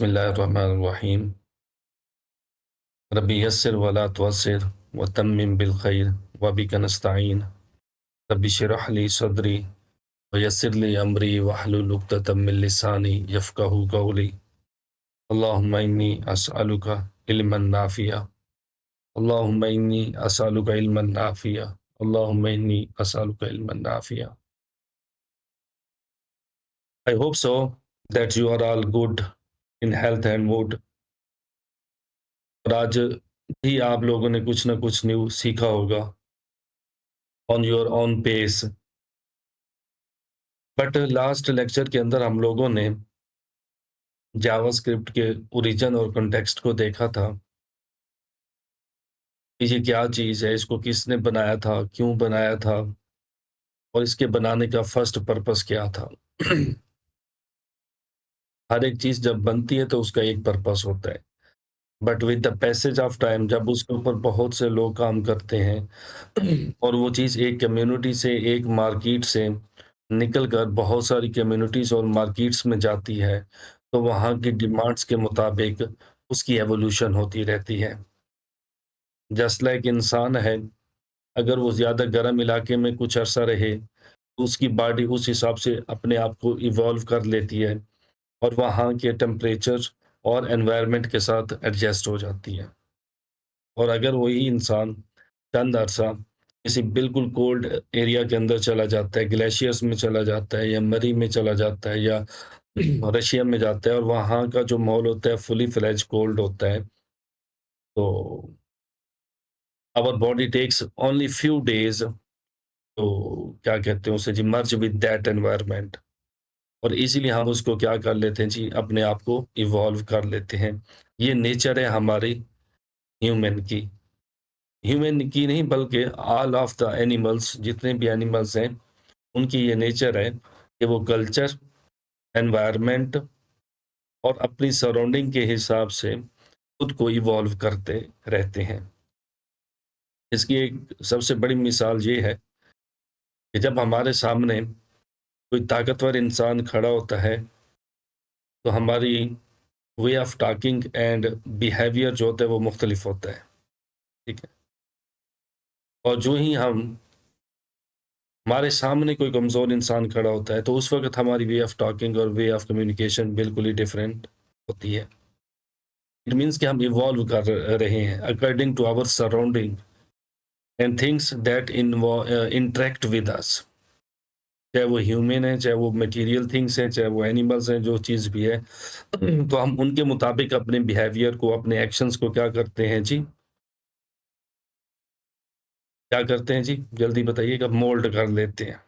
बिस्मिल्लाहिर्रहमानिर्रहीम। रब्बी यस्सिर वला तुअस्सिर वतम्मिम बिल खैर वबिका नस्तईन। रब्बी इश्रह ली सदरी वयस्सिर ली अमरी वहलुल उक़दतम मिन लिसानी यफ़क़हू क़ौली। अल्लाहुम्मा इन्नी अस्अलुका इल्मन नाफ़िया। अल्लाहुम्मा इन्नी अस्अलुका इल्मन नाफ़िया। अल्लाहुम्मा इन्नी अस्अलुका इल्मन नाफ़िया। I hope so that you are all good in health and mood। और आज भी आप लोगों ने कुछ ना कुछ न्यू सीखा होगा on your own pace. But last lecture के अंदर हम लोगों ने जावास्क्रिप्ट के ओरिजिन और कॉन्टेक्स्ट को देखा था कि ये क्या चीज़ है, इसको किसने बनाया था, क्यों बनाया था और इसके बनाने का फर्स्ट पर्पस क्या था। हर एक चीज़ जब बनती है तो उसका एक पर्पस होता है, but with the passage of time जब उसके ऊपर बहुत से लोग काम करते हैं और वो चीज़ एक कम्युनिटी से, एक मार्केट से निकल कर बहुत सारी कम्युनिटीज़ और मार्केट्स में जाती है, तो वहाँ की डिमांड्स के मुताबिक उसकी एवोल्यूशन होती रहती है। जस्ट लाइक इंसान है, अगर वो ज़्यादा गर्म इलाके में कुछ अरसा रहे, तो उसकी बॉडी उस हिसाब से अपने आप को इवॉल्व कर लेती है और वहाँ के टेम्परेचर और एनवायरनमेंट के साथ एडजस्ट हो जाती है। और अगर वही इंसान चंद अरसा किसी बिल्कुल कोल्ड एरिया के अंदर चला जाता है, ग्लेशियर्स में चला जाता है या मरी में चला जाता है या रशिया में जाता है और वहाँ का जो माहौल होता है फुली फ्लेज कोल्ड होता है, तो our body takes only few days तो क्या कहते हैं उसे जी, मर्ज विद दैट एनवायरनमेंट। और इसीलिए हम उसको क्या कर लेते हैं जी, अपने आप को इवॉल्व कर लेते हैं। ये नेचर है हमारी ह्यूमन की। ह्यूमन की नहीं बल्कि ऑल ऑफ द एनिमल्स, जितने भी एनिमल्स हैं उनकी ये नेचर है कि वो कल्चर, एनवायरनमेंट और अपनी सराउंडिंग के हिसाब से खुद को इवॉल्व करते रहते हैं। इसकी एक सबसे बड़ी मिसाल ये है कि जब हमारे सामने कोई ताकतवर इंसान खड़ा होता है, तो हमारी way of talking and behaviour जो होता है वो मुख्तलिफ होता है, ठीक है? और जो ही हमारे सामने कोई कमज़ोर इंसान खड़ा होता है, तो उस वक़्त हमारी वे ऑफ टॉकिंग और वे ऑफ कम्युनिकेशन बिल्कुल ही डिफरेंट होती है। इट मीन्स कि हम इवॉल्व कर रहे हैं according to our surrounding and things that interact with us. चाहे वो ह्यूमन है, चाहे वो मटेरियल थिंग्स हैं, चाहे वो एनिमल्स हैं, जो चीज़ भी है, तो हम उनके मुताबिक अपने बिहेवियर को, अपने एक्शंस को क्या करते हैं जी, क्या करते हैं जी? जल्दी बताइएगा, मोल्ड कर लेते हैं।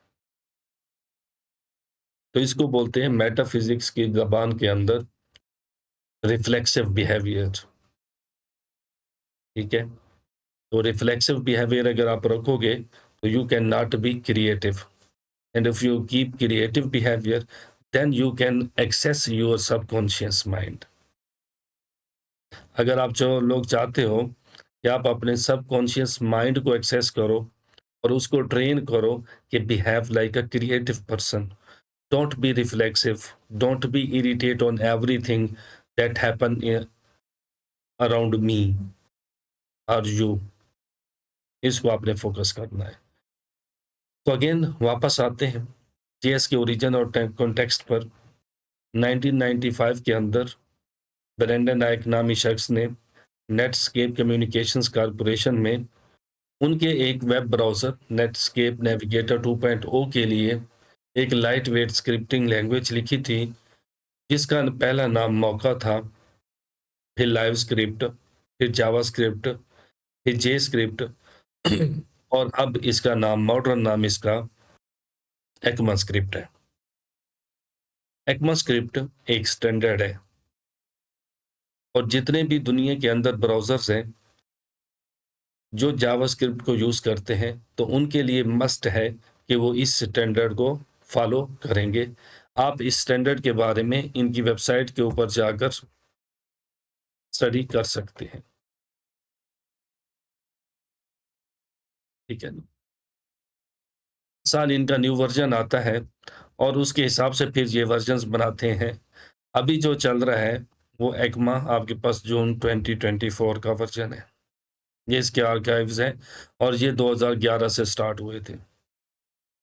तो इसको बोलते हैं मेटाफिज़िक्स की ज़बान के अंदर रिफ्लेक्सिव बिहेवियर, ठीक है? तो रिफ्लेक्सिव बिहेवियर अगर आप रखोगे, तो you can not be creative and if you keep creative behaviour, then you can access your subconscious mind. अगर आप जो लोग चाहते हो कि आप अपने सबकॉन्शियस माइंड को एक्सेस करो और उसको ट्रेन करो कि behave like a creative person, don't be reflexive, don't be irritate on everything that happen around me और यू, इसको आपने फोकस करना है। तो अगेन वापस आते हैं जेएस के ओरिजिन और कॉन्टेक्स्ट पर। 1995 के अंदर ब्रेंडन नायक नामी शख्स ने नेटस्केप कम्युनिकेशंस कॉरपोरेशन में उनके एक वेब ब्राउज़र नेटस्केप नेविगेटर 2.0 के लिए एक लाइट वेट स्क्रिप्टिंग लैंग्वेज लिखी थी, जिसका पहला नाम मौका था, फिर लाइव स्क्रिप्ट, फिर जावास्क्रिप्ट, फिर जे स्क्रिप्ट और अब इसका नाम, मॉडर्न नाम इसका एक्मास्क्रिप्ट है। एक्मास्क्रिप्ट एक स्टैंडर्ड है और जितने भी दुनिया के अंदर ब्राउज़र्स हैं जो जावास्क्रिप्ट को यूज़ करते हैं, तो उनके लिए मस्ट है कि वो इस स्टैंडर्ड को फॉलो करेंगे। आप इस स्टैंडर्ड के बारे में इनकी वेबसाइट के ऊपर जाकर स्टडी कर सकते हैं, ठीक है ना? साल इनका न्यू वर्ज़न आता है और उसके हिसाब से फिर ये वर्ज़न्स बनाते हैं। अभी जो चल रहा है वो ECMA आपके पास जून 2024 का वर्ज़न है। ये इसके आर्काइव्स हैं और ये 2011 से स्टार्ट हुए थे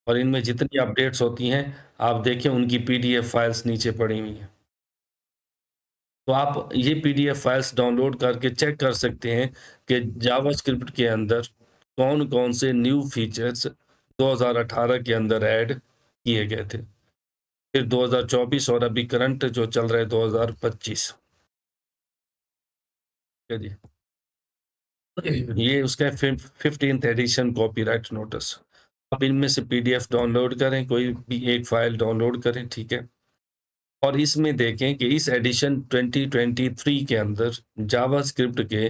और इनमें जितनी अपडेट्स होती हैं, आप देखें उनकी पीडीएफ फाइल्स नीचे पड़ी हुई हैं। तो आप ये पीडीएफ फाइल्स डाउनलोड करके चेक कर सकते हैं कि जावास्क्रिप्ट के अंदर कौन-कौन से न्यू फीचर्स 2018 के अंदर ऐड किए गए थे। फिर 2024 और अभी करंट जो चल रहा है 2025। ठीक है जी। ये उसका 15th एडिशन कॉपीराइट नोटिस। आप इनमें से पीडीएफ डाउनलोड करें, कोई भी एक फाइल डाउनलोड करें, ठीक है? और इसमें देखें कि इस एडिशन 2023 के अंदर जावास्क्रिप्ट के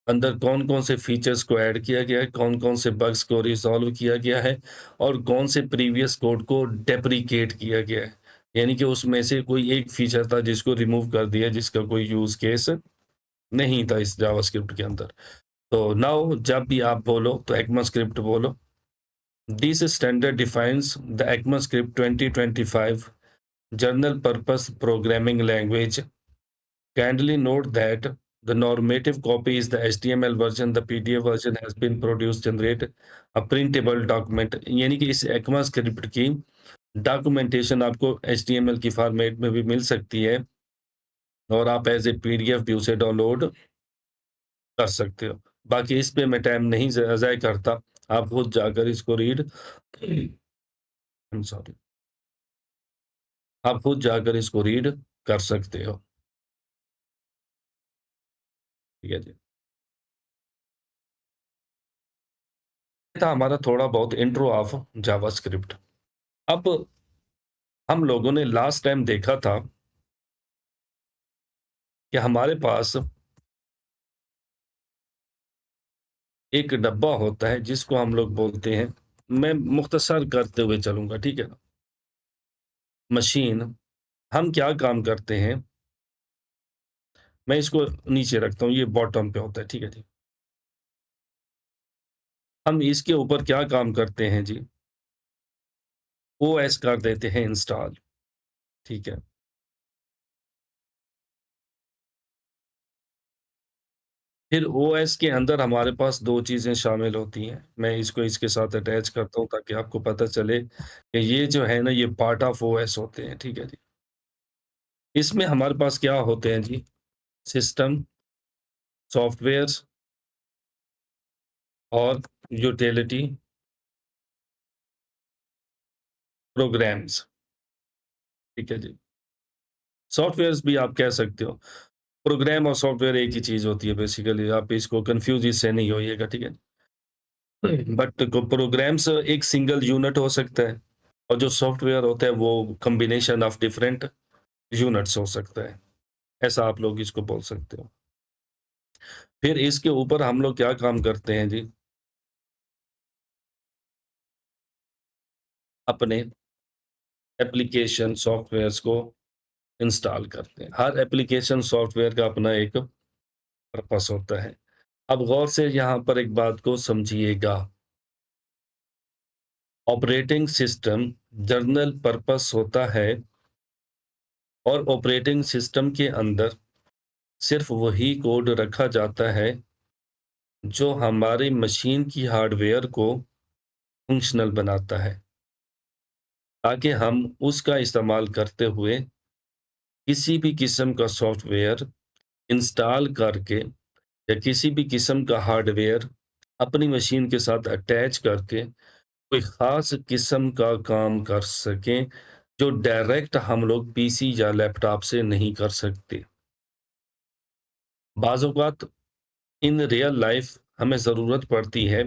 अंदर कौन-कौन से फीचर्स को ऐड किया गया है, कौन-कौन से बग्स को रिज़ॉल्व किया गया है और कौन से प्रीवियस कोड को डेप्रिकेट किया गया है। यानी कि उसमें से कोई एक फीचर था जिसको रिमूव कर दिया, जिसका कोई यूज़ केस नहीं था इस जावास्क्रिप्ट के अंदर। तो नाउ जब भी आप बोलो तो ECMAScript बोलो। This standard defines the ECMAScript 2025 general purpose programming language. Kindly note that the normative copy is the HTML version. The PDF version has been produced generate a printable document. यानी कि इस ECMAScript की documentation आपको HTML की format में भी मिल सकती है और आप एज ए PDF भी उसे डाउनलोड कर सकते हो। बाकी इस पे मैं टाइम नहीं ज़ाया करता। आप खुद जाकर इसको रीड आई एम सॉरी आप खुद जाकर इसको रीड कर सकते हो। ठीक है जी। था हमारा थोड़ा बहुत इंट्रो ऑफ जावास्क्रिप्ट। अब हम लोगों ने लास्ट टाइम देखा था कि हमारे पास एक डब्बा होता है जिसको हम लोग बोलते हैं, मैं मुख्तसर करते हुए चलूँगा, ठीक है ना? मशीन, हम क्या काम करते हैं, मैं इसको नीचे रखता हूँ, ये बॉटम पे होता है, ठीक है जी। हम इसके ऊपर क्या काम करते हैं जी, ओएस कर देते हैं इंस्टॉल, ठीक है। फिर ओएस के अंदर हमारे पास 2 चीज़ें शामिल होती हैं। मैं इसको इसके साथ अटैच करता हूँ ताकि आपको पता चले कि ये जो है ना, ये पार्ट ऑफ ओएस होते हैं, ठीक है जी। इसमें हमारे पास क्या होते हैं जी, सिस्टम, सॉफ्टवेयर्स और यूटिलिटी प्रोग्राम्स, ठीक है जी। सॉफ्टवेयर्स भी आप कह सकते हो। प्रोग्राम और सॉफ्टवेयर एक ही चीज़ होती है बेसिकली, आप इसको कन्फ्यूज़ इससे नहीं होइएगा, ठीक है। बट को प्रोग्राम्स एक सिंगल यूनिट हो सकता है और जो सॉफ्टवेयर होता है वो कॉम्बिनेशन ऑफ डिफरेंट यूनिट्स हो सकता है। ऐसा आप लोग इसको बोल सकते हो। फिर इसके ऊपर हम लोग क्या काम करते हैं जी, अपने एप्लीकेशन सॉफ्टवेयर्स को इंस्टॉल करते हैं। हर एप्लीकेशन सॉफ्टवेयर का अपना एक पर्पस होता है। अब गौर से यहाँ पर एक बात को समझिएगा। ऑपरेटिंग सिस्टम जनरल पर्पस होता है और ऑपरेटिंग सिस्टम के अंदर सिर्फ वही कोड रखा जाता है जो हमारी मशीन की हार्डवेयर को फंक्शनल बनाता है, ताकि हम उसका इस्तेमाल करते हुए किसी भी किस्म का सॉफ्टवेयर इंस्टॉल करके या किसी भी किस्म का हार्डवेयर अपनी मशीन के साथ अटैच करके कोई ख़ास किस्म का काम कर सकें, जो डायरेक्ट हम लोग पीसी या लैपटॉप से नहीं कर सकते। बाज़ औक़ात इन रियल लाइफ़ हमें ज़रूरत पड़ती है,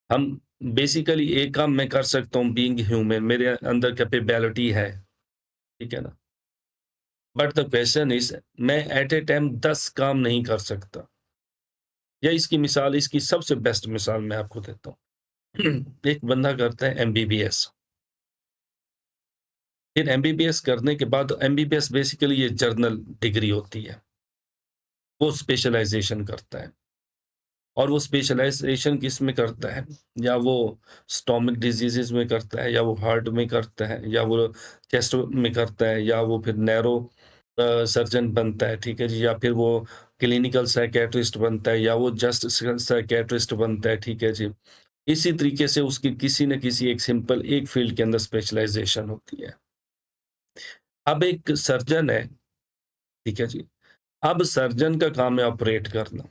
हम बेसिकली एक काम मैं कर सकता हूँ बीइंग ह्यूमन, मेरे अंदर कैपेबिलिटी है, ठीक है ना? बट द क्वेश्चन इज़ मैं एट अ टाइम 10 काम नहीं कर सकता। या इसकी मिसाल, इसकी सबसे बेस्ट मिसाल मैं आपको देता हूँ। एक बंदा करता है एमबीबीएस, फिर एमबीबीएस करने के बाद एमबीबीएस बेसिकली ये जर्नल डिग्री होती है, वो स्पेशलाइज़ेशन करता है और वो स्पेशलाइज़ेशन किस में करता है? या वो स्टोमक डिज़ीज़ेज़ में करता है या वो हार्ट में करता है या वो चेस्ट में करता है या वो फिर नैरो सर्जन बनता है, ठीक है जी, या फिर वो क्लिनिकल साइकियाट्रिस्ट बनता है या वो जस्ट साइकियाट्रिस्ट बनता है, ठीक है जी। इसी तरीके से उसकी किसी न किसी एक सिंपल एक फील्ड के अंदर स्पेशलाइज़ेशन होती है। अब एक सर्जन है, ठीक है जी। अब सर्जन का काम है ऑपरेट करना।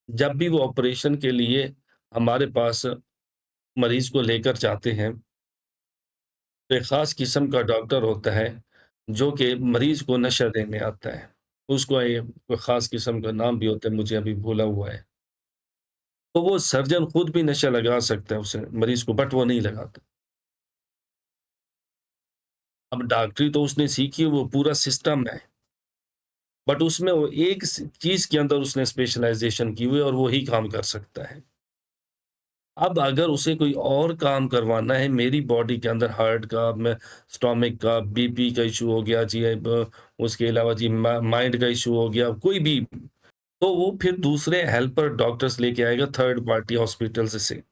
जब भी वो ऑपरेशन के लिए हमारे पास मरीज़ को लेकर जाते हैं, तो एक ख़ास किस्म का डॉक्टर होता है, जो कि मरीज़ को नशा देने आता है। उसको कोई ख़ास किस्म का नाम भी होता है, मुझे अभी भूला हुआ है। तो वो सर्जन खुद भी नशा लगा सकता है उसे मरीज़ को, बट वो नहीं लगाता। अब डॉक्टरी तो उसने सीखी, वो पूरा सिस्टम है, बट उसमें वो एक चीज़ के अंदर उसने स्पेशलाइज़ेशन की हुई है और वो ही काम कर सकता है। अब अगर उसे कोई और काम करवाना है मेरी बॉडी के अंदर, हार्ट का, मैं स्टोमक का, बीपी का इश्यू हो गया जी, उसके अलावा जी माइंड का इश्यू हो गया, कोई भी, तो वो फिर दूसरे हेल्पर डॉक्टर्स लेके आएगा थर्ड पार्टी हॉस्पिटल्स से।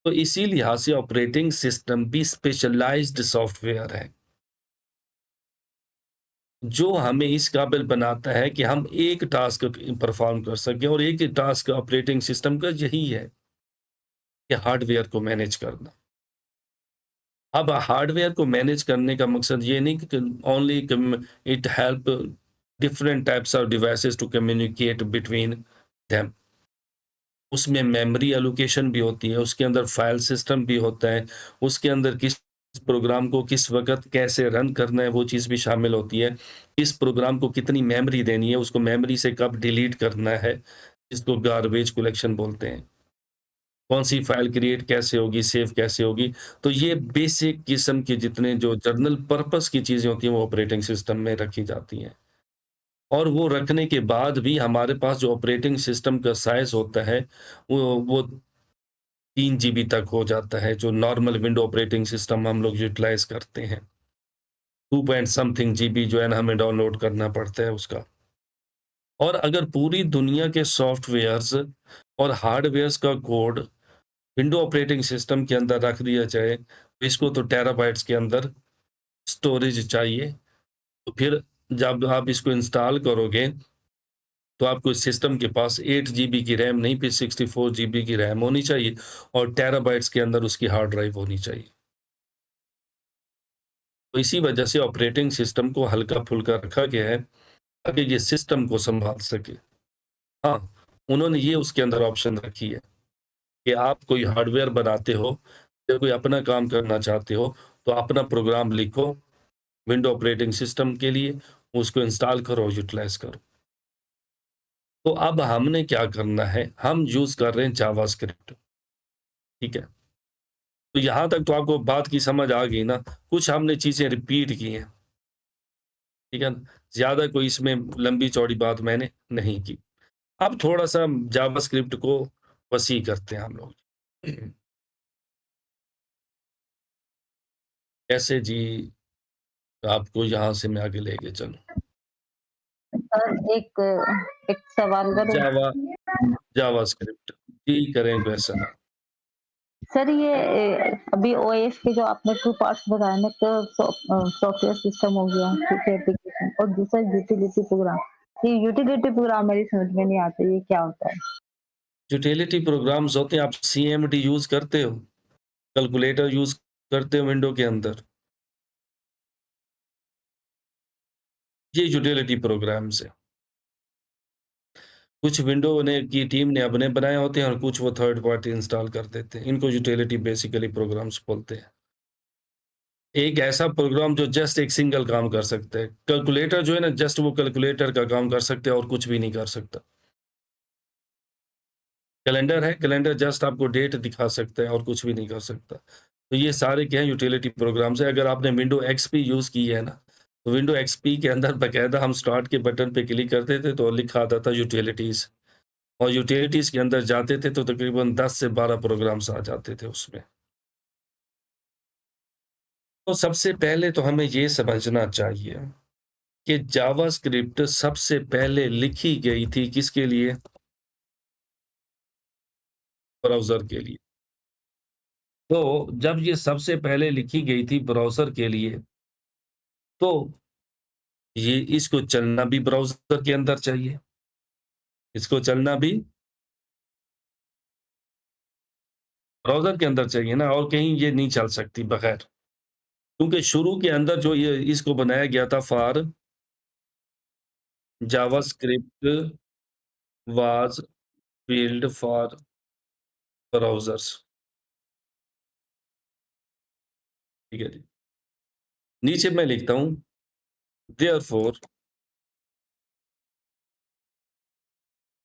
तो इसी लिहाज से ऑपरेटिंग सिस्टम भी स्पेशलाइज्ड सॉफ्टवेयर है, जो हमें इस काबिल बनाता है कि हम एक टास्क परफॉर्म कर सकें, और एक ही टास्क ऑपरेटिंग सिस्टम का यही है कि हार्डवेयर को मैनेज करना। अब हार्डवेयर को मैनेज करने का मकसद ये नहीं कि only it help different types of devices to communicate between them. उसमें मेमोरी एलोकेशन भी होती है, उसके अंदर फाइल सिस्टम भी होता है, उसके अंदर किस प्रोग्राम को किस वक़्त कैसे रन करना है वो चीज़ भी शामिल होती है। किस प्रोग्राम को कितनी मेमोरी देनी है, उसको मेमोरी से कब डिलीट करना है, जिसको गार्बेज कलेक्शन बोलते हैं। कौन-सी फ़ाइल क्रिएट कैसे होगी, सेव कैसे होगी। तो ये बेसिक किस्म के जितने जो जनरल पर्पस की चीज़ें होती हैं, वो ऑपरेटिंग सिस्टम में रखी जाती हैं। और वो रखने के बाद भी हमारे पास जो ऑपरेटिंग सिस्टम का साइज़ होता है, वो 3 जीबी तक हो जाता है, जो नॉर्मल विंडो ऑपरेटिंग सिस्टम हम लोग यूटिलाइज़ करते हैं। 2 पॉइंट समथिंग जीबी जो है ना, हमें डाउनलोड करना पड़ता है उसका। और अगर पूरी दुनिया के सॉफ्टवेयर्स और हार्डवेयर्स का कोड विंडो ऑपरेटिंग सिस्टम के अंदर रख दिया जाए, तो इसको तो टेराबाइट्स के अंदर स्टोरेज चाहिए। तो फिर जब आप इसको इंस्टॉल करोगे, तो आपको इस सिस्टम के पास 8 जीबी की रैम नहीं, फिर 64 जीबी की रैम होनी चाहिए और टेराबाइट्स के अंदर उसकी हार्ड ड्राइव होनी चाहिए। तो इसी वजह से ऑपरेटिंग सिस्टम को हल्का-फुल्का रखा गया है, ताकि ये सिस्टम को सँभाल सके। हाँ, उन्होंने ये उसके अंदर ऑप्शन रखी है कि आप कोई हार्डवेयर बनाते हो या कोई अपना काम करना चाहते हो, तो अपना प्रोग्राम लिखो विंडो ऑपरेटिंग सिस्टम के लिए, उसको इंस्टॉल करो, यूटिलाइज़ करो। तो अब हमने क्या करना है, हम यूज़ कर रहे हैं जावास्क्रिप्ट, ठीक है? तो यहाँ तक तो आपको बात की समझ आ गई ना, कुछ हमने चीज़ें रिपीट की हैं, ठीक है ना? ज़्यादा कोई इसमें लंबी-चौड़ी बात मैंने नहीं की। अब थोड़ा-सा जावास्क्रिप्ट को वसी करते हैं हम लोग। कैसे जी, आपको यहाँ से मैं आगे लेके चलूँ? सर एक सवाल करूँ? जावा जावास्क्रिप्ट, जी करें क्वेश्चन आप। सर ये अभी ओएस के जो आपने 2 पार्ट्स बताए ना, तो सॉफ्टवेयर सिस्टम हो गया, ठीक है, एप्लीकेशन और दूसरा यूटिलिटी प्रोग्राम। ये यूटिलिटी प्रोग्राम मेरी समझ में नहीं आता, ये क्या होता है? यूटिलिटी प्रोग्राम्स होते हैं, आप सीएमडी यूज़ करते हो? कैलकुलेटर यूज़ करते हो विंडो के अंदर? ये यूटिलिटी प्रोग्राम्स हैं। कुछ विंडो ने की टीम ने अपने बनाए होते हैं और कुछ वो थर्ड पार्टी इंस्टॉल कर देते हैं। इनको यूटिलिटी बेसिकली प्रोग्राम्स बोलते हैं। एक ऐसा प्रोग्राम जो जस्ट एक सिंगल काम कर सकता है। कैलकुलेटर जो है ना, जस्ट वो कैलकुलेटर का काम कर सकता है और कुछ भी नहीं कर सकता। कैलेंडर है, कैलेंडर जस्ट आपको डेट दिखा सकता है और कुछ भी नहीं कर सकता। तो ये सारे क्या हैं, यूटिलिटी प्रोग्राम्स हैं। अगर आपने विंडो एक्सपी यूज़ की है ना, तो विंडो एक्सपी के अंदर बाकायदा हम स्टार्ट के बटन पे क्लिक करते थे तो लिखा आता था यूटिलिटीज़, और यूटिलिटीज़ के अंदर जाते थे तो तकरीबन 10 से 12 प्रोग्राम्स आ जाते थे उसमें। तो सबसे पहले तो हमें ये समझना चाहिए कि जावास्क्रिप्ट सबसे पहले लिखी गई थी किसके लिए? ब्राउज़र के लिए। तो जब ये सबसे पहले लिखी गई थी ब्राउज़र के लिए, तो ये इसको चलना भी ब्राउज़र के अंदर चाहिए, इसको चलना भी ब्राउज़र के अंदर चाहिए ना, और कहीं ये नहीं चल सकती बगैर। क्योंकि शुरू के अंदर जो ये इसको बनाया गया था for JavaScript was build for browsers. ठीक है जी। नीचे मैं लिखता हूँ देयरफॉर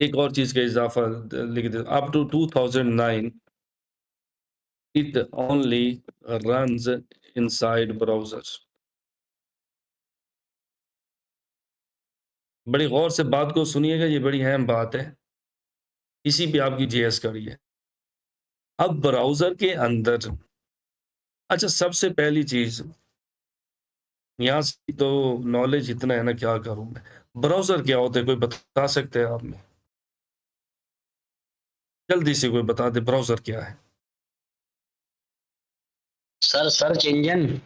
एक और चीज़ का इज़ाफ़ा लिख दे up to 2009 it only runs inside browsers. बड़ी गौर से बात को सुनिएगा, ये बड़ी अहम बात है, किसी भी आपकी जेएस करी है। अब ब्राउज़र के अंदर अच्छा सबसे पहली चीज़, यहाँ से तो नॉलेज इतना है ना क्या करूँ मैं? ब्राउज़र क्या होता है, कोई बता सकते हैं आप में? जल्दी से कोई बता दे ब्राउज़र क्या है? Sir search engine.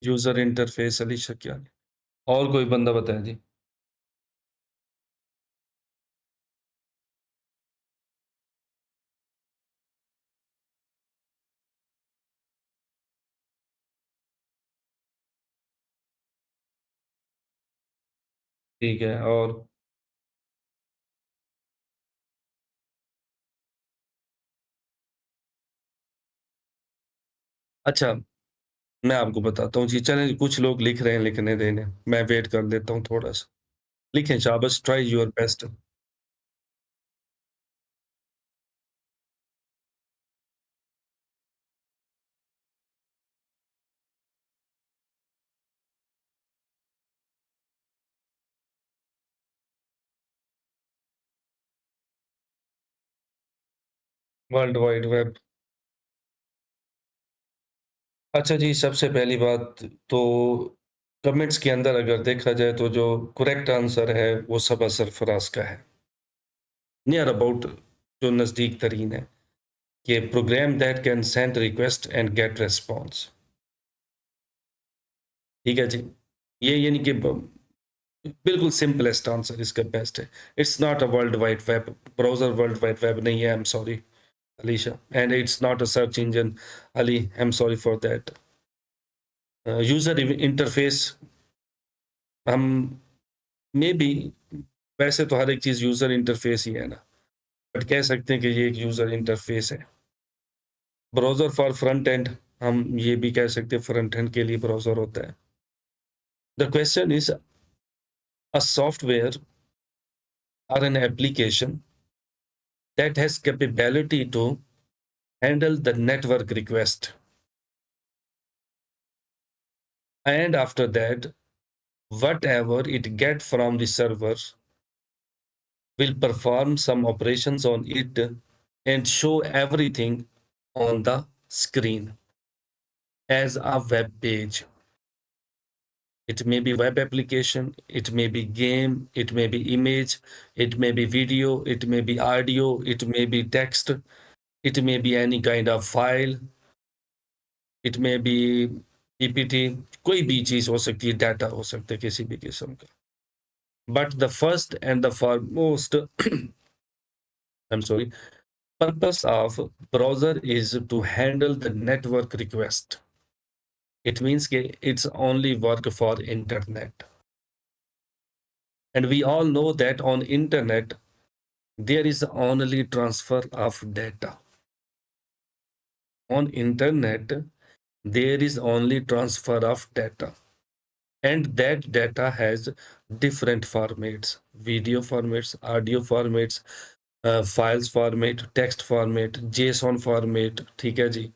User interface Alisha क्या है? और कोई बंदा बताए जी। ठीक है और अच्छा, मैं आपको बताता हूँ जी, चलें कुछ लोग लिख रहे हैं, लिखने देने, मैं वेट कर लेता हूँ थोड़ा-सा। लिखें शाबाश, try your best. World wide web. अच्छा जी, सबसे पहली बात तो कमेंट्स के अंदर अगर देखा जाए तो जो करेक्ट आंसर है, वो सबा सरफराज का है। नियर अबाउट जो नज़दीक तरीन है, कि program that can send request and get response. ठीक है जी। ये यानी कि बिल्कुल सिंपलेस्ट आंसर इसका बेस्ट है। It's not a world wide web, browser world wide web नहीं है, I am sorry Alisha, and it's not a search engine Ali, I am sorry for that. User interface हम मे बी वैसे तो हर एक चीज़ user interface ही है ना, but कह सकते हैं कि ये एक यूज़र इंटरफेस है। ब्राउज़र फॉर फ्रंट एंड हम ये भी कह सकते हैं फ्रंट एंड के लिए ब्राउज़र होता है। The question is a software or an application that has capability to handle the network request, and after that whatever it get from the server will perform some operations on it and show everything on the screen as a web page. It may be web application, it may be game, it may be image, it may be video, it may be audio, it may be text, it may be any kind of file, it में B PPT, कोई भी चीज़ हो सकती है, data हो सकता है किसी भी किस्म का। But the first and the foremost I am sorry purpose of browser is to handle the network request. It means कि it's only work for internet and we all know that on internet there is only transfer of data. On internet, there is only transfer of data. And that data has different formats, video formats, audio formats, files format, text format, JSON format, ठीक है जी,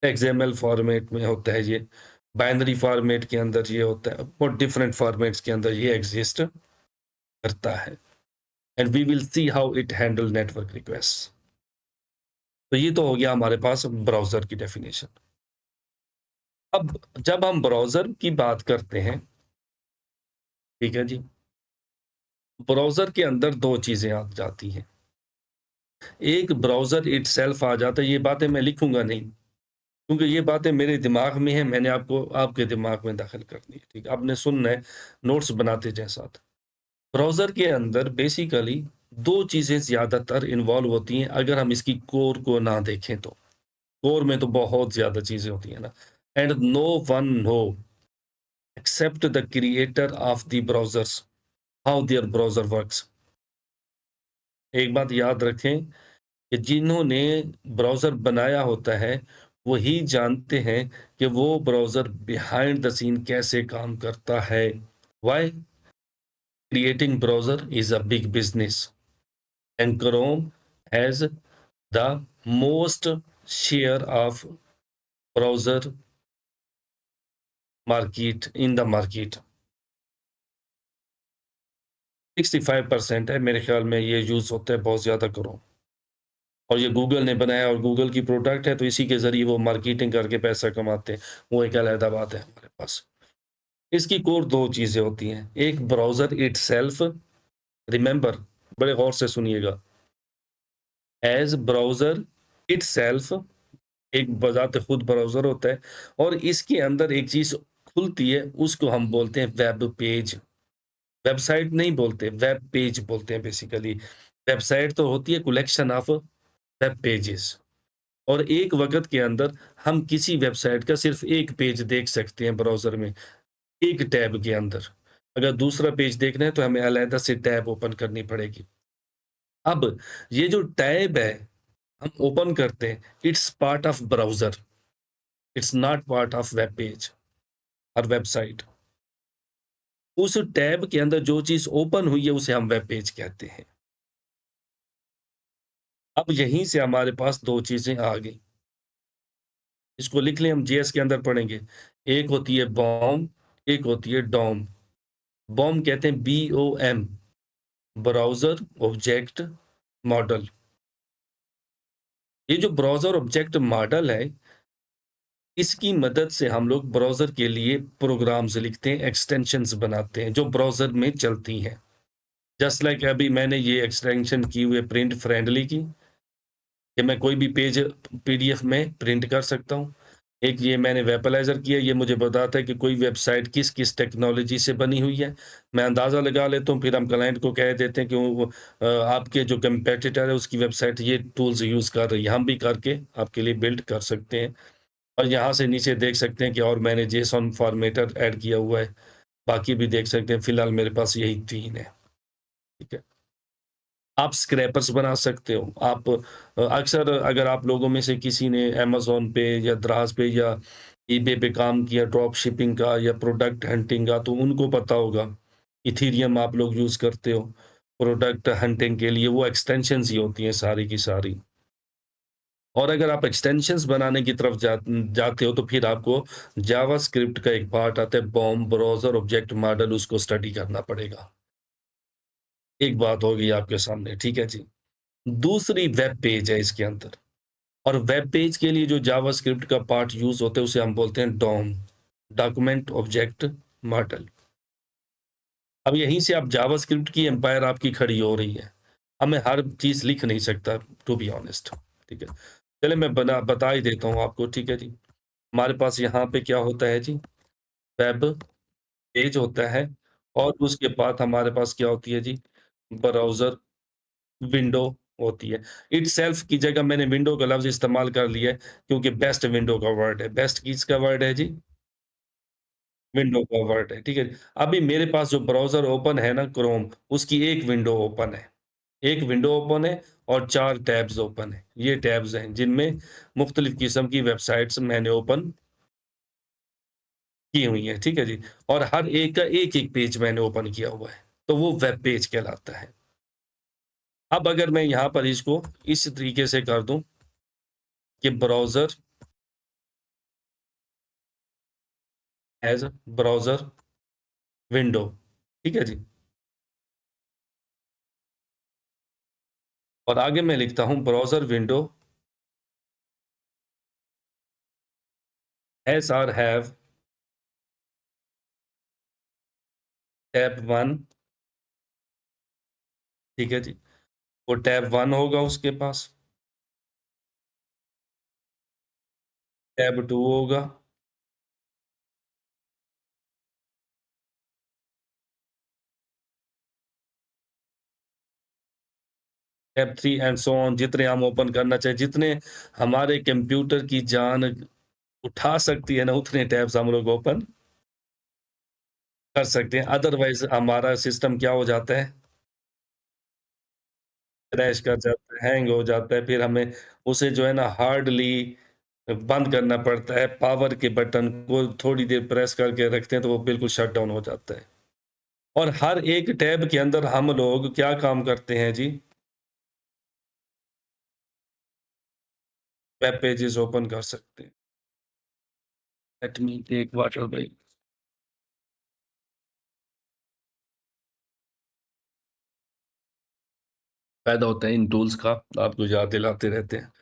XML format में होता है ये, binary format के अंदर ये होता है, और डिफरेंट फॉर्मेट्स के अंदर ये एग्जिस्ट करता है। And we will see how it handle network request. तो ये तो हो गया हमारे पास ब्राउजर की डेफिनेशन। अब जब हम ब्राउजर की बात करते हैं, ठीक है जी, ब्राउजर के अंदर दो चीजें आ जाती हैं। एक ब्राउजर इटसेल्फ आ जाता है, ये बातें मैं लिखूंगा नहीं क्योंकि ये बातें मेरे दिमाग में है, मैंने आपको आपके दिमाग में दाखिल करनी है, ठीक है, आपने सुनना है, नोट्स बनाते जाए साथ। ब्राउजर के अंदर बेसिकली दो चीजें ज्यादातर इन्वॉल्व होती हैं अगर हम इसकी कोर को ना देखें तो। कोर में तो बहुत ज्यादा चीजें होती हैं ना, and no one know except the creator of the browsers how their browser works. एक बात याद रखें कि जिन्होंने ब्राउज़र बनाया होता है, वही जानते हैं कि वो ब्राउज़र बिहाइंड द सीन कैसे काम करता है। Why? Creating browser is a big business and Chrome has the most share of browser market in the market. 65% है मेरे ख्याल में, ये यूज़ होता है बहुत ज़्यादा क्रोम। और ये गूगल ने बनाया और गूगल की प्रोडक्ट है, तो इसी के ज़रिए वो मार्केटिंग करके पैसा कमाते हैं, वो एक अलग बात है हमारे पास। इसकी कोर दो चीज़ें होती हैं, एक ब्राउज़र इटसेल्फ, रिमेंबर बड़े गौर से सुनिएगा, एज़ ब्राउज़र इटसेल्फ एक बजाते खुद ब्राउज़र होता है, और इसके अंदर एक चीज़ खुलती है, उसको हम बोलते हैं वेब पेज। वेबसाइट नहीं बोलते, वेब पेज बोलते हैं बेसिकली। वेबसाइट तो होती है कलेक्शन ऑफ वेब पेजेस, और एक वक़्त के अंदर हम किसी वेबसाइट का सिर्फ़ एक पेज देख सकते हैं ब्राउज़र में, एक टैब के अंदर। अगर दूसरा पेज देखना है तो हमें अलग से टैब ओपन करनी पड़ेगी। अब ये जो टैब है, हम ओपन करते हैं, it's part of browser, it's not part of web page और वेबसाइट। उस टैब के अंदर जो चीज़ ओपन हुई है, उसे हम वेब पेज कहते हैं। अब यहीं से हमारे पास 2 चीज़ें आ गई। इसको लिख लें, हम जेएस के अंदर पढ़ेंगे। एक होती है बॉम, एक होती है डॉम। बॉम कहते हैं BOM, ब्राउज़र ऑब्जेक्ट मॉडल। ये जो ब्राउज़र ऑब्जेक्ट मॉडल है, इसकी मदद से हम लोग ब्राउज़र के लिए प्रोग्राम्स लिखते हैं, एक्सटेंशंस बनाते हैं, जो ब्राउज़र में चलती हैं। जस्ट लाइक अभी मैंने ये एक्सटेंशन की हुई है प्रिंट फ्रेंडली की, कि मैं कोई भी पेज PDF में प्रिंट कर सकता हूँ। एक ये मैंने वेपलाइज़र किया, ये मुझे बताता है कि कोई वेबसाइट किस-किस टेक्नोलॉजी से बनी हुई है। मैं अंदाज़ा लगा लेता हूँ, फिर हम क्लाइंट को कह देते हैं कि वो आपके जो कम्पेटिटर है, उसकी वेबसाइट ये टूल्स यूज़ कर रही है। हम भी करके आपके लिए बिल्ड कर सकते हैं। और यहाँ से नीचे देख सकते हैं कि और मैंने जेसॉन फॉर्मेटर ऐड किया हुआ है। बाकी भी देख सकते हैं, फिलहाल मेरे पास यही 3 है। ठीक है। आप स्क्रैपर्स बना सकते हो। आप अक्सर अगर आप लोगों में से किसी ने अमेज़न पे या द्राज पे या ईबे पे काम किया ड्रॉप शिपिंग का या प्रोडक्ट हंटिंग का, तो उनको पता होगा। इथेरियम आप लोग यूज़ करते हो प्रोडक्ट हंटिंग के लिए, वो एक्सटेंशंस ही होती हैं सारी की सारी। और अगर आप एक्सटेंशंस बनाने की तरफ जाते हो, तो फिर आपको जावास्क्रिप्ट का एक पार्ट आता है बॉम, ब्राउज़र ऑब्जेक्ट मॉडल, उसको स्टडी करना पड़ेगा। एक बात होगी आपके सामने, ठीक है जी। दूसरी वेब पेज है इसके अंदर, और वेब पेज के लिए जो जावास्क्रिप्ट का पार्ट यूज होता है, उसे हम बोलते हैं डॉम, डॉक्यूमेंट ऑब्जेक्ट मॉडल। अब यहीं से आप जावास्क्रिप्ट की एम्पायर आपकी खड़ी हो रही है। अब मैं हर चीज लिख नहीं सकता, टू बी ऑनेस्ट, ठीक है। चले मैं बता ही देता हूँ आपको, ठीक है जी। हमारे पास यहाँ पे क्या होता है जी, वेब पेज होता है, और उसके बाद हमारे पास क्या होती है जी, ब्राउजर विंडो होती है। इटसेल्फ की जगह मैंने विंडो का लफ्ज़ इस्तेमाल कर लिया है, क्योंकि बेस्ट विंडो का वर्ड है। बेस्ट किसका वर्ड है जी? विंडो का वर्ड है, ठीक है। अभी मेरे पास जो ब्राउज़र ओपन है ना क्रोम, उसकी एक विंडो ओपन है। एक विंडो ओपन है और 4 टैब्स ओपन हैं। ये टैब्स हैं जिनमें मुख्तलिफ़ किस्म की वेबसाइट्स मैंने ओपन की हुई हैं, ठीक है जी। और हर एक का एक-एक पेज मैंने ओपन किया हुआ है, तो वो वेब पेज कहलाता है। अब अगर मैं यहाँ पर इसको इस तरीके से कर दूं कि ब्राउजर एज ब्राउजर विंडो, ठीक है जी, और आगे मैं लिखता हूं browser window S R have tab 1, ठीक है जी, वो टैब 1 होगा उसके पास, टैब 2 होगा, टैब 3 एंड सो ऑन, जितने हम ओपन करना चाहे, जितने हमारे कंप्यूटर की जान उठा सकती है ना, उतने टैब्स हम लोग ओपन कर सकते हैं। अदरवाइज हमारा सिस्टम क्या हो जाता है, क्रैश कर जाता है, हैंग हो जाता है, फिर हमें उसे जो है ना हार्डली बंद करना पड़ता है, पावर के बटन को थोड़ी देर प्रेस करके रखते हैं तो वो बिल्कुल शट डाउन हो जाता है। और हर एक टैब के अंदर हम लोग क्या काम करते हैं जी, वेब पेजेस ओपन कर सकते हैं। Let me take water break. फायदा होता है इन टूल्स का, आपको याद दिलाते रहते हैं।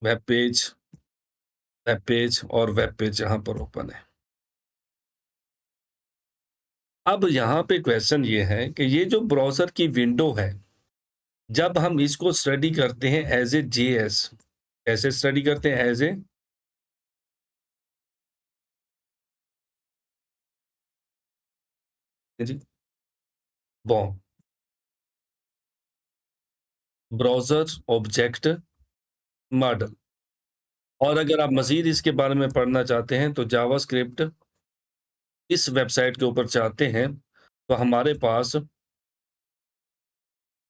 वेब पेज, वेब पेज और वेब पेज यहाँ पर ओपन है। अब यहाँ पे क्वेश्चन ये है कि ये जो ब्राउज़र की विंडो है, जब हम इसको स्टडी करते हैं एज़ ए जेएस, कैसे स्टडी करते हैं एज़ ए जी, बॉम ब्राउज़र ऑब्जेक्ट मॉडल। और अगर आप मज़ीद इसके बारे में पढ़ना चाहते हैं तो जावास्क्रिप्ट इस वेबसाइट के ऊपर चाहते हैं, तो हमारे पास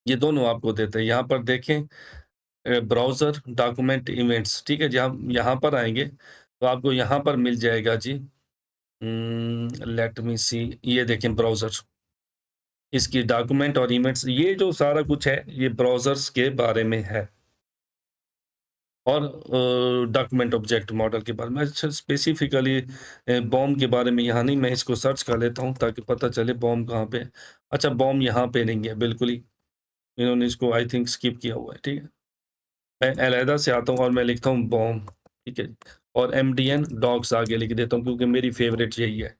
ये दोनों आपको देते हैं। यहाँ पर देखें ब्राउज़र डॉक्यूमेंट इवेंट्स, ठीक है? जहाँ यहाँ पर आएँगे तो आपको यहाँ पर मिल जाएगा जी, लेट मी सी, ये देखें ब्राउज़र, इसकी डॉक्यूमेंट और इवेंट्स, ये जो सारा कुछ है ये ब्राउज़र्स के बारे में है। और डॉक्यूमेंट ऑब्जेक्ट मॉडल के बारे में, अच्छा स्पेसिफिकली बॉम के बारे में यहाँ नहीं, मैं इसको सर्च कर लेता हूँ ताकि पता चले बॉम कहाँ पे है। अच्छा बॉम यहाँ पे नहीं है बिल्कुल ही, इन्होंने इसको आई थिंक स्किप किया हुआ है, ठीक है? मैं अलहदा से आता हूँ और मैं लिखता हूँ बॉम, ठीक है? और एमडीएन डॉग्स आगे लिख देता हूँ क्योंकि मेरी फेवरेट यही है।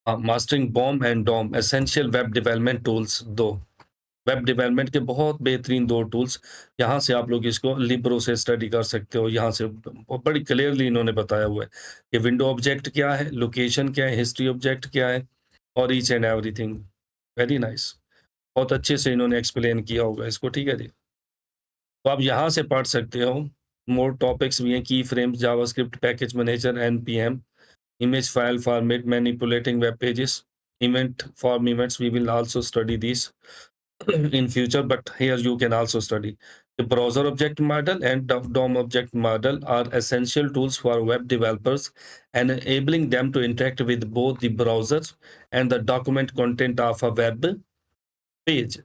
हाँ, mastering BOM and DOM essential web development tools 2, web development के बहुत बेहतरीन 2 टूल्स, यहाँ से आप लोग इसको लिब्रो से स्टडी कर सकते हो। यहाँ से बड़ी क्लियरली इन्होंने बताया हुआ है कि विंडो ऑब्जेक्ट क्या है, लोकेशन क्या है, हिस्ट्री ऑब्जेक्ट क्या है और each and everything. Very nice, बहुत अच्छे से इन्होंने एक्सप्लेन किया होगा इसको, ठीक है जी? तो आप यहाँ से पढ़ सकते हो, मोर टॉपिक्स भी हैं, की frames, JavaScript package manager, NPM, image file format, manipulating web pages, event form events. We will also study these in future, but here you can also study the browser object model and DOM object model are essential tools for web developers, and enabling them to interact with both the browsers and the document content of a web page.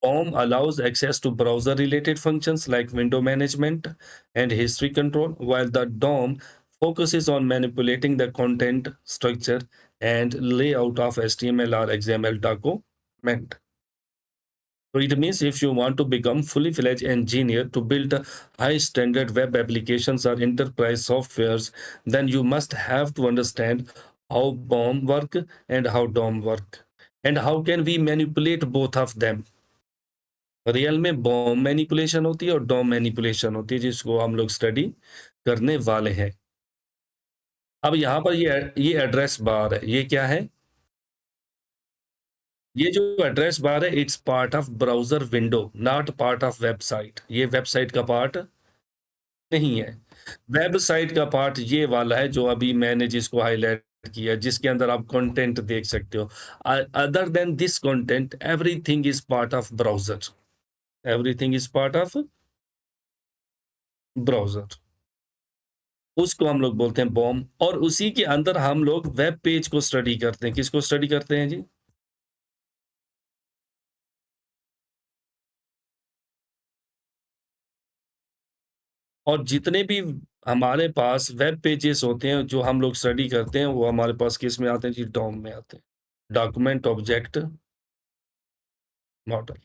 BOM allows access to browser-related functions like window management and history control, while the DOM focuses on manipulating the content structure and layout of HTML or XML document. So it means if you want to become fully fledged engineer to build high standard web applications or enterprise softwares, then you must have to understand how BOM work and how DOM work. And how can we manipulate both of them? Real में Baum manipulation होती है और Dom manipulation होती है, जिसको हम लोग study करने वाले हैं। अब यहाँ पर ये एड्रेस बार है, ये क्या है? ये जो एड्रेस बार है, it's part of browser window, not part of website. ये वेबसाइट का पार्ट नहीं है। वेबसाइट का पार्ट ये वाला है जो अभी मैंने जिसको हाइलाइट किया, जिसके अंदर आप कंटेंट देख सकते हो। Other than this content, everything is part of browser. Everything is part of browser. उसको हम लोग बोलते हैं बॉम। और उसी के अंदर हम लोग वेब पेज को स्टडी करते हैं। किसको स्टडी करते हैं जी? और जितने भी हमारे पास वेब पेजेस होते हैं जो हम लोग स्टडी करते हैं, वो हमारे पास किस में आते हैं जी? डॉम में आते हैं। Document object model.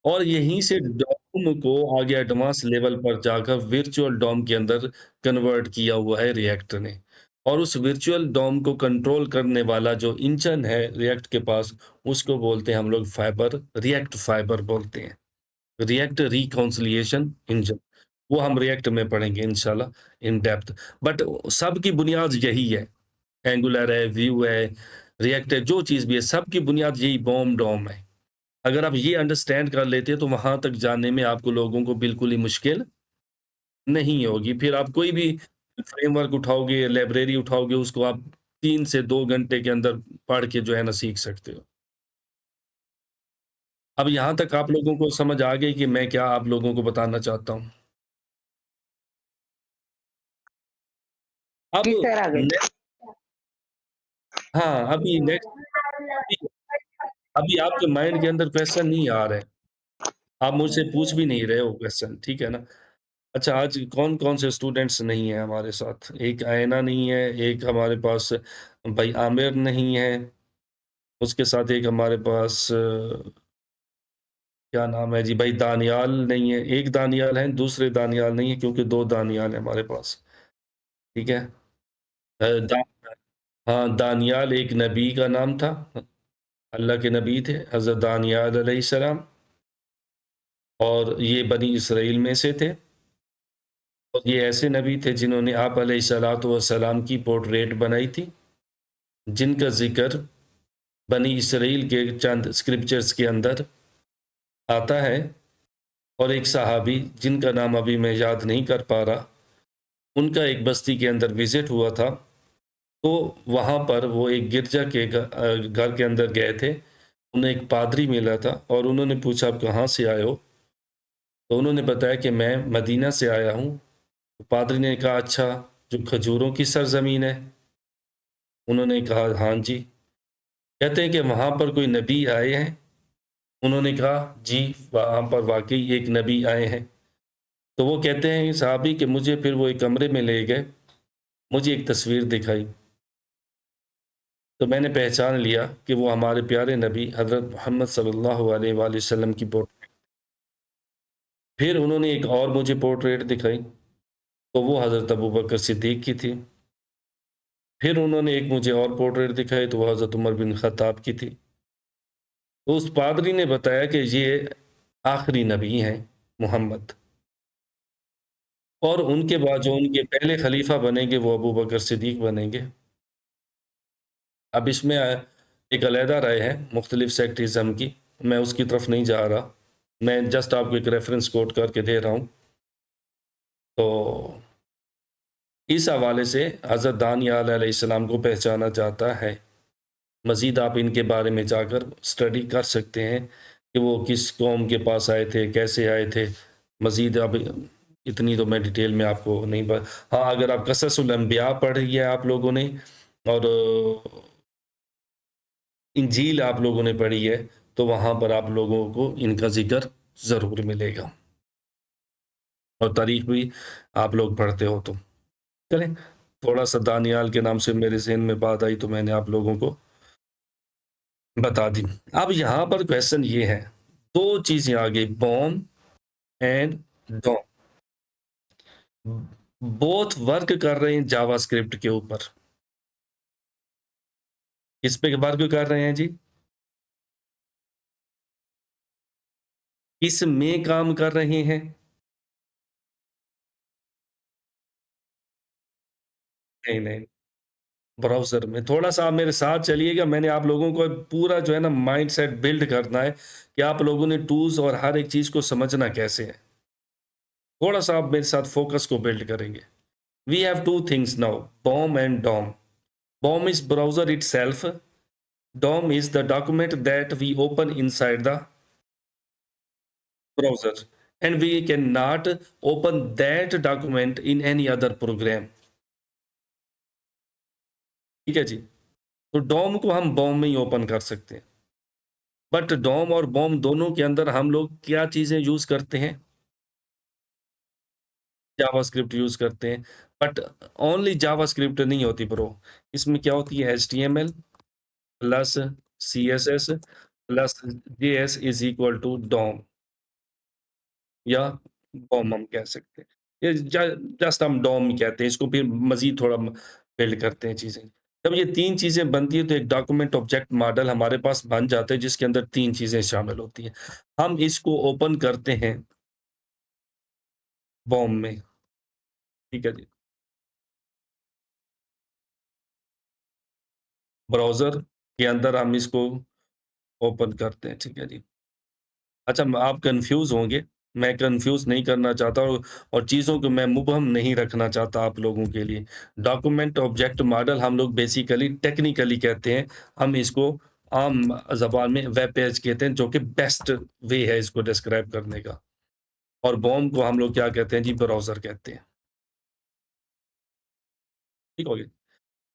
और यहीं से डॉम को आगे एडवांस लेवल पर जाकर वर्चुअल डॉम के अंदर कन्वर्ट किया हुआ है रिएक्ट ने। और उस वर्चुअल डॉम को कंट्रोल करने वाला जो इंजन है रिएक्ट के पास, उसको बोलते हैं हम लोग फाइबर, रिएक्ट फाइबर बोलते हैं। React reconciliation engine. वो हम रिएक्ट में पढ़ेंगे इंशाल्लाह इन डेप्थ। बट सबकी बुनियाद यही है। एंगुलर है, व्यू है, रिएक्ट है, जो चीज़ भी है, सबकी बुनियाद यही बॉम डॉम है। अगर आप ये अंडरस्टैंड कर लेते हैं, तो वहाँ तक जाने में आपको लोगों को बिल्कुल ही मुश्किल नहीं होगी। फिर आप कोई भी फ्रेमवर्क उठाओगे, लाइब्रेरी उठाओगे, उसको आप 3 से 2 घंटे के अंदर पढ़ के जो है ना सीख सकते हो। अब यहाँ तक आप लोगों को समझ आ गई कि मैं क्या आप लोगों को बताना चाहता हूँ। अब जी सर, आगे। ने हाँ, अभी नेक्स्ट अभी अभी आपके माइंड के अंदर क्वेश्चन नहीं आ रहे। आप मुझसे पूछ भी नहीं रहे हो क्वेश्चन, ठीक है ना? अच्छा, आज कौन-कौन से स्टूडेंट्स नहीं हैं हमारे साथ? एक आयना नहीं है, एक हमारे पास भाई आमिर नहीं है, उसके साथ एक हमारे पास क्या नाम है जी, भाई दानियाल नहीं है। एक दानियाल है, दूसरे दानियाल नहीं है, क्योंकि 2 दानियाल हैं हमारे पास, ठीक है? अ, दा हाँ, दानियाल एक नबी का नाम था, अल्लाह के नबी थे, हज़रत दानियाल अलैहिस्सलाम। और ये बनी इसराइल में से थे। और ये ऐसे नबी थे जिन्होंने आप अलैहिस्सलातु वस्सलाम की पोर्ट्रेट बनाई थी, जिनका ज़िक्र बनी इसराइल के चंद स्क्रिप्चर्स के अंदर आता है। और एक सहाबी जिनका नाम अभी मैं याद नहीं कर पा रहा, उनका एक बस्ती के अंदर विज़िट हुआ था। तो वहाँ पर वो एक गिरजा के घर के अंदर गए थे। उन्हें एक पादरी मिला था और उन्होंने पूछा, "आप कहाँ से आए हो?" तो उन्होंने बताया कि मैं मदीना से आया हूँ। तो पादरी ने कहा, "अच्छा, जो खजूरों की सरज़मीन है?" उन्होंने कहा, "हाँ जी।" कहते हैं कि वहाँ पर कोई नबी आए हैं? उन्होंने कहा, "जी, वहाँ पर वाक़ई एक नबी आए हैं।" तो वो कहते हैं साहबी कि मुझे फिर वो एक कमरे में ले गए, मुझे एक तस्वीर दिखाई, तो मैंने पहचान लिया कि वो हमारे प्यारे नबी हज़रत मोहम्मद सल्लल्लाहु अलैहि वसल्लम की फिर उन्होंने एक और मुझे पोर्ट्रेट दिखाई, तो वो हज़रत अबू बकर सिद्दीक़ की थी। फिर उन्होंने एक मुझे और पोर्ट्रेट दिखाई, तो वो हज़रत उमर बिन ख़त्ताब की थी। तो उस पादरी ने बताया कि ये आखिरी नबी हैं, मोहम्मद। और उनके बाद जो उनके पहले खलीफा बनेंगे, वो अबू बकर सिद्दीक़ बनेंगे। अब इसमें एक अलहदा राय है मुख्तलिफ़ सेक्टिज़म की, मैं उसकी तरफ नहीं जा रहा। मैं जस्ट आपको एक रेफ़रेंस कोट करके दे रहा हूँ। तो इस हवाले से हज़रत दानियाल अलैहिस्सलाम को पहचाना जाता है। मज़ीद आप इनके बारे में जाकर स्टडी कर सकते हैं कि वो किस कौम के पास आए थे, कैसे आए थे। मज़ीद अब इतनी तो मैं डिटेल में आपको नहीं ब हाँ, अगर आप क़ससुल अंबिया पढ़ी है आप लोगों ने और इंजील आप लोगों ने पढ़ी है, तो वहाँ पर आप लोगों को इनका ज़िक्र ज़रूर मिलेगा। और तारीख़ भी आप लोग पढ़ते हो तो। चलें, थोड़ा-सा दानियाल के नाम से मेरे ज़हन में बात आई तो मैंने आप लोगों को बता दी। अब यहाँ पर क्वेश्चन ये है, 2 चीज़ें आ गई BOM and DOM. Both work कर रहे हैं जावास्क्रिप्ट के ऊपर। किस पे वर्क कर रहे हैं जी? किस में काम कर रहे हैं? नहीं, नहीं, ब्राउज़र में। थोड़ा-सा आप मेरे साथ चलिएगा, मैंने आप लोगों को पूरा जो है ना माइंडसेट बिल्ड करना है कि आप लोगों ने टूल्स और हर एक चीज़ को समझना कैसे है। थोड़ा-सा आप मेरे साथ फ़ोकस को बिल्ड करेंगे। We have two things now, BOM and DOM. BOM is browser itself. DOM is the document that we open inside the browser. And we cannot open that document in any other program. ठीक है जी। तो Dom को हम Baum में ही open कर सकते हैं। But Dom और बॉम दोनों के अंदर हम लोग क्या चीज़ें यूज़ करते हैं? जावास्क्रिप्ट यूज़ करते हैं। बट ओनली जावास्क्रिप्ट नहीं होती ब्रो। इसमें क्या होती है HTML plus CSS plus JS is equal to DOM या बॉम हम कह सकते हैं। ये जस्ट हम डॉम ही कहते हैं, इसको फिर मज़ीद थोड़ा बिल्ड करते हैं चीज़ें। जब ये 3 चीज़ें बनती हैं तो एक डॉक्यूमेंट ऑब्जेक्ट मॉडल हमारे पास बन जाता है जिसके अंदर 3 चीज़ें शामिल होती हैं। हम इसको ओपन करते हैं बॉम में, ठीक है जी। ब्राउज़र के अंदर हम इसको ओपन करते हैं, ठीक है जी। अच्छा आप कन्फ्यूज़ होंगे, मैं कन्फ्यूज़ नहीं करना चाहता और चीज़ों को मैं मुबहम नहीं रखना चाहता आप लोगों के लिए। डॉक्यूमेंट ऑब्जेक्ट मॉडल हम लोग बेसिकली टेक्निकली कहते हैं, हम इसको आम ज़बान में वेब पेज कहते हैं जो कि बेस्ट वे है इसको डिस्क्राइब करने का। और बॉम को हम लोग क्या कहते हैं जी ब्राउज़र कहते हैं। ठीक हो गया?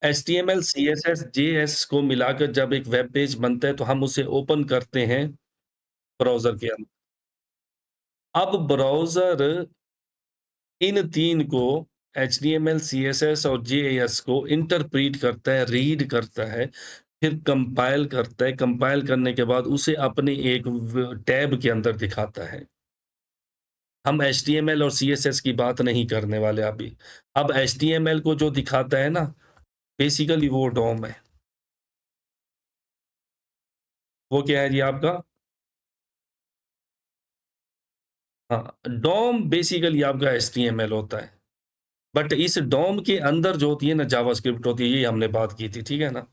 एचटीएमएल, सीएसएस, जेएस को मिलाकर जब एक वेब पेज बनता है तो हम उसे ओपन करते हैं ब्राउज़र के अंदर। अब ब्राउज़र इन 3 को एचटीएमएल, सीएसएस और जेएस को इंटरप्रीट करता है, रीड करता है, फिर कंपाइल करता है, कंपाइल करने के बाद उसे अपने एक टैब के अंदर दिखाता है। हम एचटीएमएल और सीएसएस की बात नहीं करने वाले अभी। अब एचटीएमएल को जो दिखाता है ना, बेसिकली वो डॉम है। वो क्या है जी आपका? हाँ, डॉम बेसिकली आपका एचटीएमएल होता है। बट इस डॉम के अंदर जो होती है ना जावास्क्रिप्ट होती है, ये हमने बात की थी, ठीक है ना?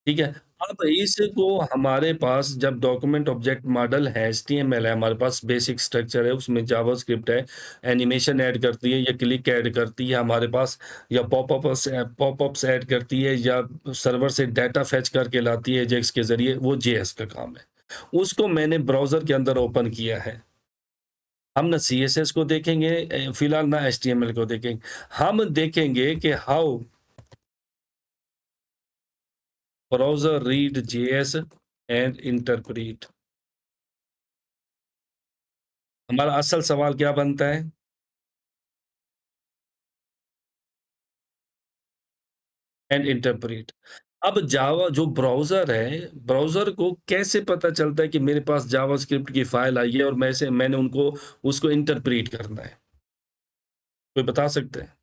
ठीक है। अब इसको हमारे पास जब डॉक्यूमेंट ऑब्जेक्ट मॉडल है, एचटीएमएल है, हमारे पास बेसिक स्ट्रक्चर है, उसमें जावास्क्रिप्ट है, एनिमेशन ऐड करती है या क्लिक ऐड करती है हमारे पास या पॉपअप्स ऐड करती है या सर्वर से डाटा फेच करके लाती है जेएक्स के ज़रिए, वो जेएस का काम है। उसको मैंने ब्राउज़र के अंदर ओपन किया है। हम ना सीएसएस को देखेंगे फिलहाल ना एचटीएमएल को देखेंगे। हम देखेंगे कि how browser read JS and interpret. हमारा असल सवाल क्या बनता है? And interpret. अब जावा जो ब्राउज़र है, ब्राउज़र को कैसे पता चलता है कि मेरे पास जावास्क्रिप्ट की फ़ाइल आई है और मैंने उनको उसको इंटरप्रेट करना है? कोई बता सकता है?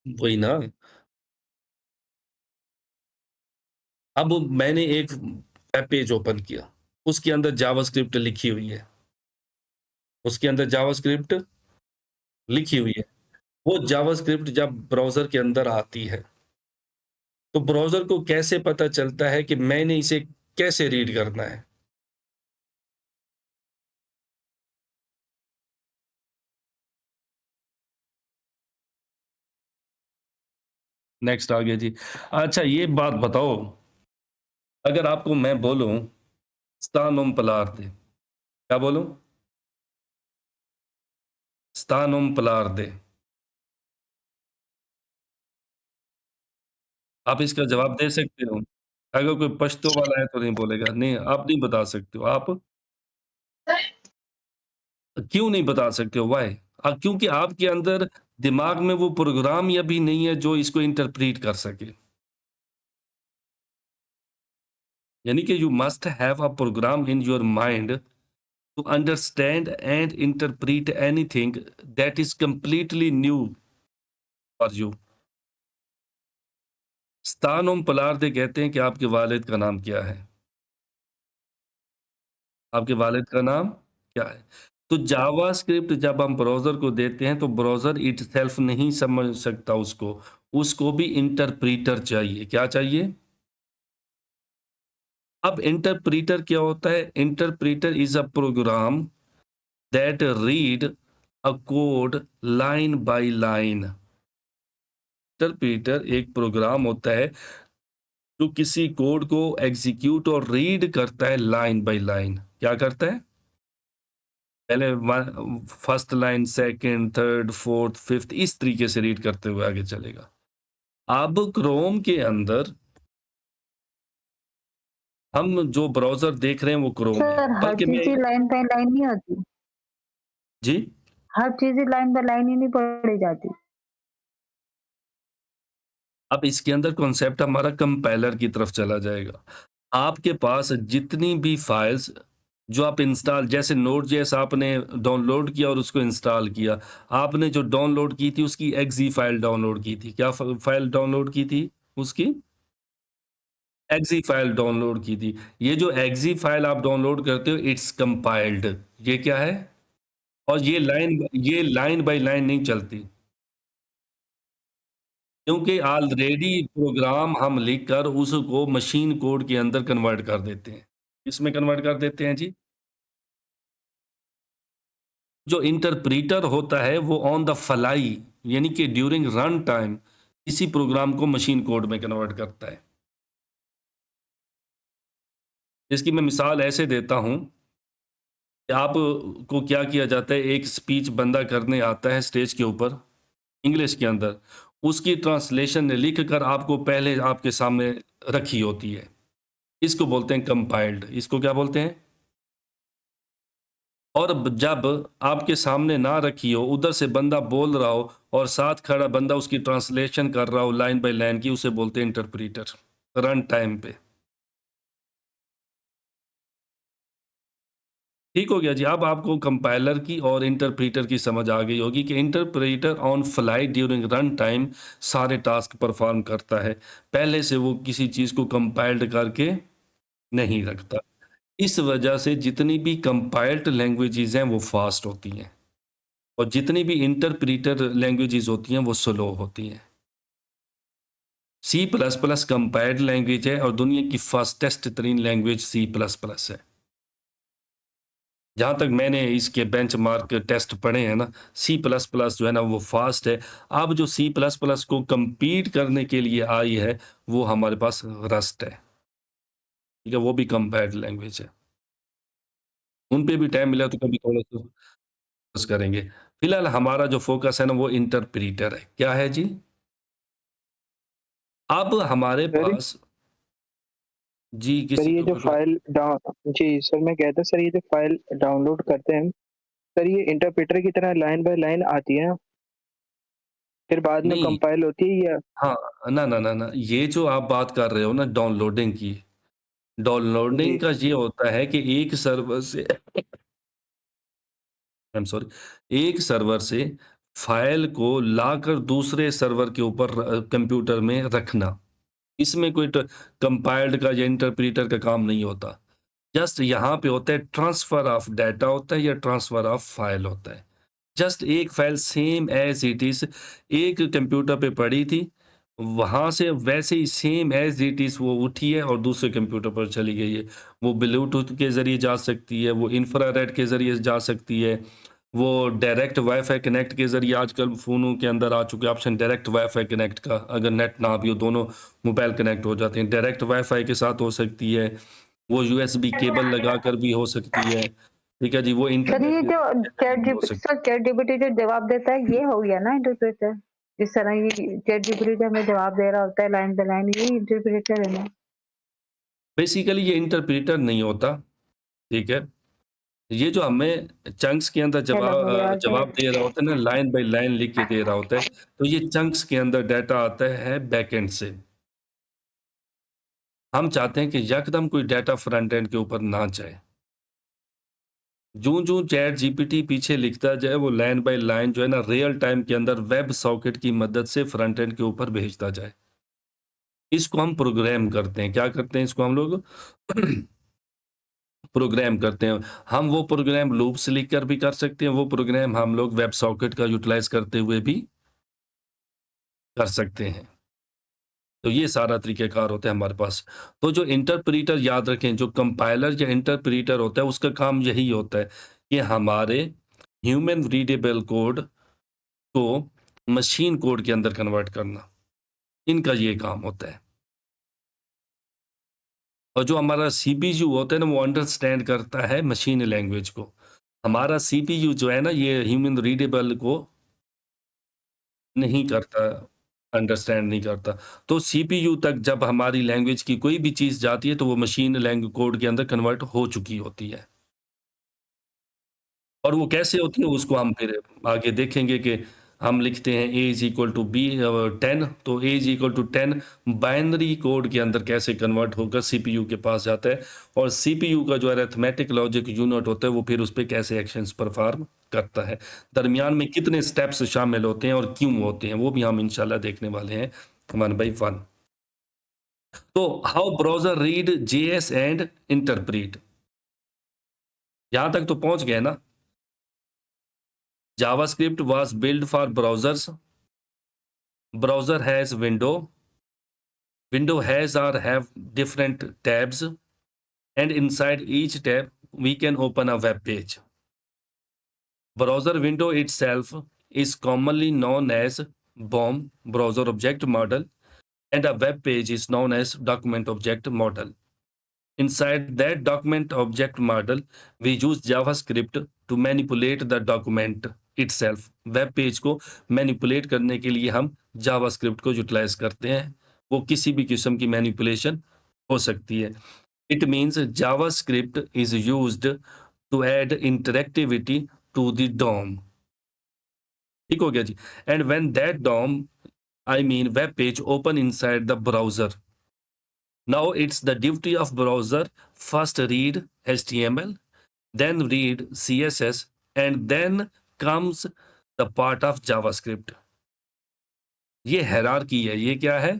वही ना। अब मैंने एक वेब पेज ओपन किया, उसके अंदर जावास्क्रिप्ट लिखी हुई है, उसके अंदर जावास्क्रिप्ट लिखी हुई है। वो जावास्क्रिप्ट जब ब्राउज़र के अंदर आती है, तो ब्राउज़र को कैसे पता चलता है कि मैंने इसे कैसे रीड करना है? नेक्स्ट आ गया जी। अच्छा ये बात बताओ, अगर आपको मैं बोलूँ "Sta non parlarde" क्या बोलूँ? "Sta non parlarde" आप इसका जवाब दे सकते हो? अगर कोई पश्तो वाला है तो नहीं बोलेगा। नहीं, आप नहीं बता सकते हो। आप क्यों नहीं बता सकते हो? व्हाई? क्योंकि आपके अंदर दिमाग में वो प्रोग्राम ही अभी नहीं है जो इसको इंटरप्रेट कर सके। यानी कि you must have a program in your mind to understand and interpret anything that is completely new for you. स्तानों पलार्दे कहते हैं कि आपके वालिद का नाम क्या है? आपके वालिद का नाम क्या है? तो जावास्क्रिप्ट जब हम ब्राउज़र को देते हैं तो ब्राउज़र इटसेल्फ नहीं समझ सकता उसको, उसको भी इंटरप्रेटर चाहिए। क्या चाहिए? अब इंटरप्रेटर क्या होता है? Interpreter is a program that read a code line by line. Interpreter एक प्रोग्राम होता है जो किसी कोड को एग्जीक्यूट और रीड करता है लाइन बाय लाइन। क्या करता है? पहले first line, second, third, fourth, fifth इस तरीके से रीड करते हुए आगे चलेगा। अब क्रोम के अंदर हम जो ब्राउज़र देख रहे हैं वो क्रोम है, सर हर बल्कि चीज़ मैं ही लाइन बाय लाइन नहीं होती। जी? हर चीज़ ही लाइन बाय लाइन ही नहीं पढ़ी जाती। अब इसके अंदर कॉन्सेप्ट हमारा कंपाइलर की तरफ चला जाएगा। आपके पास जितनी भी फाइल्स जो आप इंस्टॉल जैसे नोड.जेएस आपने डाउनलोड किया और उसको इंस्टॉल किया। आपने जो डाउनलोड की थी उसकी एक्सी फाइल डाउनलोड की थी। क्या फाइल डाउनलोड की थी उसकी? एक्सी फाइल डाउनलोड की थी। ये जो एक्सी फाइल आप डाउनलोड करते हो इट्स कंपाइल्ड। ये क्या है? और ये लाइन बाय लाइन नहीं चलती। क्योंकि ऑलरेडी प्रोग्राम हम लिखकर उसको मशीन कोड के अंदर कन्वर्ट कर देते हैं। किसमें कन्वर्ट कर देते हैं जी? जो इंटरप्रेटर होता है वो ऑन द फ्लाई यानी कि ड्यूरिंग रन टाइम इसी प्रोग्राम को मशीन कोड में कन्वर्ट करता है। इसकी मैं मिसाल ऐसे देता हूँ कि आप को क्या किया जाता है, एक स्पीच बंदा करने आता है स्टेज के ऊपर इंग्लिश के अंदर, उसकी ट्रांसलेशन लिखकर आपको पहले आपके सामने रखी होती है। इसको बोलते हैं कंपाइल्ड। इसको क्या बोलते हैं? और जब आपके सामने ना रखी हो, उधर से बंदा बोल रहा हो और साथ खड़ा बंदा उसकी ट्रांसलेशन कर रहा हो लाइन बाय लाइन की, उसे बोलते हैं इंटरप्रेटर रन टाइम पे। ठीक हो गया जी। अब आपको कंपाइलर की और इंटरप्रेटर की समझ आ गई होगी कि interpreter on fly during run time सारे टास्क परफॉर्म करता है। पहले से वो किसी चीज़ को कंपाइल्ड करके नहीं रखता। इस वजह से जितनी भी कंपाइल्ड लैंग्वेजेज़ हैं वो फास्ट होती हैं और जितनी भी इंटरप्रेटर लैंग्वेजेज़ होती हैं वो स्लो होती हैं। C plus plus compiled language है और दुनिया की फास्टेस्ट तरीन लैंग्वेज सी प्लस प्लस है। जहाँ तक मैंने इसके बेंचमार्क टेस्ट पढ़े हैं ना, सी प्लस प्लस जो है ना वो फ़ास्ट है। अब जो सी प्लस प्लस को कम्पीट करने के लिए आई है, वो हमारे पास रस्ट है, ठीक है? वो भी कंपाइल्ड लैंग्वेज है। उन पे भी टाइम मिला तो कभी थोड़ा-सा डिस्कस करेंगे। फिलहाल हमारा जो फ़ोकस है ना वो इंटरप्रेटर है। क्या है जी? अब हमारे सर पास जी, सर किसी ये को जो कोई फाइल डाउन जी सर मैं कहता सर ये जो फाइल डाउनलोड करते हैं सर ये इंटरप्रेटर की तरह लाइन बाय लाइन आती है फिर बाद में नहीं, कंपाइल होती है या हाँ, ना, ये जो आप बात कर रहे हो ना डाउनलोडिंग की, जी डाउनलोडिंग का ये होता है कि एक सर्वर से आई एम सॉरी एक सर्वर से फाइल को लाकर दूसरे सर्वर के ऊपर कंप्यूटर में रखना। इसमें कोई कंपाइल्ड का या इंटरप्रेटर का काम नहीं होता। जस्ट यहाँ पे होता है ट्रांसफर ऑफ डाटा होता है या ट्रांसफर ऑफ फाइल होता है। जस्ट एक file same as it is एक कंप्यूटर पे पड़ी थी, वहाँ से वैसे ही सेम एज़ इट इज़ वो उठी है और दूसरे कंप्यूटर पर चली गई है। वो ब्लूटूथ के ज़रिए जा सकती है, वो इंफ्रारेड के ज़रिए जा सकती है, वो डायरेक्ट वाईफ़ाई कनेक्ट के ज़रिए आजकल फ़ोनों के अंदर आ चुके ऑप्शन डायरेक्ट वाईफ़ाई कनेक्ट का, अगर नेट ना भी हो दोनों मोबाइल कनेक्ट हो जाते हैं। डायरेक्ट वाईफ़ाई के साथ हो सकती है, वो यूएसबी केबल लगाकर भी हो सकती है। ठीक है जी, वो सर इंटरनेट ये के जो ज़रिए भी हो सकती है। चैट जीपीटी जो जवाब देता है ये हो गया ना इंटरप्रेटर। जिस तरह ये चैट जीपीटी हमें जवाब दे रहा होता है लाइन बाय लाइन, ये इंटरप्रेटर है ना। बेसिकली ये इंटरप्रेटर नहीं होता, ठीक है? ये जो हमें चंक्स के अंदर हेलो मेरी आवाज नहीं आ जवाब दे रहा होता है ना, लाइन बाय लाइन लिख के दे रहा होता है, तो ये चंक्स के अंदर डाटा आता है बैकएंड से। हम चाहते हैं कि यकदम कोई डाटा फ्रंट एंड के ऊपर ना जाए। जूँ-जूँ चैट जीपीटी पीछे लिखता जाए, वो लाइन बाय लाइन जो है ना रियल टाइम के अंदर वेब सॉकेट की मदद से फ्रंट एंड के ऊपर भेजता जाए। इसको हम प्रोग्राम करते हैं। क्या करते हैं इसको हम लोग? प्रोग्राम करते हैं। हम वो प्रोग्राम लूप्स लिखकर भी कर सकते हैं, वो प्रोग्राम हम लोग वेब सॉकेट का यूटिलाइज़ करते हुए भी कर सकते हैं। तो ये सारा तरीक़ेकार होता है हमारे पास। तो जो इंटरप्रेटर याद रखें, जो कंपाइलर या इंटरप्रेटर होता है, उसका काम यही होता है कि हमारे ह्यूमन रीडेबल कोड को मशीन कोड के अंदर कन्वर्ट करना। इनका ये काम होता है। और जो हमारा सीपीयू होता है ना, वो अंडरस्टैंड करता है मशीन लैंग्वेज को। हमारा सीपीयू जो है ना, ये ह्यूमन रीडेबल को नहीं करता, अंडरस्टैंड नहीं करता। तो सीपीयू तक जब हमारी लैंग्वेज की कोई भी चीज़ जाती है, तो वो मशीन लैंग्वेज कोड के अंदर कन्वर्ट हो चुकी होती है। और वो कैसे होती है, उसको हम फिर आगे देखेंगे कि हम लिखते हैं a is equal to b 10, तो a is equal to 10 binary code के अंदर कैसे कन्वर्ट होकर सीपीयू के पास जाता है, और सीपीयू का जो अरिथमेटिक लॉजिक यूनिट होता है, वो फिर उस पे कैसे एक्शंस परफॉर्म करता है। दरमियान में कितने स्टेप्स शामिल होते हैं और क्यों होते हैं, वो भी हम इंशाल्लाह देखने वाले हैं 1 बाय 1। तो how browser read JS and interpret, यहाँ तक तो पहुँच गए ना। JavaScript was built for browsers. Browser has window. Window has or have different tabs, and inside each tab we can open a web page. Browser window itself is commonly known as BOM, browser object model, and a web page is known as document object model. Inside that document object model, we use JavaScript to manipulate the document itself. Web page को manipulate करने के लिए हम JavaScript को utilise करते हैं। वो किसी भी किस्म की मैनिपुलेशन हो सकती है। It means JavaScript is used to add interactivity to the DOM. ठीक हो गया जी। And when that DOM, I mean web page, open inside the browser, now it's the duty of browser first read HTML, then read CSS, and then comes the part of JavaScript. ये hierarchy है। ये क्या है?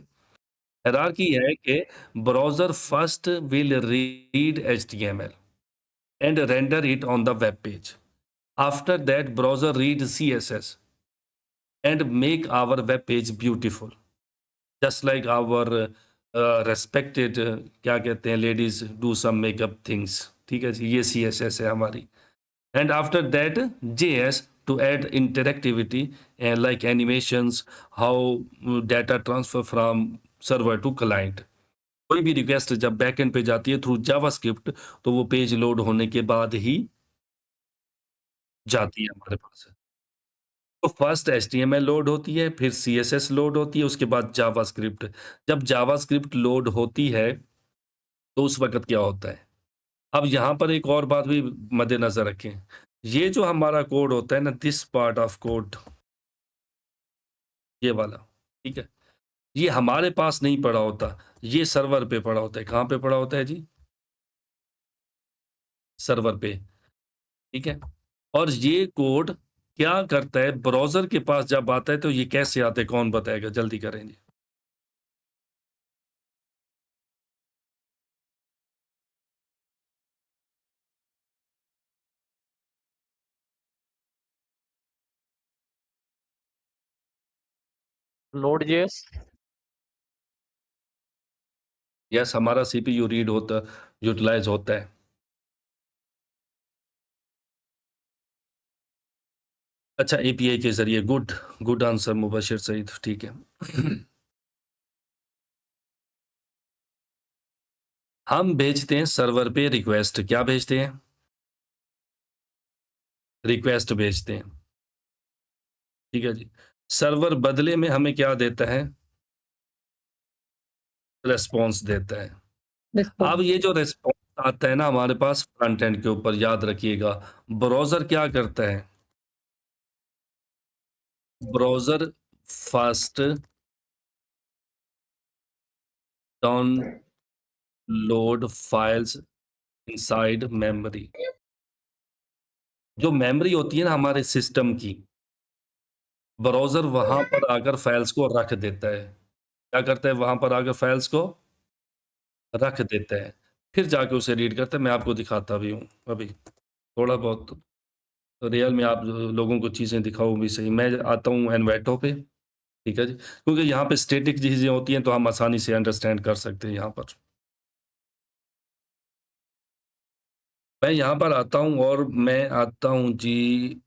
Hierarchy है कि browser first will read HTML and render it on the web page. After that, browser read CSS and make our web page beautiful. Just like our respected क्या कहते हैं, ladies do some makeup things. ठीक है जी, ये CSS है हमारी। And after that JS to add interactivity like animations, how data transfer from server to client. कोई भी रिक्वेस्ट जब बैकएंड पे जाती है थ्रू जावास्क्रिप्ट, तो वो पेज लोड होने के बाद ही जाती है हमारे पास। तो फर्स्ट HTML लोड होती है, फिर CSS लोड होती है, उसके बाद जावास्क्रिप्ट। जब जावास्क्रिप्ट लोड होती है, तो उस वक़्त क्या होता है? अब यहाँ पर एक और बात भी मद्देनज़र रखें। ये जो हमारा कोड होता है ना, दिस पार्ट ऑफ कोड, ये वाला, ठीक है? ये हमारे पास नहीं पड़ा होता, ये सर्वर पे पड़ा होता है। कहाँ पे पड़ा होता है जी? सर्वर पे, ठीक है? और ये कोड क्या करता है, ब्राउज़र के पास जब आता है, तो ये कैसे आता है, कौन बताएगा? जल्दी करें जी। Node.js. यस, हमारा CPU रीड होता, यूटिलाइज़ होता है। अच्छा, API के ज़रिए। Good, good answer Mubashir Saeed, ठीक है। हम भेजते हैं सर्वर पे रिक्वेस्ट। क्या भेजते हैं? रिक्वेस्ट भेजते हैं, ठीक है जी। सर्वर बदले में हमें क्या देता है? रिस्पॉन्स देता है। अब ये जो रिस्पॉन्स आता है ना हमारे पास फ्रंट एंड के ऊपर, याद रखिएगा, ब्राउज़र क्या करता है? Browser first download files inside memory. जो मेमोरी होती है ना हमारे सिस्टम की, ब्राउज़र वहाँ पर आकर फाइल्स को रख देता है। क्या करता है? वहाँ पर आकर फाइल्स को रख देता है, फिर जाके उसे रीड करता है। मैं आपको दिखाता भी हूँ अभी, थोड़ा बहुत रियल में आप लोगों को चीज़ें दिखाऊँ भी सही। मैं आता हूँ एनवेटो पे, ठीक है जी, क्योंकि यहाँ पे स्टैटिक चीज़ें होती हैं, तो हम आसानी से अंडरस्टैंड कर सकते हैं यहाँ पर। मैं यहाँ पर आता हूँ और मैं आता हूँ जी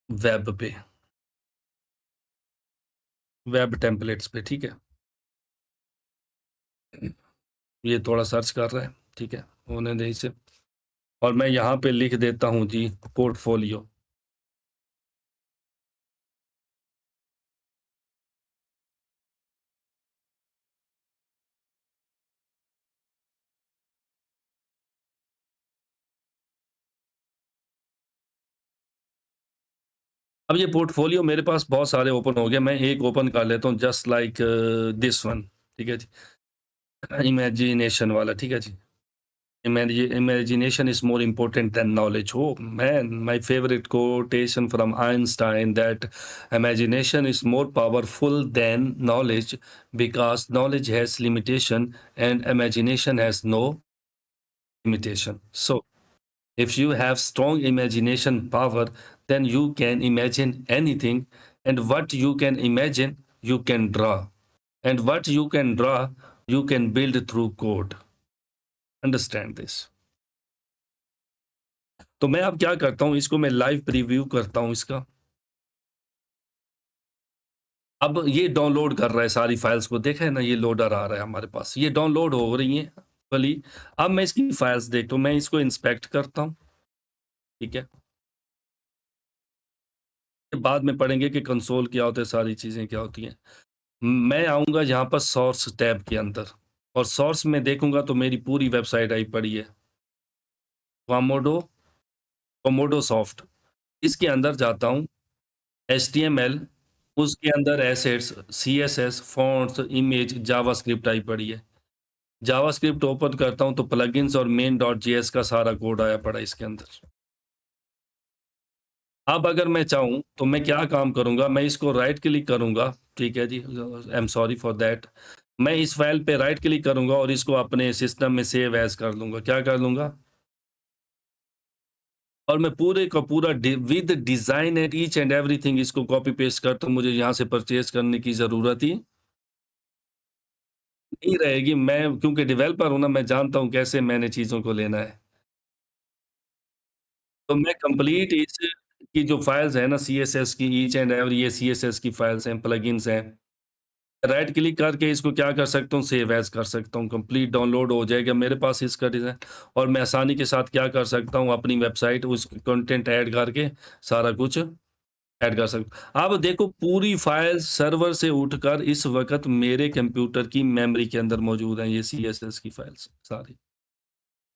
वेब पे, वेब टेम्पलेट्स पे, ठीक है? ये थोड़ा सर्च कर रहा है, ठीक है, होने दें इसे। और मैं यहाँ पे लिख देता हूँ जी पोर्टफोलियो। अब ये पोर्टफोलियो मेरे पास बहुत सारे ओपन हो गए, मैं एक ओपन कर लेता हूँ जस्ट लाइक दिस वन, ठीक है जी, इमेजिनेशन वाला, ठीक है जी। Imagination is more important than knowledge. Oh man, my favorite quotation from Einstein that imagination is more powerful than knowledge because knowledge has limitation and imagination has no limitation. So, if you have strong imagination power, then you can imagine anything, and what you can imagine, you can draw, and what you can draw, you can build through code. Understand this. तो मैं अब क्या करता हूँ, इसको मैं live preview करता हूँ इसका। अब ये डाउनलोड कर रहा है सारी फाइल्स को, देखा है ना, ये लोडर आ रहा है हमारे पास, ये डाउनलोड हो रही हैं भली। अब मैं इसकी फाइल्स देखता हूँ, मैं इसको इंस्पेक्ट करता हूँ, ठीक है। बाद में पढ़ेंगे कि कंसोल क्या होता है, सारी चीज़ें क्या होती हैं। मैं आऊँगा यहाँ पर सोर्स टैब के अंदर, और सोर्स में देखूँगा तो मेरी पूरी वेबसाइट आई पड़ी है, कोमोडो सॉफ्ट। इसके अंदर जाता हूँ, HTML, उसके अंदर assets, CSS, fonts, image, JavaScript आई पड़ी है। जावास्क्रिप्ट ओपन करता हूँ तो प्लगइन्स और main.js का सारा कोड आया पड़ा है इसके अंदर। अब अगर मैं चाहूँ तो मैं क्या काम करूँगा, मैं इसको राइट क्लिक करूँगा, ठीक है जी, I am sorry for that. मैं इस फाइल पे राइट क्लिक करूँगा और इसको अपने सिस्टम में सेव एज़ कर लूँगा। क्या कर लूँगा? और मैं पूरे का पूरा with design and each and everything इसको कॉपी पेस्ट करता हूँ, मुझे यहाँ से परचेज़ करने की ज़रूरत ही नहीं रहेगी। मैं क्योंकि डेवलपर हूँ ना, मैं जानता हूँ कैसे मैंने चीज़ों को लेना है। तो मैं कंप्लीट इस की जो फाइल्स हैं ना, CSS की ईच एंड एवरी, ये CSS की फाइल्स हैं, प्लगइन्स हैं। राइट क्लिक करके इसको क्या कर सकता हूँ, सेव एज़ कर सकता हूँ, कंप्लीट डाउनलोड हो जाएगा मेरे पास इसका डिज़ाइन। और मैं आसानी के साथ क्या कर सकता हूँ, अपनी वेबसाइट उस कंटेंट ऐड करके सारा कुछ ऐड कर सकता हूँ। अब देखो पूरी फाइल सर्वर से उठकर इस वक़्त मेरे कंप्यूटर की मेमोरी के अंदर मौजूद हैं, ये CSS की फाइल्स सारी।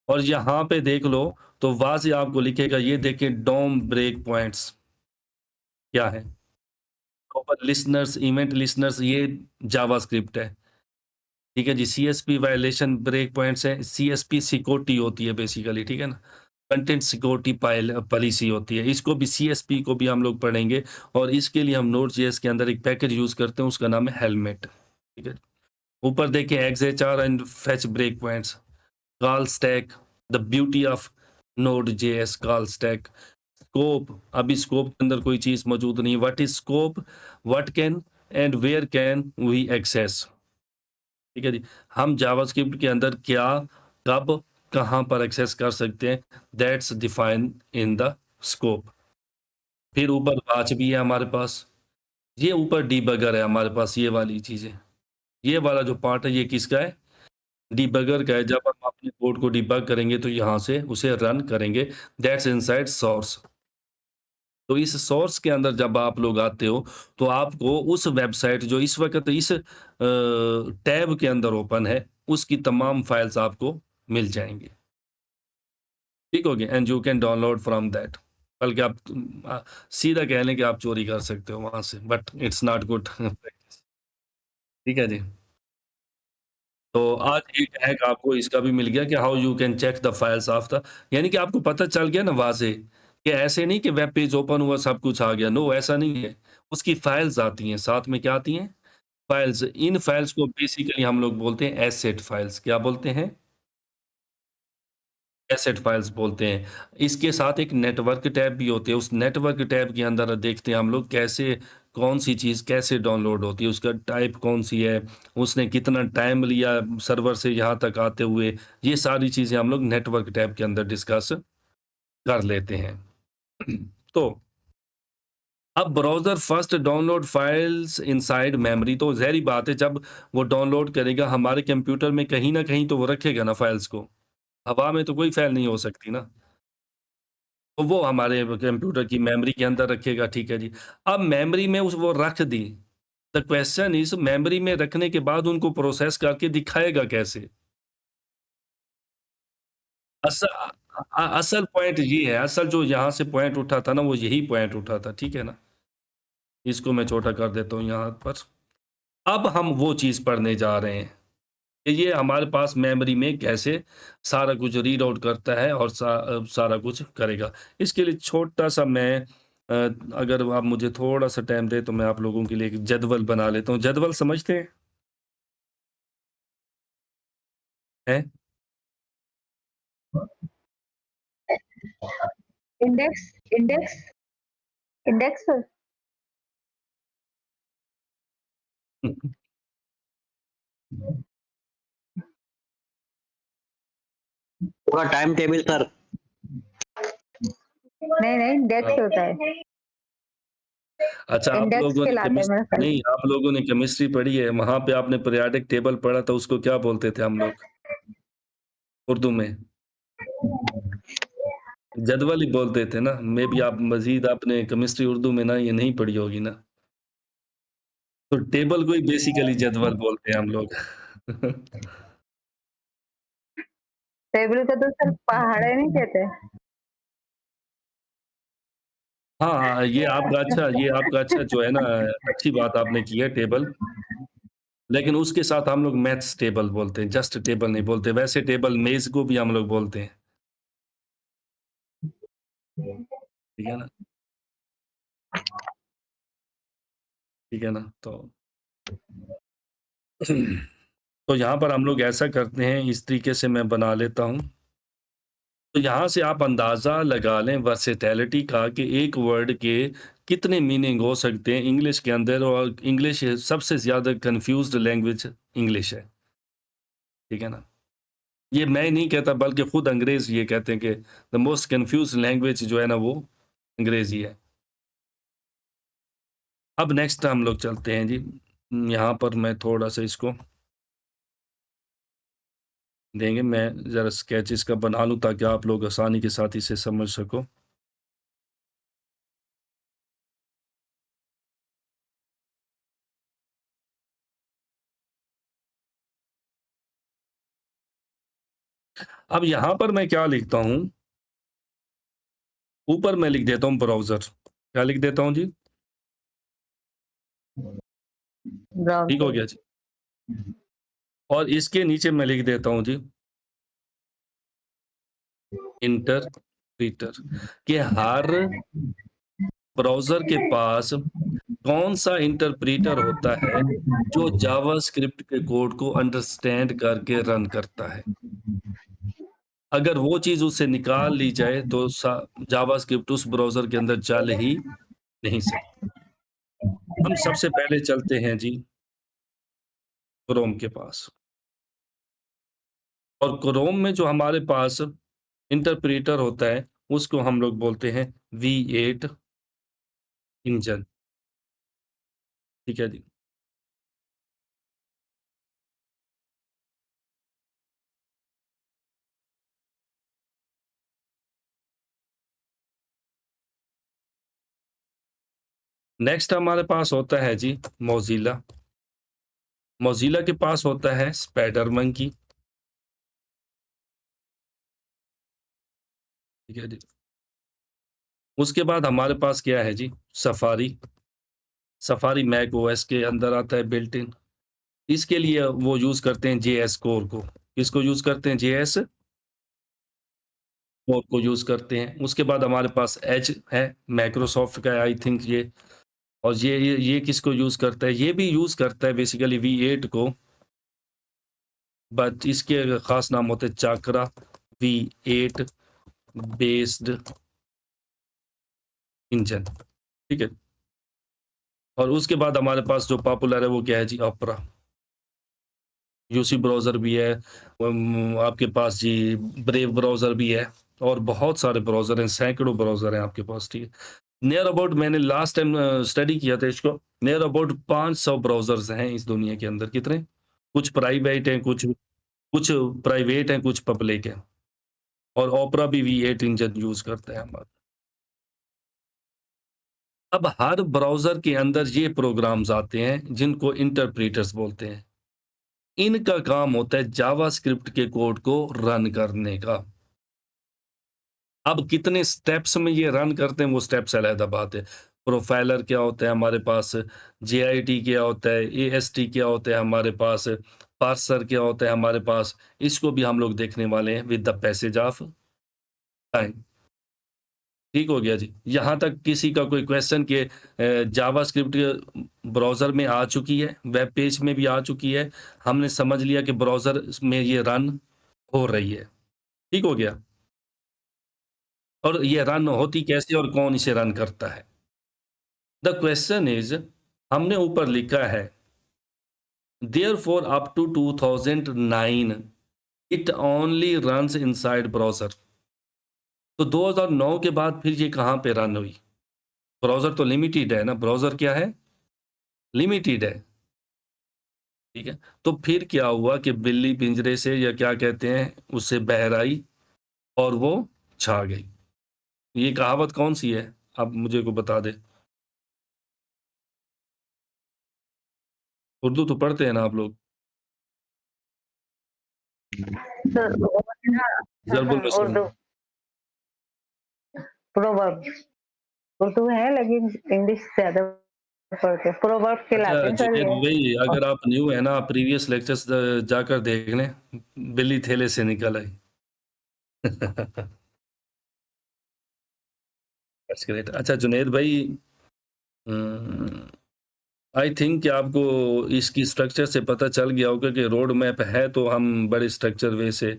और यहाँ पे देख लो तो वाज़ेह आपको लिखेगा, ये देखिए डॉम ब्रेक पॉइंट्स क्या है? प्रॉपर लिसनर्स, इवेंट लिसनर्स, ये जावास्क्रिप्ट है। ठीक है जी, CSP वायलेशन ब्रेक पॉइंट्स हैं, CSP सिक्योरिटी होती है बेसिकली, ठीक है ना? कंटेंट सिक्योरिटी पॉलिसी होती है, इसको भी CSP को भी हम लोग पढ़ेंगे। और इसके लिए हम Node.js के अंदर एक पैकेज यूज़ करते हैं, उसका नाम है हेलमेट, ठीक है? ऊपर देखिए XHR and fetch break points, call stack, the beauty of Node.js call stack, scope, अभी स्कोप के अंदर कोई चीज़ मौजूद नहीं है। What is scope? What can and where can we access, ठीक है जी। हम जावास्क्रिप्ट के अंदर क्या, कब, कहाँ पर एक्सेस कर सकते हैं, that's define in the scope. फिर ऊपर बाच भी है हमारे पास, ये ऊपर डिबगर है हमारे पास, ये वाली चीज़ें। ये वाला जो पार्ट है ये किसका है? डिबगर का है। जब हम अपने कोड को डिबग करेंगे तो यहाँ से उसे रन करेंगे, दैट्स इनसाइड सोर्स। तो इस सोर्स के अंदर जब आप लोग आते हो तो आपको उस वेबसाइट जो इस वक़्त इस टैब के अंदर ओपन है, उसकी तमाम फाइल्स आपको मिल जाएँगी। ठीक हो गया? And you can download from that. बल्कि आप सीधा कह लें कि आप चोरी कर सकते हो वहाँ से, but it's not good practice. ठीक है जी। तो आज एक हैक आपको इसका भी मिल गया कि how you can check the files of the, यानी कि आपको पता चल गया ना वाज़ेह कि ऐसे नहीं कि वेब पेज ओपन हुआ सब कुछ आ गया, नो ऐसा नहीं है। उसकी फाइल्स आती हैं, साथ में क्या आती हैं? फाइल्स। इन फाइल्स को बेसिकली हम लोग बोलते हैं एसेट फाइल्स। क्या बोलते हैं? एसेट फाइल्स बोलते हैं। इसके साथ एक नेटवर्क टैब भी होती है, उस नेटवर्क टैब के अंदर देखते हैं हम लोग कैसे कौन-सी चीज़ कैसे डाउनलोड होती है, उसका टाइप कौन-सी है, उसने कितना टाइम लिया सर्वर से यहाँ तक आते हुए, ये सारी चीज़ें हम लोग नेटवर्क टैब के अंदर डिस्कस कर लेते हैं। तो अब browser first download files inside memory, तो ज़ाहिर-सी बात है जब वो डाउनलोड करेगा हमारे कंप्यूटर में कहीं न कहीं तो वो रखेगा ना फाइल्स को। हवा में तो कोई फाइल नहीं हो सकती ना। तो वो हमारे कंप्यूटर की मेमोरी के अंदर रखेगा, ठीक है जी। अब मेमोरी में उस वो रख दी। द क्वेश्चन इज़ मेमोरी में रखने के बाद उनको प्रोसेस करके दिखाएगा कैसे? अस अ असल पॉइंट ये है, असल जो यहाँ से पॉइंट उठा था ना, वो यही पॉइंट उठा था, ठीक है ना? इसको मैं छोटा कर देता हूँ यहाँ पर। अब हम वो चीज़ पढ़ने जा रहे हैं, कि ये हमारे पास मेमोरी में कैसे सारा कुछ रीड आउट करता है और सारा कुछ करेगा। इसके लिए छोटा-सा मैं अगर आप मुझे थोड़ा-सा टाइम दें, तो मैं आप लोगों के लिए एक जदवल बना लेता हूँ। जदवल समझते हैं? हैं? इंडेक्स इंडेक्स इंडेक्स पूरा टाइम टेबल सर। नहीं इंडेक्स हाँ। होता है, अच्छा, आप इंडेक्स लोगों ने कहलाता है मेरा ख्याल। नहीं, आप लोगों ने केमिस्ट्री पढ़ी है, वहाँ पे आपने पीरियोडिक टेबल पढ़ा था, उसको क्या बोलते थे हम लोग उर्दू में? जदवल ही बोलते थे ना, मेबी आप मज़ीद आपने केमिस्ट्री उर्दू में ना ये नहीं पढ़ी होगी ना? तो टेबल को ही बेसिकली जदवल बोलते हैं हम लोग। टेबल को तो सर पहाड़े नहीं कहते। हाँ, हाँ, ये आपका अच्छा जो है ना, अच्छी बात आपने की है टेबल, लेकिन उसके साथ हम लोग मैथ्स टेबल बोलते हैं, जस्ट टेबल नहीं बोलते। वैसे टेबल मेज़ को भी हम लोग बोलते हैं, ठीक है ना? ठीक है ना? तो यहाँ पर हम लोग ऐसा करते हैं, इस तरीके से मैं बना लेता हूँ। तो यहाँ से आप अंदाज़ा लगा लें वर्सेटैलिटी का कि एक वर्ड के कितने मीनिंग हो सकते हैं इंग्लिश के अंदर, और इंग्लिश सबसे ज़्यादा कन्फ्यूज़्ड लैंग्वेज इंग्लिश है, ठीक है ना? ये मैं नहीं कहता, बल्कि खुद अंग्रेज़ ये कहते हैं कि द मोस्ट कन्फ्यूज़्ड लैंग्वेज जो है ना, वो अंग्रेज़ी है। अब नेक्स्ट हम लोग चलते हैं जी। यहाँ पर मैं थोड़ा-सा इसको देंगे, मैं ज़रा स्केच इसका बना लूँ ताकि आप लोग आसानी के साथ इसे समझ सको। अब यहाँ पर मैं क्या लिखता हूँ, ऊपर मैं लिख देता हूँ ब्राउज़र। क्या लिख देता हूँ जी? ठीक हो ब्राउज़र गया जी। और इसके नीचे मैं लिख देता हूँ जी इंटरप्रेटर, कि हर ब्राउज़र के पास कौन-सा इंटरप्रेटर होता है जो जावास्क्रिप्ट के कोड को अंडरस्टैंड करके रन करता है। अगर वो चीज़ उससे निकाल ली जाए तो जावास्क्रिप्ट उस ब्राउज़र के अंदर चल ही नहीं सकती। हम सबसे पहले चलते हैं जी क्रोम के पास, और क्रोम में जो हमारे पास इंटरप्रेटर होता है, उसको हम लोग बोलते हैं V8 इंजन, ठीक है जी। नेक्स्ट हमारे पास होता है जी मोज़िला। मोज़िला के पास होता है स्पाइडर मंकी, ठीक है जी। उसके बाद हमारे पास क्या है जी, सफारी। सफारी मैक ओएस के अंदर आता है बिल्ट इन। इसके लिए वो यूज़ करते हैं जेएस कोर को। किसको यूज़ करते हैं? जेएस कोर को यूज़ करते हैं। उसके बाद हमारे पास एज है, माइक्रोसॉफ्ट का आई थिंक ये, और ये किसको यूज़ करता है? ये भी यूज़ करता है बेसिकली V8 को, बट इसके ख़ास नाम होते हैं चाकरा V8 बेस्ड इंजन, ठीक है? और उसके बाद हमारे पास जो पॉपुलर है वो क्या है जी? ओपेरा। यूसी ब्राउज़र भी है, आपके पास जी ब्रेव ब्राउज़र भी है, और बहुत सारे ब्राउज़र हैं, सैकड़ों ब्राउज़र हैं आपके पास, ठीक है? नियर अबाउट मैंने लास्ट टाइम स्टडी किया था इसको, नियर अबाउट 500 ब्राउज़र्स हैं इस दुनिया के अंदर। कितने? कुछ प्राइवेट हैं, कुछ प्राइवेट हैं, कुछ पब्लिक हैं। और ओपेरा भी V8 इंजन यूज़ करते हैं हमारा। अब हर ब्राउज़र के अंदर ये प्रोग्राम्स आते हैं जिनको इंटरप्रेटर्स बोलते हैं। इनका काम होता है जावास्क्रिप्ट के कोड को रन करने का। अब कितने स्टेप्स में ये रन करते हैं वो स्टेप्स अलग बात है। प्रोफाइलर क्या होता है हमारे पास, JIT क्या होता है, AST क्या होता है हमारे पास, पार्सर क्या होता है हमारे पास, इसको भी हम लोग देखने वाले हैं with the passage of time. ठीक हो गया जी। यहाँ तक किसी का कोई क्वेश्चन के जावास्क्रिप्ट ब्राउज़र में आ चुकी है, वेब पेज में भी आ चुकी है, हमने समझ लिया कि ब्राउज़र में ये रन हो रही है। ठीक हो गया? और ये रन होती कैसे और कौन इसे रन करता है? द क्वेश्चन इज, हमने ऊपर लिखा है therefore up to 2009 it only runs inside browser. तो 2009 के बाद फिर ये कहाँ पे रन हुई? ब्राउज़र तो लिमिटेड है ना, ब्राउज़र क्या है? लिमिटेड है। ठीक है, तो फिर क्या हुआ कि बिल्ली पिंजरे से, या क्या कहते हैं, उससे बहर आई और वो छा गई। ये कहावत कौन सी है? आप मुझे को बता दें। उर्दू तो पढ़ते हैं ना आप लोग? सर वो है ना, ज़रबुल मसूल। उर्दू प्रोवर्ब, उर्दू है लेकिन इंग्लिश ज़्यादा पढ़ते हैं। प्रोवर्ब अच्छा कहलाते हैं सर जुनैद ये। भाई, अगर आप न्यू है ना, प्रीवियस लेक्चर्स जाकर देख लें, बिल्ली थैले से निकल आई। That's great. अच्छा जुनैद भाई, आई थिंक कि आपको इसकी स्ट्रक्चर से पता चल गया होगा कि रोड मैप है, तो हम बड़े स्ट्रक्चर वे से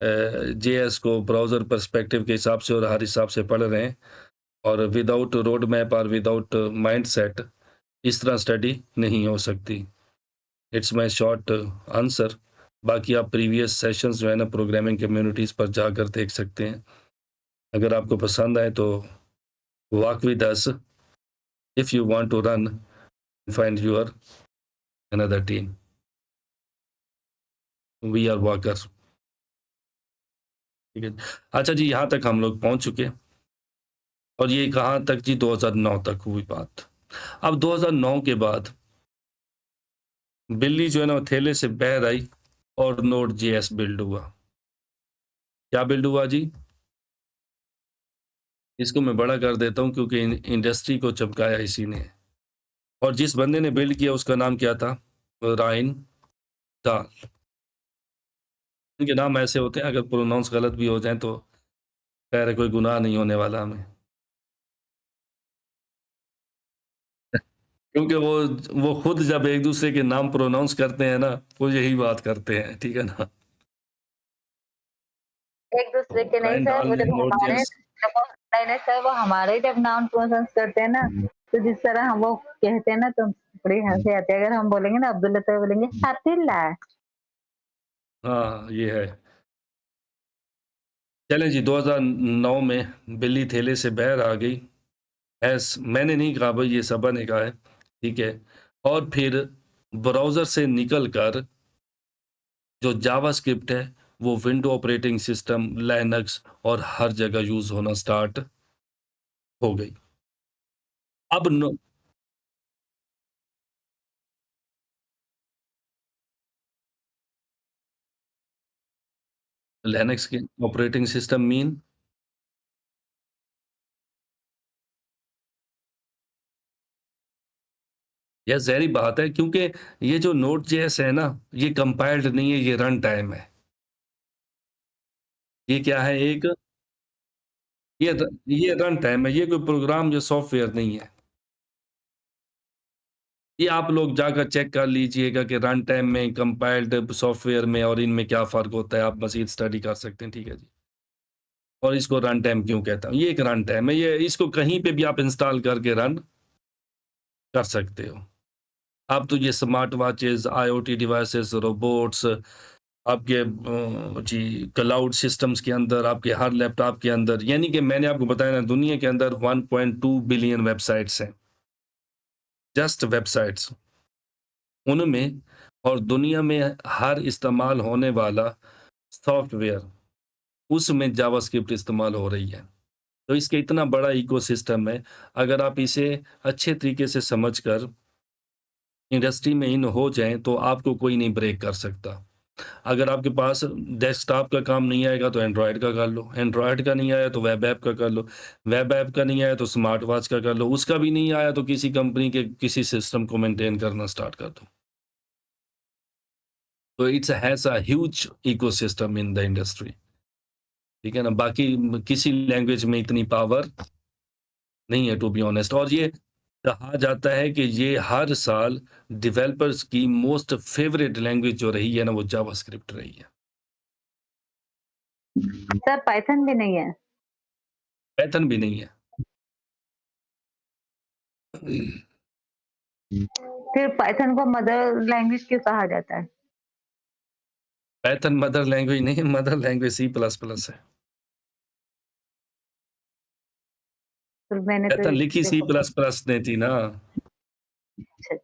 JS को ब्राउज़र पर्सपेक्टिव के हिसाब से और हर हिसाब से पढ़ रहे हैं। और विदाउट रोड मैप और विदाउट माइंडसेट इस तरह स्टडी नहीं हो सकती। It's my short answer. बाकी आप प्रीवियस सेशंस जो है ना प्रोग्रामिंग कम्युनिटीज़ पर जाकर देख सकते हैं। अगर आपको पसंद आए तो walk with us. If you want to run, find your another team. We are walker. ठीक है। अच्छा जी, यहाँ तक हम लोग पहुँच चुके हैं। और ये कहाँ तक जी? 2009 तक हुई बात। अब 2009 के बाद बिल्ली जो है ना थैले से बाहर आई और Node.js बिल्ड हुआ। क्या बिल्ड हुआ जी? इसको मैं बड़ा कर देता हूँ क्योंकि इंडस्ट्री को चमकाया इसी ने। और जिस बंदे ने बिल्ड किया उसका नाम क्या था? रायन दाल। इनके नाम ऐसे होते हैं, अगर प्रोनाउंस गलत भी हो जाए तो खैर है, कोई गुनाह नहीं होने वाला हमें। क्योंकि वो खुद जब एक दूसरे के नाम प्रोनाउंस करते हैं ना, वो यही बात करते हैं। ठीक है ना? एक दूसरे के नहीं रायन सर, दाल वो ने जब हमारे Node.js। नहीं नहीं सर, वो हमारे जब नाम प्रोनाउंस करते हैं ना, तो जिस तरह हम वो कहते हैं ना, तो बड़ी हंसी आती है। अगर हम बोलेंगे ना अब्दुल्ला, तो बोलेंगे अब्दुल्ला। हाँ, ये है। चलें जी, 2009 में बिल्ली थैले से बाहर आ गई। मैंने नहीं कहा भाई, ये सबा ने कहा है। ठीक है। और फिर ब्राउज़र से निकलकर जो जावास्क्रिप्ट है वो विंडो ऑपरेटिंग सिस्टम, लिनक्स और हर जगह यूज़ होना स्टार्ट हो गई। अब लिनक्स के ऑपरेटिंग सिस्टम मीन यह ज़ाहिर बात है, क्योंकि ये जो Node.js है ना, ये कंपाइल्ड नहीं है, ये रन टाइम है। ये क्या है? ये रन टाइम है, ये कोई प्रोग्राम या सॉफ्टवेयर नहीं है। ये आप लोग जाकर चेक कर लीजिएगा कि रन टाइम में, कंपाइल्ड सॉफ्टवेयर में और इनमें क्या फ़र्क होता है। आप मज़ीद स्टडी कर सकते हैं। ठीक है जी। और इसको रन टाइम क्यों कहता हूँ? ये एक रन टाइम है, ये इसको कहीं पे भी आप इंस्टॉल करके रन कर सकते हो। अब तो ये smart watches, IoT devices, robots, आपके जी क्लाउड सिस्टम्स के अंदर, आपके हर लैपटॉप के अंदर, यानी कि मैंने आपको बताया ना, दुनिया के अंदर 1.2 बिलियन वेबसाइट्स हैं, जस्ट वेबसाइट्स। उनमें और दुनिया में हर इस्तेमाल होने वाला सॉफ्टवेयर, उसमें जावास्क्रिप्ट इस्तेमाल हो रही है। तो इसका इतना बड़ा इकोसिस्टम है, अगर आप इसे अच्छे तरीके से समझकर इंडस्ट्री में इन हो जाएँ, तो आपको कोई नहीं ब्रेक कर सकता। अगर आपके पास डेस्कटॉप का काम नहीं आएगा तो एंड्रॉयड का कर लो, एंड्रॉयड का नहीं आया तो वेब ऐप का कर लो, वेब ऐप का नहीं आया तो स्मार्ट वॉच का कर लो, उसका भी नहीं आया तो किसी कंपनी के किसी सिस्टम को मेंटेन करना स्टार्ट कर दो। तो it's has a huge ecosystem in the industry, ठीक है ना? बाकी किसी लैंग्वेज में इतनी पावर नहीं है, टू बी ऑनेस्ट। और ये कहा जाता है कि ये हर साल डेवलपर्स की मोस्ट फेवरेट लैंग्वेज जो रही है ना, वो जावास्क्रिप्ट रही है। सर पाइथन भी नहीं है? पाइथन भी नहीं है। फिर पाइथन को मदर लैंग्वेज क्यों कहा जाता है? पाइथन मदर लैंग्वेज नहीं है, मदर लैंग्वेज C++ है। फिर मैंने तो पाइथन लिखी C++ ने थी ना। अच्छा,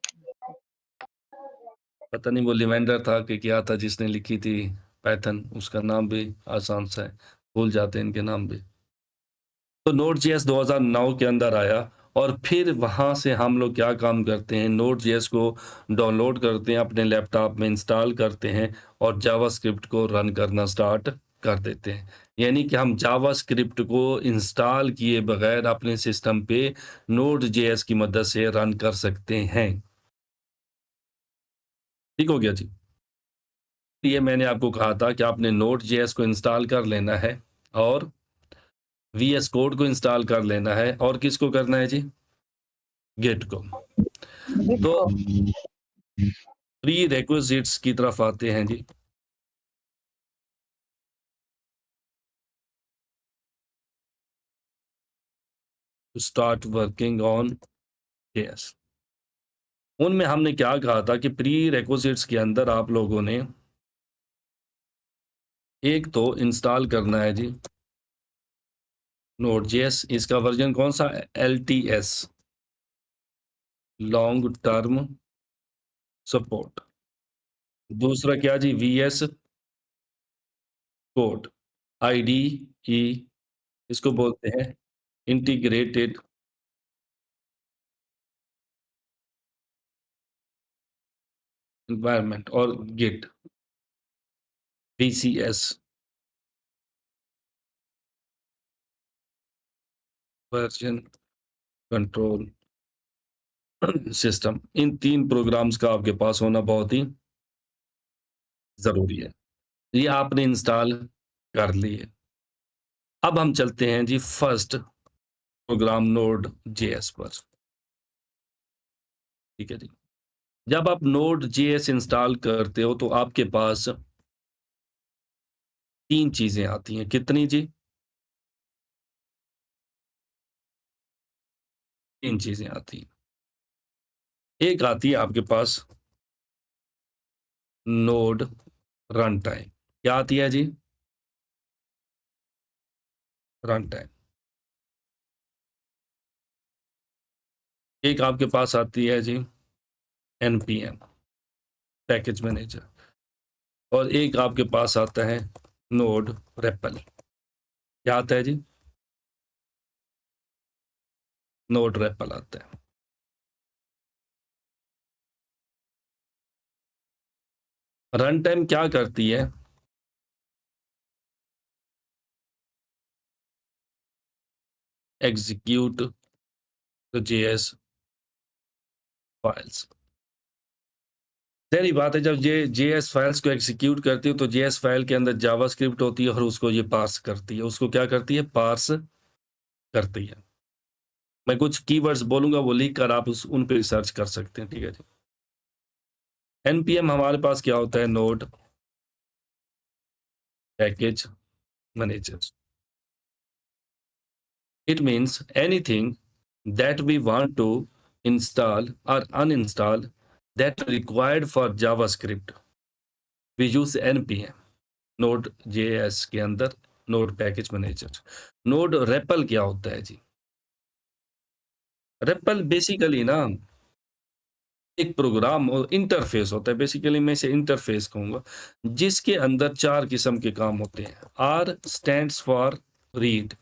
पता नहीं वो लिवेंडर था कि क्या था जिसने लिखी थी पाइथन, उसका नाम भी आसान सा है, भूल जाते हैं इनके नाम भी। तो Node.js 2009 के अंदर आया और फिर वहाँ से हम लोग क्या काम करते हैं, Node.js को डाउनलोड करते हैं, अपने लैपटॉप में इंस्टॉल करते हैं और जावास्क्रिप्ट को रन करना स्टार्ट कर देते हैं। यानी कि हम जावास्क्रिप्ट को इंस्टॉल किए बगैर अपने सिस्टम पे Node.js की मदद से रन कर सकते हैं। ठीक हो गया जी? ये मैंने आपको कहा था कि आपने Node.js को इंस्टॉल कर लेना है और VS कोड को इंस्टॉल कर लेना है और किसको करना है जी? गिट को। तो प्री रिक्विजिट्स की तरफ आते हैं जी। Start working on JS। उनमें हमने क्या कहा था कि प्री रिक्विजिट्स के अंदर आप लोगों ने एक तो इंस्टॉल करना है जी Node.js, इसका वर्जन कौन सा? LTS, long term support. दूसरा क्या जी? VS कोड, IDE, इसको बोलते हैं इंटीग्रेटेड एनवायरनमेंट। और Git, VCS, version control system. इन 3 प्रोग्राम्स का आपके पास होना बहुत ही ज़रूरी है। ये आपने इंस्टॉल कर लिए। अब हम चलते हैं जी फर्स्ट प्रोग्राम Node.js पर। ठीक है जी। जब आप Node.js इंस्टॉल करते हो तो आपके पास 3 चीज़ें आती हैं। कितनी जी? 3 चीज़ें आती हैं। एक आती है आपके पास नोड रन टाइम। क्या आती है जी? Run time. एक आपके पास आती है जी npm, पैकेज मैनेजर। और एक आपके पास आता है नोड रेपल। क्या आता है जी? नोड रेपल आता है। रन टाइम क्या करती है? Execute JS files. सारी बात है, जब ये JS फाइल्स को एग्जीक्यूट करती है तो JS फाइल के अंदर जावास्क्रिप्ट होती है और उसको ये पार्स करती है। उसको क्या करती है? पार्स करती है। मैं कुछ कीवर्ड्स बोलूंगा, वो लिख कर आप उन पे रिसर्च कर सकते हैं। ठीक है जी। npm हमारे पास क्या होता है? Node package manager. It means anything that we want to install or uninstall that required for JavaScript, we use npm. Node JS के अंदर node package manager. Node REPL क्या होता है जी? रेपल बेसिकली ना एक प्रोग्राम और इंटरफेस होता है, बेसिकली मैं इसे इंटरफेस कहूँगा, जिसके अंदर 4 किस्म के काम होते हैं। R stands for read,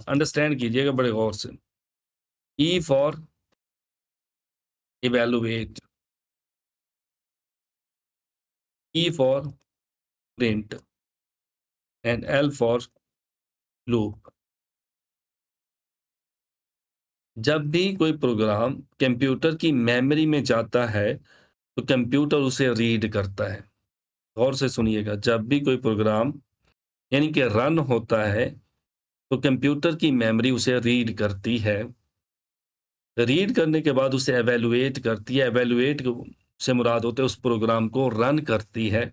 understand कीजिएगा बड़े गौर से। E for evaluate, E for print, and L for loop। जब भी कोई प्रोग्राम कंप्यूटर की मेमोरी में जाता है, तो कंप्यूटर उसे रीड करता है। गौर से सुनिएगा, जब भी कोई प्रोग्राम यानी कि रन होता है, तो कंप्यूटर की मेमोरी उसे रीड करती है। रीड करने के बाद उसे एवैल्यूएट करती है। एवैल्यूएट से मुराद होता है उस प्रोग्राम को रन करती है।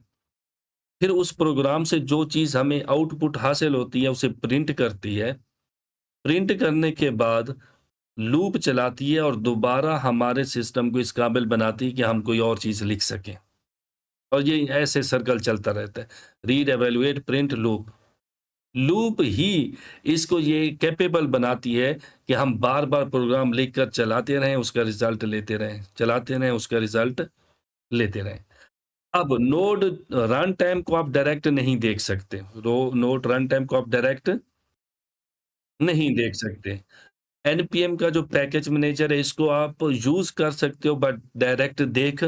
फिर उस प्रोग्राम से जो चीज़ हमें आउटपुट हासिल होती है, उसे प्रिंट करती है। प्रिंट करने के बाद लूप चलाती है और दोबारा हमारे सिस्टम को इस काबिल बनाती है कि हम कोई और चीज़ लिख सकें। और ये ऐसे सर्कल चलता रहता है। Read, evaluate, print, loop. Loop ही इसको ये कैपेबल बनाती है कि हम बार-बार प्रोग्राम लिखकर चलाते रहें, उसका रिज़ल्ट लेते रहें, चलाते रहें, उसका रिज़ल्ट लेते रहें। अब नोड रन टाइम को आप डायरेक्ट नहीं देख सकते। नोड रन टाइम को आप डायरेक्ट नहीं देख सकते। एनपीएम का जो पैकेज मैनेजर है, इसको आप यूज़ कर सकते हो बट डायरेक्ट देख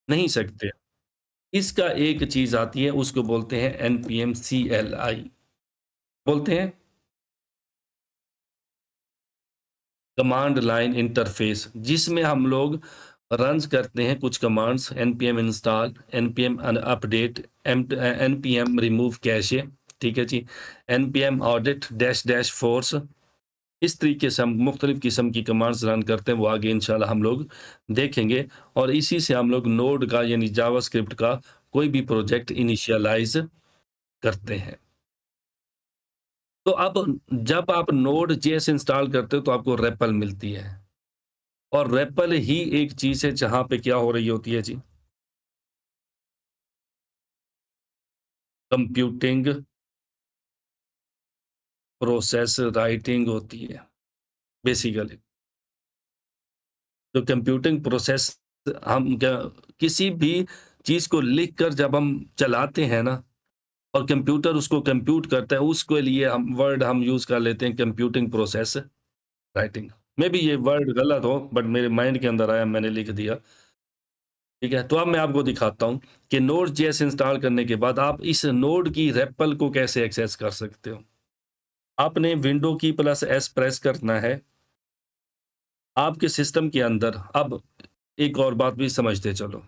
नहीं सकते। इसका एक चीज़ आती है, उसको बोलते हैं एनपीएम सीएलआई, बोलते हैं कमांड लाइन इंटरफ़ेस, जिसमें हम लोग रन्स करते हैं कुछ commands, npm install, npm update, npm remove cache, ठीक है जी, npm audit dash dash force. इस तरीके से हम मुख्तलिफ किस्म की कमांड्स रन करते हैं, वो आगे इंशाल्लाह हम लोग देखेंगे। और इसी से हम लोग नोड का यानी जावास्क्रिप्ट का कोई भी प्रोजेक्ट इनिशियलाइज़ करते हैं। तो अब जब आप नोड जेएस इंस्टॉल करते हो तो आपको रेपल मिलती है, और रेपल ही एक चीज़ है जहाँ पे क्या हो रही होती है जी, कंप्यूटिंग प्रोसेस राइटिंग होती है बेसिकली। तो कंप्यूटिंग प्रोसेस हम क्या किसी भी चीज़ को लिख कर जब हम चलाते हैं ना, और कंप्यूटर उसको कंप्यूट करता है, उसके लिए हम वर्ड हम यूज़ कर लेते हैं computing process writing. May be ये वर्ड गलत हो बट मेरे माइंड के अंदर आया, मैंने लिख दिया। ठीक है, तो अब मैं आपको दिखाता हूँ कि नोड जेएस इंस्टॉल करने के बाद आप इस नोड की रेपल को कैसे एक्सेस कर सकते हो। आपने विंडो की प्लस एस प्रेस करना है आपके सिस्टम के अंदर। अब एक और बात भी समझते चलो,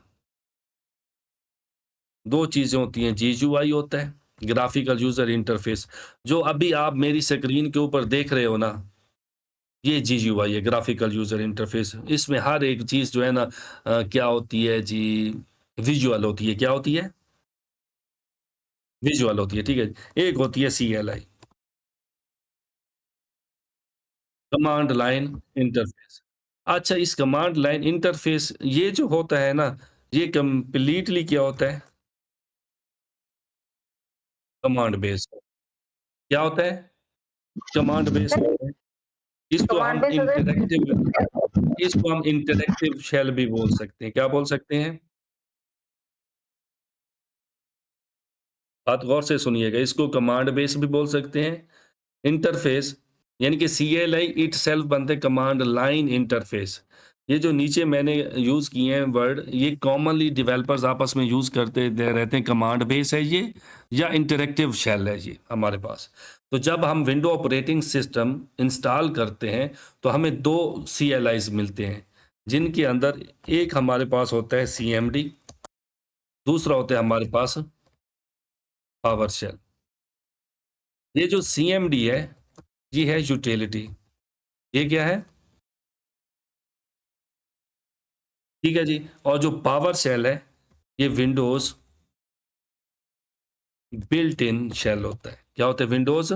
दो चीज़ें होती हैं, जीयूआई होता है, ग्राफिकल यूज़र इंटरफेस, जो अभी आप मेरी स्क्रीन के ऊपर देख रहे हो ना, ये जीयूआई है, ग्राफिकल यूज़र इंटरफेस। इसमें हर एक चीज़ जो है ना क्या होती है जी, विजुअल होती है। क्या होती है? विजुअल होती है, ठीक है। एक होती है सीएलआई, कमांड लाइन इंटरफेस। अच्छा, इस कमांड लाइन इंटरफेस ये जो होता है ना, ये कंप्लीटली क्या होता है? Command based. क्या होता है? कमांड बेस्ड होता है। इसको कमांड हम बेस्ड इंटरैक्टिव अगर इसको हम इंटरैक्टिव शेल भी बोल सकते हैं। क्या बोल सकते हैं? बात गौर से सुनिएगा, इसको कमांड बेस भी बोल सकते हैं। इंटरफेस यानी कि सीएलआई इटसेल्फ बनते हैं कमांड लाइन इंटरफेस। ये जो नीचे मैंने यूज़ किए हैं वर्ड, ये कॉमनली डेवलपर्स आपस में यूज़ करते दे रहते हैं। कमांड बेस है ये, या इंटरैक्टिव शेल है ये हमारे पास। तो जब हम विंडो ऑपरेटिंग सिस्टम इंस्टॉल करते हैं, तो हमें 2 सीएलआईज़ मिलते हैं, जिनके अंदर एक हमारे पास होता है सीएमडी, दूसरा होता है हमारे पास पावर शेल। ये जो सीएमडी है, ये है यूटिलिटी। ये क्या है? ठीक है जी। और जो पावर शेल है, ये विंडोज़ बिल्ट इन शेल होता है। क्या होता है? विंडोज़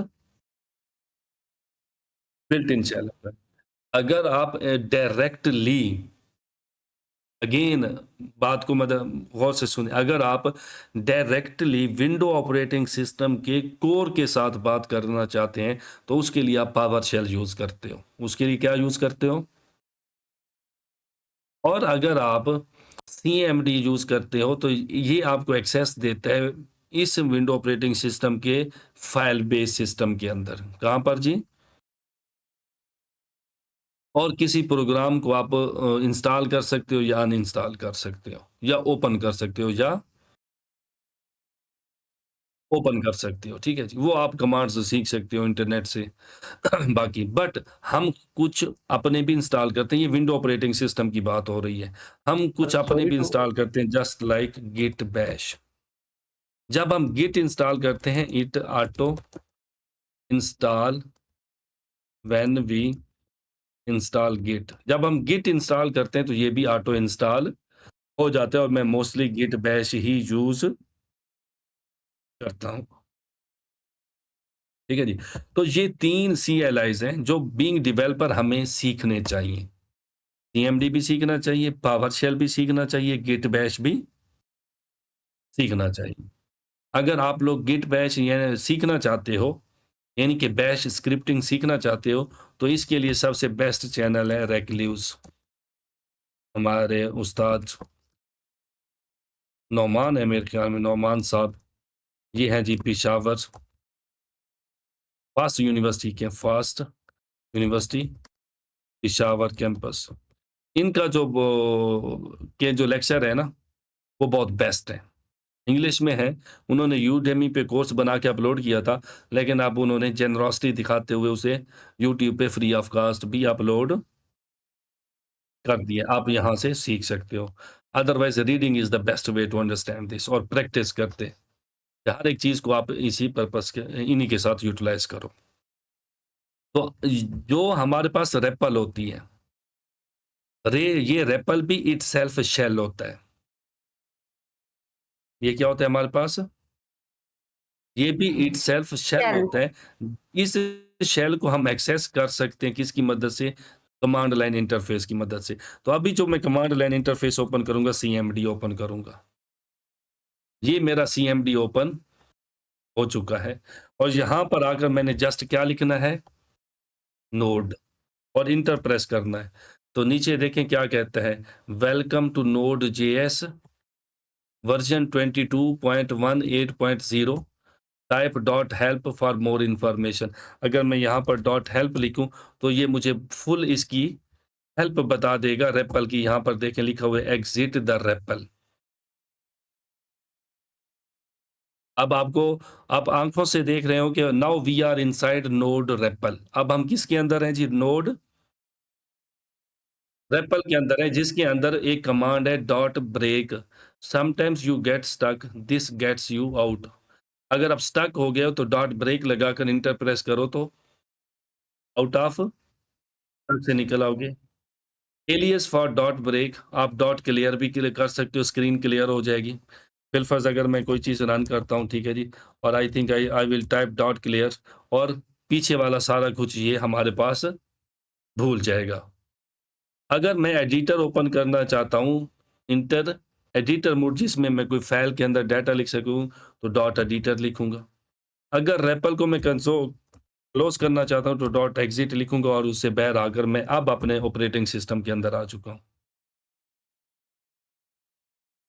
बिल्ट इन शेल होता है। अगर आप डायरेक्टली अगेन बात को मतलब गौर से सुने, अगर आप डायरेक्टली विंडो ऑपरेटिंग सिस्टम के कोर के साथ बात करना चाहते हैं, तो उसके लिए आप पावर शेल यूज़ करते हो। उसके लिए क्या यूज़ करते हो? और अगर आप सीएमडी यूज़ करते हो, तो ये आपको एक्सेस देता है इस विंडो ऑपरेटिंग सिस्टम के फाइल बेस सिस्टम के अंदर। कहाँ पर जी? और किसी प्रोग्राम को आप इंस्टॉल कर सकते हो या अनइंस्टॉल कर सकते हो, या ओपन कर सकते हो या ओपन कर सकते हो, ठीक है जी। वो आप कमांड्स सीख सकते हो इंटरनेट से। बाकी बट हम कुछ अपने भी इंस्टॉल करते हैं, ये विंडो ऑपरेटिंग सिस्टम की बात हो रही है। हम कुछ अपने सॉरी भी टू इंस्टॉल करते हैं, जस्ट लाइक गिट बैश। जब हम गिट इंस्टॉल करते हैं, it auto install when we install git. जब हम गिट इंस्टॉल करते हैं, तो ये भी ऑटो इंस्टॉल हो जाता है, और मैं मोस्टली गिट बैश ही यूज़ करता हूँ। ठीक है जी। तो ये 3 CLIs हैं जो बीइंग डेवलपर हमें सीखने चाहिए। सीएमडी भी सीखना चाहिए, पावरशेल भी सीखना चाहिए, गिट बैश भी सीखना चाहिए। अगर आप लोग गिट बैश या सीखना चाहते हो, यानी कि बैश स्क्रिप्टिंग सीखना चाहते हो, तो इसके लिए सबसे बेस्ट चैनल है रेक्ल्यूज़। हमारे उस्ताद नौमान है, मेरे ख्याल में नौमान साहब, ये हैं जी पेशावर फास्ट यूनिवर्सिटी के, फास्ट यूनिवर्सिटी पेशावर कैंपस। इनका जो जो लेक्चर है ना, वो बहुत बेस्ट है। इंग्लिश में है। उन्होंने यूडेमी पे कोर्स बना के अपलोड किया था, लेकिन अब उन्होंने जेनरॉसिटी दिखाते हुए उसे यूट्यूब पे फ्री ऑफ कास्ट भी अपलोड कर दिया। आप यहाँ से सीख सकते हो। Otherwise reading is the best way to understand this, और प्रैक्टिस करते। हर एक चीज़ को आप इसी पर्पज़ के इन्हीं के साथ यूटिलाइज़ करो। तो जो हमारे पास रेपल होती है, ये रेपल भी इटसेल्फ शेल होता है। ये क्या होता है हमारे पास? ये भी इटसेल्फ शेल शेल होता है। इस शेल को हम एक्सेस कर सकते हैं किसकी मदद से? कमांड लाइन इंटरफ़ेस की मदद से। तो अभी जो मैं कमांड लाइन इंटरफ़ेस ओपन करूँगा, सीएमडी ओपन करूँगा। ये मेरा सीएमडी ओपन हो चुका है, और यहाँ पर आकर मैंने जस्ट क्या लिखना है? नोड, और इंटर प्रेस करना है। तो नीचे देखें क्या कहता है? Welcome to node JS version 22.18.0, type dot help for more information. अगर मैं यहाँ पर डॉट हेल्प लिखूँ, तो ये मुझे फुल इसकी हेल्प बता देगा रेपल की। यहाँ पर देखें लिखा हुआ है एग्जिट द रेपल। अब आपको, आप आंखों से देख रहे हो कि now we are inside node REPL. अब हम किसके अंदर हैं जी? नोड रेपल के अंदर है, जिसके अंदर एक कमांड है dot break. Sometimes you get stuck, this gets you out. अगर आप स्टक हो गए हो, तो डॉट ब्रेक लगाकर इंटर प्रेस करो, तो आउट ऑफ से निकल आओगे। एलियस फॉर डॉट ब्रेक, आप डॉट क्लियर भी कर सकते हो, स्क्रीन क्लियर हो जाएगी। फिलफर्ज अगर मैं कोई चीज़ रन करता हूँ, ठीक है जी, और I think I will type dot clear, और पीछे वाला सारा कुछ ये हमारे पास भूल जाएगा। अगर मैं एडिटर ओपन करना चाहता हूँ, इंटर एडिटर मोड, जिसमें मैं कोई फाइल के अंदर डाटा लिख सकूँ, तो डॉट एडिटर लिखूंगा। अगर रेपल को मैं कंसोल क्लोज करना चाहता हूँ, तो डॉट एग्जिट लिखूंगा, और उससे बाहर आकर मैं अब अपने ऑपरेटिंग सिस्टम के अंदर आ चुका हूँ।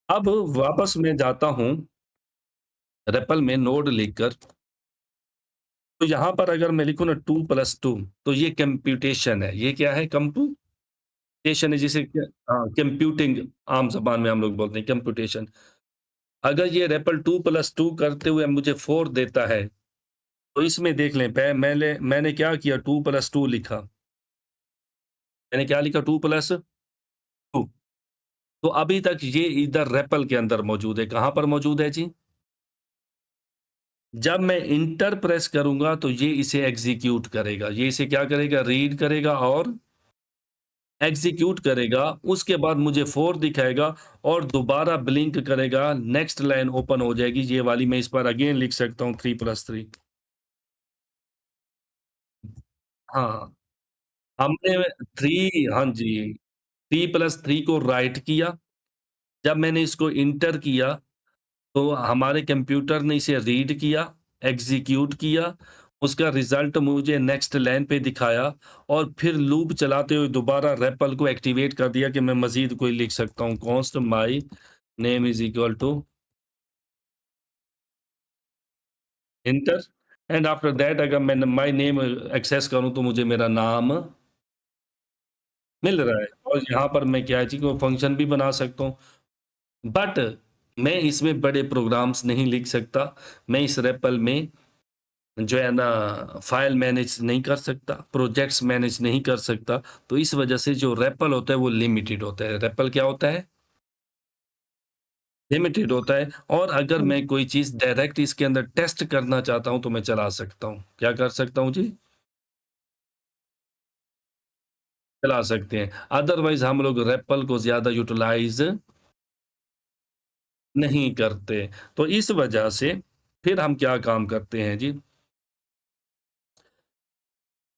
अब वापस मैं जाता हूँ रेपल में नोड लिखकर, तो यहाँ पर अगर मैं लिखूँ ना 2+2, तो ये कंप्यूटेशन है। ये क्या है? कंप्यूटेशन है, जिसे हाँ, कंप्यूटिंग आम ज़बान में हम लोग बोलते हैं कंप्यूटेशन। अगर ये रेपल 2+2 करते हुए मुझे 4 देता है, तो इसमें देख लें, मैंने क्या किया? 2+2 लिखा। मैंने क्या लिखा? 2+2। तो अभी तक ये इधर रेपल के अंदर मौजूद है। कहाँ पर मौजूद है जी? जब मैं इंटर प्रेस करूँगा, तो ये इसे एग्ज़ीक्यूट करेगा। ये इसे क्या करेगा? रीड करेगा और एग्ज़ीक्यूट करेगा। उसके बाद मुझे 4 दिखाएगा, और दोबारा ब्लिंक करेगा, नेक्स्ट लाइन ओपन हो जाएगी। ये वाली मैं इस पर अगेन लिख सकता हूँ 3+3। हाँ, हमने 3, हाँ जी, 3+3 को राइट किया। जब मैंने इसको इंटर किया, तो हमारे कंप्यूटर ने इसे रीड किया, एग्ज़ीक्यूट किया, उसका रिज़ल्ट मुझे नेक्स्ट लाइन पे दिखाया और फिर लूप चलाते हुए दोबारा रेपल को एक्टिवेट कर दिया कि मैं मज़ीद कोई लिख सकता हूँ। Const my name is equal to enter and after that अगर मैं माय नेम एक्सेस करूँ तो मुझे मेरा नाम मिल रहा है और यहाँ पर मैं क्या है जी वो फंक्शन भी बना सकता हूँ। बट मैं इसमें बड़े प्रोग्राम्स नहीं लिख सकता। मैं इस रेपल में जो है ना फाइल मैनेज नहीं कर सकता, प्रोजेक्ट्स मैनेज नहीं कर सकता। तो इस वजह से जो रेपल होता है वो लिमिटेड होता है। रेपल क्या होता है? लिमिटेड होता है और अगर मैं कोई चीज़ डायरेक्ट इसके अंदर टेस्ट करना चाहता हूँ तो मैं चला सकता हूँ। क्या कर सकता हूँ जी? चला सकते हैं। अदरवाइज़ हम लोग रेपल को ज़्यादा यूटिलाइज़ नहीं करते। तो इस वजह से फिर हम क्या काम करते हैं जी?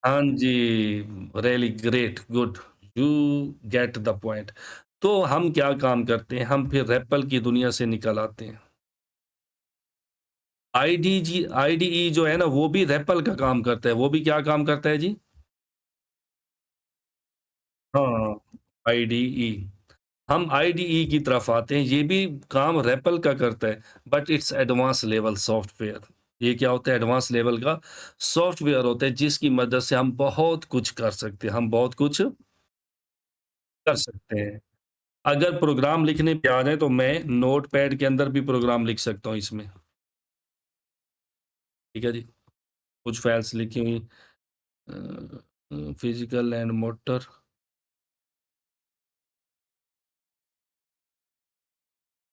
हाँ जी, really great, good, you get the point. तो हम क्या काम करते हैं, हम फिर रेपल की दुनिया से निकल आते हैं। आईडीई जो है ना, वो भी रेपल का काम करता है, वो भी क्या काम करता है जी? हाँ, आईडीई। हम आईडीई की तरफ आते हैं, ये भी काम रेपल का करता है, but it's advance level software. ये क्या होता है? एडवांस लेवल का सॉफ्टवेयर होता है, जिसकी मदद से हम बहुत कुछ कर सकते हैं, हम बहुत कुछ कर सकते हैं। अगर प्रोग्राम लिखने पे आ जाए तो मैं नोटपैड के अंदर भी प्रोग्राम लिख सकता हूँ इसमें, ठीक है जी। कुछ फाइल्स लिखी हुई फिजिकल एंड मोटर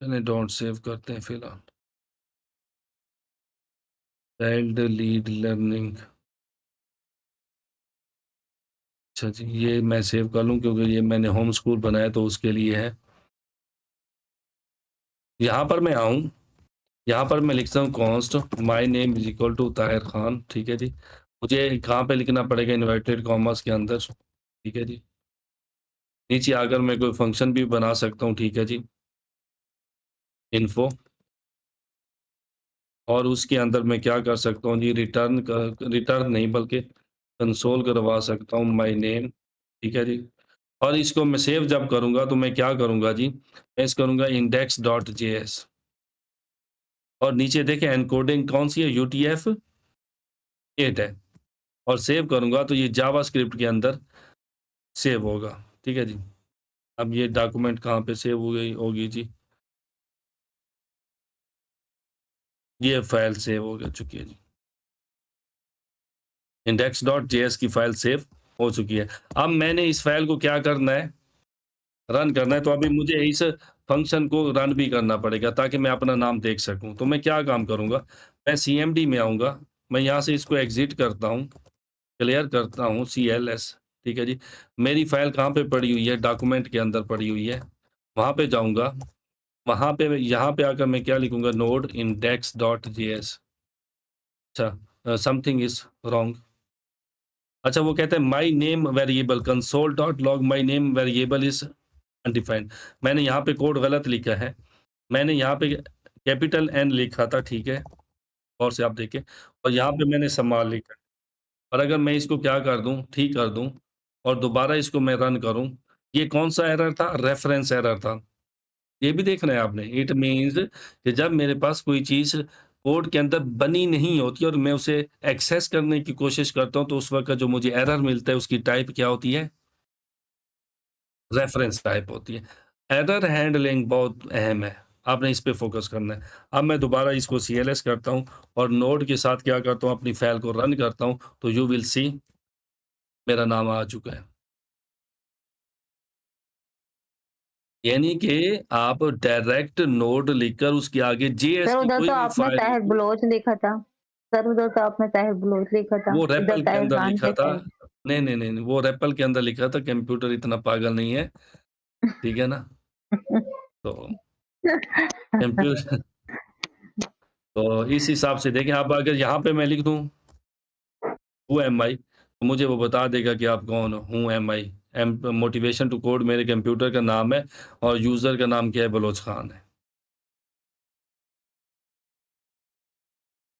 चलिए डोंट सेव करते हैं फिलहाल। चाइल्ड लीड लर्निंग, अच्छा जी, ये मैं सेव कर लूँ क्योंकि ये मैंने होम स्कूल बनाया तो उसके लिए है। यहाँ पर मैं आऊँ, यहाँ पर मैं लिखता हूँ const my name is equal to Tahir Khan, ठीक है जी। मुझे कहाँ पे लिखना पड़ेगा? इन्वर्टेड कॉमर्स के अंदर, ठीक है जी। नीचे आकर मैं कोई फंक्शन भी बना सकता हूँ, ठीक है जी। इन्फो और उसके अंदर मैं क्या कर सकता हूँ जी, रिटर्न नहीं बल्कि कंसोल करवा सकता हूँ माय नेम, ठीक है जी। और इसको मैं सेव जब करूँगा तो मैं क्या करूँगा जी, मैं इस करूँगा index.js और नीचे देखें एन्कोडिंग कौन-सी है? UTF-8 है और सेव करूँगा तो ये जावास्क्रिप्ट के अंदर सेव होगा, ठीक है जी। अब ये डॉक्यूमेंट कहाँ पे सेव हो गई होगी जी? ये फाइल सेव हो चुकी है जी। index.js की फाइल सेव हो चुकी है। अब मैंने इस फाइल को क्या करना है? रन करना है, तो अभी मुझे इस फंक्शन को रन भी करना पड़ेगा ताकि मैं अपना नाम देख सकूँ। तो मैं क्या काम करूँगा? मैं सीएमडी में आऊँगा, मैं यहाँ से इसको एग्ज़िट करता हूँ, क्लियर करता हूँ CLS, ठीक है जी। मेरी फाइल कहाँ पे पड़ी हुई है? डॉक्यूमेंट के अंदर पड़ी हुई है। वहाँ पे जाऊँगा, वहाँ पे यहाँ पे आकर मैं क्या लिखूँगा? Node index.js। अच्छा समथिंग इज़ रॉन्ग। अच्छा वो कहते हैं my name variable console.log my name variable is undefined. मैंने यहाँ पे कोड गलत लिखा है। मैंने यहाँ पे कैपिटल N लिखा था, ठीक है? गौर से आप देखें और यहाँ पे मैंने स्मॉल लिखा है। और अगर मैं इसको क्या कर दूँ, ठीक कर दूँ और दोबारा इसको मैं रन करूँ, ये कौन-सा एरर था? रेफरेंस एरर था। ये भी देखना है आपने। इट मीन्स कि जब मेरे पास कोई चीज़ कोड के अंदर बनी नहीं होती और मैं उसे एक्सेस करने की कोशिश करता हूँ, तो उस वक़्त जो मुझे एरर मिलता है, उसकी टाइप क्या होती है? रेफरेंस टाइप होती है। एरर हैंडलिंग बहुत अहम है, आपने इस पे फ़ोकस करना है। अब मैं दोबारा इसको CLS करता हूँ और नोड के साथ क्या करता हूँ, अपनी फ़ाइल को रन करता हूँ, तो यू विल सी मेरा नाम आ चुका है। यानी कि आप डायरेक्ट नोड लिखकर उसके आगे जेएस सर की उधर कोई तो भी आपने फ़ाइल ताहिर बलोच लिखा था। सर उधर तो आपने ताहिर बलोच लिखा था। वो इधर रेपल के ताहिर अंदर खान लिखा है था। ताहिर। नहीं, वो रेपल के अंदर लिखा था, कंप्यूटर इतना पागल नहीं है, ठीक है ना? तो कंप्यूटर तो इस हिसाब से देखें, अब अगर यहाँ पे मैं लिख दूँ हू एम आई तो मुझे वो बता देगा कि आप कौन हो, हूँ am I am motivation to code मेरे कंप्यूटर का नाम है और यूज़र का नाम क्या है, बलोच खान है।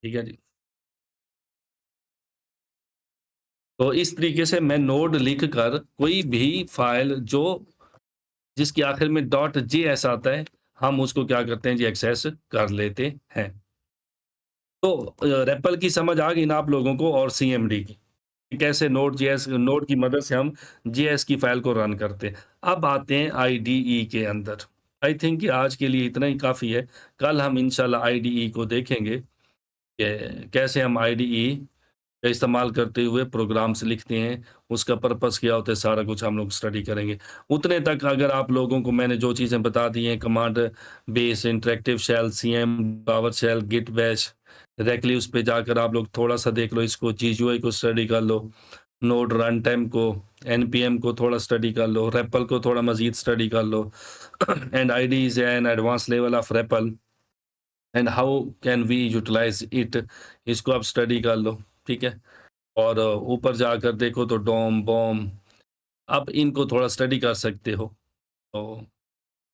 ठीक है जी। तो इस तरीके से मैं नोड लिख कर कोई भी फाइल जो जिसके आखिर में .js आता है, हम उसको क्या करते हैं जी, एक्सेस कर लेते हैं। तो रेपल की समझ आ गई ना आप लोगों को, और सीएमडी की, कि कैसे नोड की मदद से हम जेएस की फाइल को रन करते हैं। अब आते हैं आईडीई के अंदर। आई थिंक कि आज के लिए इतना ही काफ़ी है। कल हम इंशाल्लाह आईडीई को देखेंगे कि कैसे हम आईडीई का इस्तेमाल करते हुए प्रोग्राम्स लिखते हैं, उसका पर्पस क्या होता है, सारा कुछ हम लोग स्टडी करेंगे। उतने तक अगर आप लोगों को मैंने जो चीज़ें बता दी हैं, command base, interactive shell, CM, PowerShell, git bash, directly उस पे जाकर आप लोग थोड़ा-सा देख लो इसको, जीयूआई को स्टडी कर लो, नोड रन टाइम को, एनपीएम को थोड़ा स्टडी कर लो, रेपल को थोड़ा मज़ीद स्टडी कर लो and ID is an advance level of REPL and how can we utilize it, इसको आप स्टडी कर लो, ठीक है? और ऊपर जाकर देखो तो डोम, बॉम, अब इनको थोड़ा स्टडी कर सकते हो। तो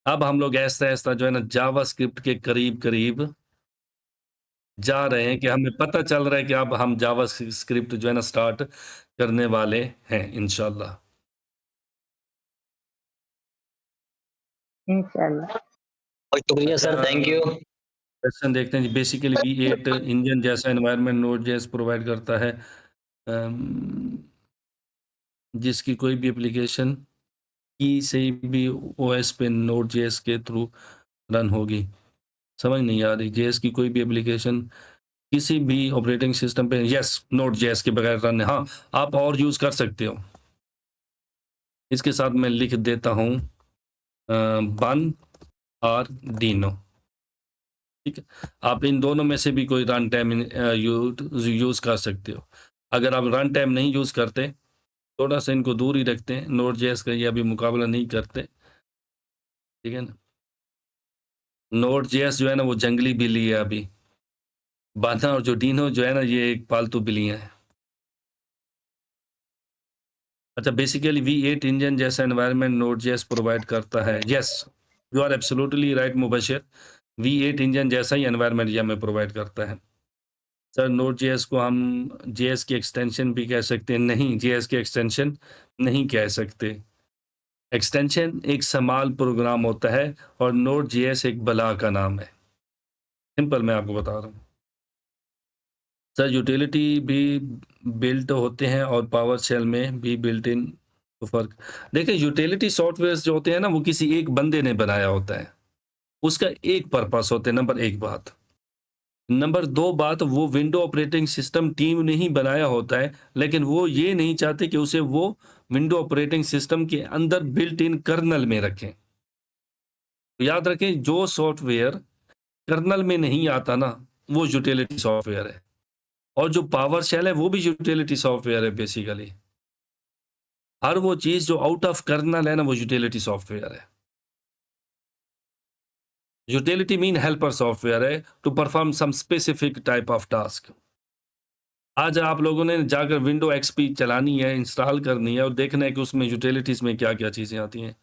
अब हम लोग ऐसा-ऐसा जो है ना जावास्क्रिप्ट के करीब-करीब जा रहे हैं कि हमें पता चल रहा है कि अब हम जावास्क्रिप्ट जो है ना स्टार्ट करने वाले हैं इंशाल्लाह। इंशाल्लाह। शुक्रिया सर, थैंक यू। क्वेश्चन देखते हैं जी। बेसिकली V8 इंजन जैसा एनवायरनमेंट नोड.js प्रोवाइड करता है, जिसकी कोई भी एप्लीकेशन किसी भी ओएस पे नोड.js के थ्रू रन होगी। समझ नहीं आ रही। जेएस की कोई भी एप्लीकेशन किसी भी ऑपरेटिंग सिस्टम पे यस नोड.js के बगैर रन है। हाँ, आप और यूज़ कर सकते हो। इसके साथ मैं लिख देता हूँ बन आर्डिनो, ठीक है? आप इन दोनों में से भी कोई रन टाइम यूज़ कर सकते हो। अगर आप रन टाइम नहीं यूज़ करते, थोड़ा सा इनको दूर ही रखते हैं, नोड.js का ये अभी मुकाबला नहीं करते, ठीक है ना? नोड.js जो है ना वो जंगली बिल्ली है अभी। बाना और जो डीनो जो है ना ये एक पालतू बिल्लियाँ हैं। अच्छा, बेसिकली V8 इंजन जैसा एनवायरनमेंट नोड.js प्रोवाइड करता है। Yes, you are absolutely right Mubashir. V8 engine जैसा ही एनवायरनमेंट ये हमें प्रोवाइड करता है। सर नोड.js को हम JS की एक्सटेंशन भी कह सकते हैं? नहीं, JS की एक्सटेंशन नहीं कह सकते। एक्सटेंशन एक समाल प्रोग्राम होता है और नोड.js एक बला का नाम है। सिंपल मैं आपको बता रहा हूँ। सर यूटिलिटी भी बिल्ट होते हैं और पावर शेल में भी बिल्ट इन, तो फ़र्क देखिए, यूटिलिटी सॉफ्टवेयर्स जो होते हैं ना वो किसी एक बंदे ने बनाया होता है। उसका एक पर्पस होता है, नंबर 1 बात। नंबर 2 बात, वो विंडो ऑपरेटिंग सिस्टम टीम ने ही बनाया होता है, लेकिन वो ये नहीं चाहते कि उसे वो विंडो ऑपरेटिंग सिस्टम के अंदर बिल्ट इन कर्नेल में रखें। तो याद रखें, जो सॉफ्टवेयर कर्नेल में नहीं आता ना, वो यूटिलिटी सॉफ्टवेयर है। और जो पावर शेल है वो भी यूटिलिटी सॉफ्टवेयर है बेसिकली। हर वो चीज़ जो आउट ऑफ कर्नेल है ना वो यूटिलिटी सॉफ्टवेयर है। यूटिलिटी मीन हेल्पर सॉफ्टवेयर है to perform some specific type of task. आज आप लोगों ने जाकर विंडो एक्सपी चलानी है, इंस्टॉल करनी है और देखना है कि उसमें यूटिलिटीज़ में क्या-क्या चीज़ें आती हैं।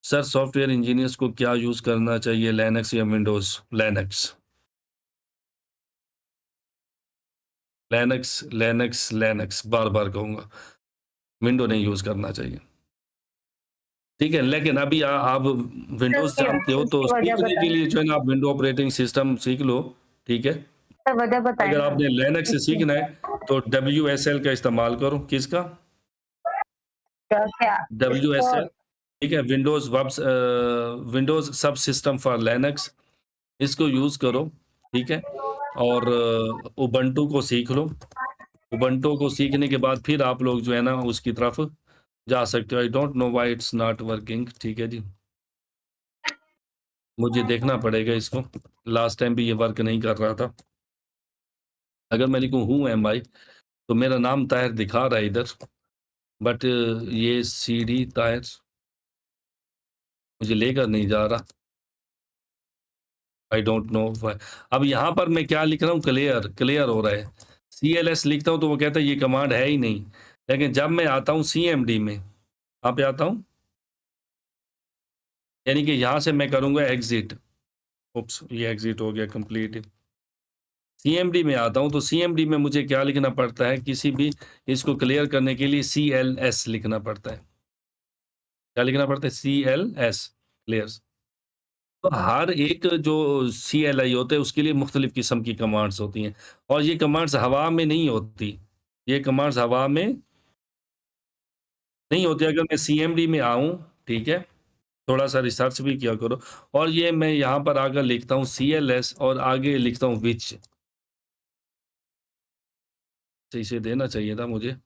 सर सॉफ्टवेयर इंजीनियर्स को क्या यूज़ करना चाहिए, लिनक्स या Windows? Linux, Linux, Linux, Linux बार-बार कहूँगा। विंडो नहीं यूज़ करना चाहिए। ठीक है, लेकिन अभी आप सर विंडोज़ उसकी जानते हो तो उसकी वजह सीखने के बताएँ। लिए जो है ना आप विंडो ऑपरेटिंग सिस्टम सीख लो, ठीक है? सर वजह बताएँ अगर ना आपने लिनक्स इसकी। सीखना है तो WSL का इस्तेमाल करो। किसका? क्या क्या इसको WSL, ठीक है? विंडोज़ सब सिस्टम फॉर लिनक्स, इसको यूज़ करो, ठीक है? और उबंटू को सीख लो। उबंटू को सीखने के बाद फिर आप लोग जो है ना उसकी तरफ जा सकते हो। I don't know why it's not working, ठीक है जी? मुझे देखना पड़ेगा इसको। लास्ट टाइम भी ये वर्क नहीं कर रहा था। अगर मैं लिखूँ हूँ एम आई तो मेरा नाम ताहिर दिखा रहा है इधर, बट ये सीडी ताहिर मुझे लेकर नहीं जा रहा। I don't know why. अब यहाँ पर मैं क्या लिख रहा हूँ, क्लियर क्लियर हो रहा है। CLS लिखता हूँ तो वो कहता है ये कमांड है ही नहीं। लेकिन जब मैं आता हूँ CMD में, कहाँ पे आता हूँ? यानी कि यहाँ से मैं करूँगा एग्ज़िट। उप्स! ये एग्ज़िट हो गया कंप्लीट। CMD में आता हूँ तो CMD में मुझे क्या लिखना पड़ता है, किसी भी इसको क्लियर करने के लिए CLS लिखना पड़ता है। क्या लिखना पड़ता है? CLS clears. तो हर एक जो CLI होते हैं उसके लिए मुख्तलिफ किस्म की कमांड्स होती हैं और ये कमांड्स हवा में नहीं होती। ये कमांड्स हवा में नहीं होती। अगर मैं CMD में आऊँ, ठीक है? थोड़ा-सा रिसर्च भी किया करो और ये मैं यहाँ पर आकर लिखता हूँ CLS और आगे लिखता हूँ व्हिच। तो इसे देना चाहिए था मुझे।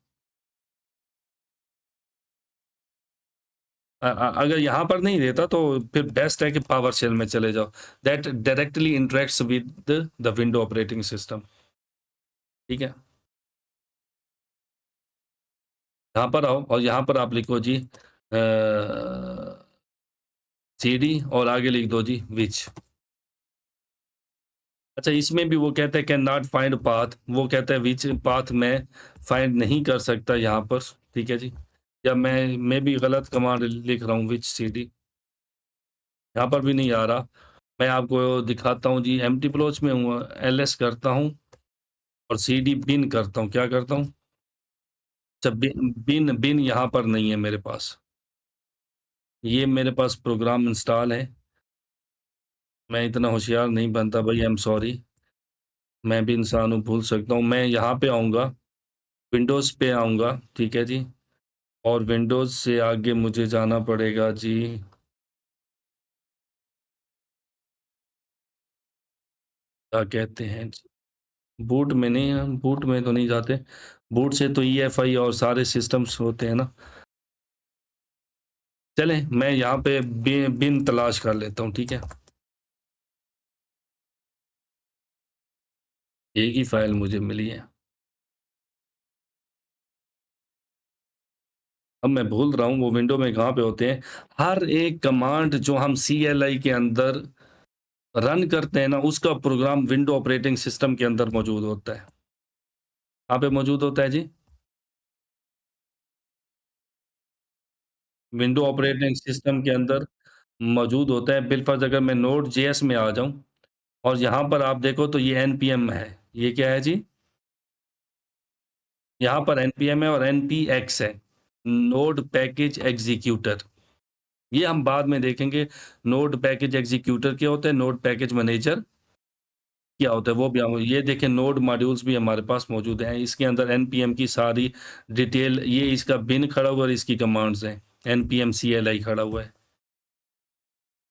अगर यहाँ पर नहीं देता तो फिर बेस्ट है कि पावरशेल में चले जाओ। That directly interacts with the window operating system. ठीक है? यहाँ पर आओ और यहाँ पर आप लिखो जी CD और आगे लिख दो जी व्हिच। अच्छा, इसमें भी वो कहता है कैन नॉट फाइंड पाथ, वो कहता है व्हिच पाथ मैं फाइंड नहीं कर सकता यहाँ पर, ठीक है जी। या मैं भी गलत कमांड लिख रहा हूँ व्हिच CD, यहाँ पर भी नहीं आ रहा। मैं आपको दिखाता हूँ जी, एम्प्टी ब्लोच में हूँ, LS करता हूँ और CD बिन करता हूँ। क्या करता हूँ? अच्छा, बिन यहाँ पर नहीं है मेरे पास। ये मेरे पास प्रोग्राम इंस्टॉल है। मैं इतना होशियार नहीं बनता भाई, आई एम सॉरी। मैं भी इंसान हूँ, भूल सकता हूँ। मैं यहाँ पे आऊँगा, विंडोज़ पे आऊँगा, ठीक है जी? और विंडोज़ से आगे मुझे जाना पड़ेगा जी, क्या कहते हैं जी? बूट में नहीं, हम बूट में तो नहीं जाते। बूट से तो EFI और सारे सिस्टम्स होते हैं ना। चलें, मैं यहाँ पे बिन तलाश कर लेता हूँ, ठीक है? एक ही फ़ाइल मुझे मिली है। अब मैं भूल रहा हूँ वो विंडो में कहाँ पे होते हैं। हर एक कमांड जो हम CLI के अंदर रन करते हैं ना, उसका प्रोग्राम विंडो ऑपरेटिंग सिस्टम के अंदर मौजूद होता है। कहाँ पे मौजूद होता है जी? विंडो ऑपरेटिंग सिस्टम के अंदर मौजूद होता है। बिलफ़र्ज़ अगर मैं Node.js में आ जाऊँ और यहाँ पर आप देखो तो ये npm है। ये क्या है जी? यहाँ पर npm है और npx है, नोड पैकेज एग्ज़ीक्यूटर। ये हम बाद में देखेंगे। नोड पैकेज एग्ज़ीक्यूटर क्या होता है, नोड पैकेज मैनेजर क्या होता है, वो भी हम ये देखें। नोड मॉड्यूल्स भी हमारे पास मौजूद हैं। इसके अंदर npm की सारी डिटेल, ये इसका बिन खड़ा हुआ और इसकी कमांड्स हैं। npm CLI खड़ा हुआ है,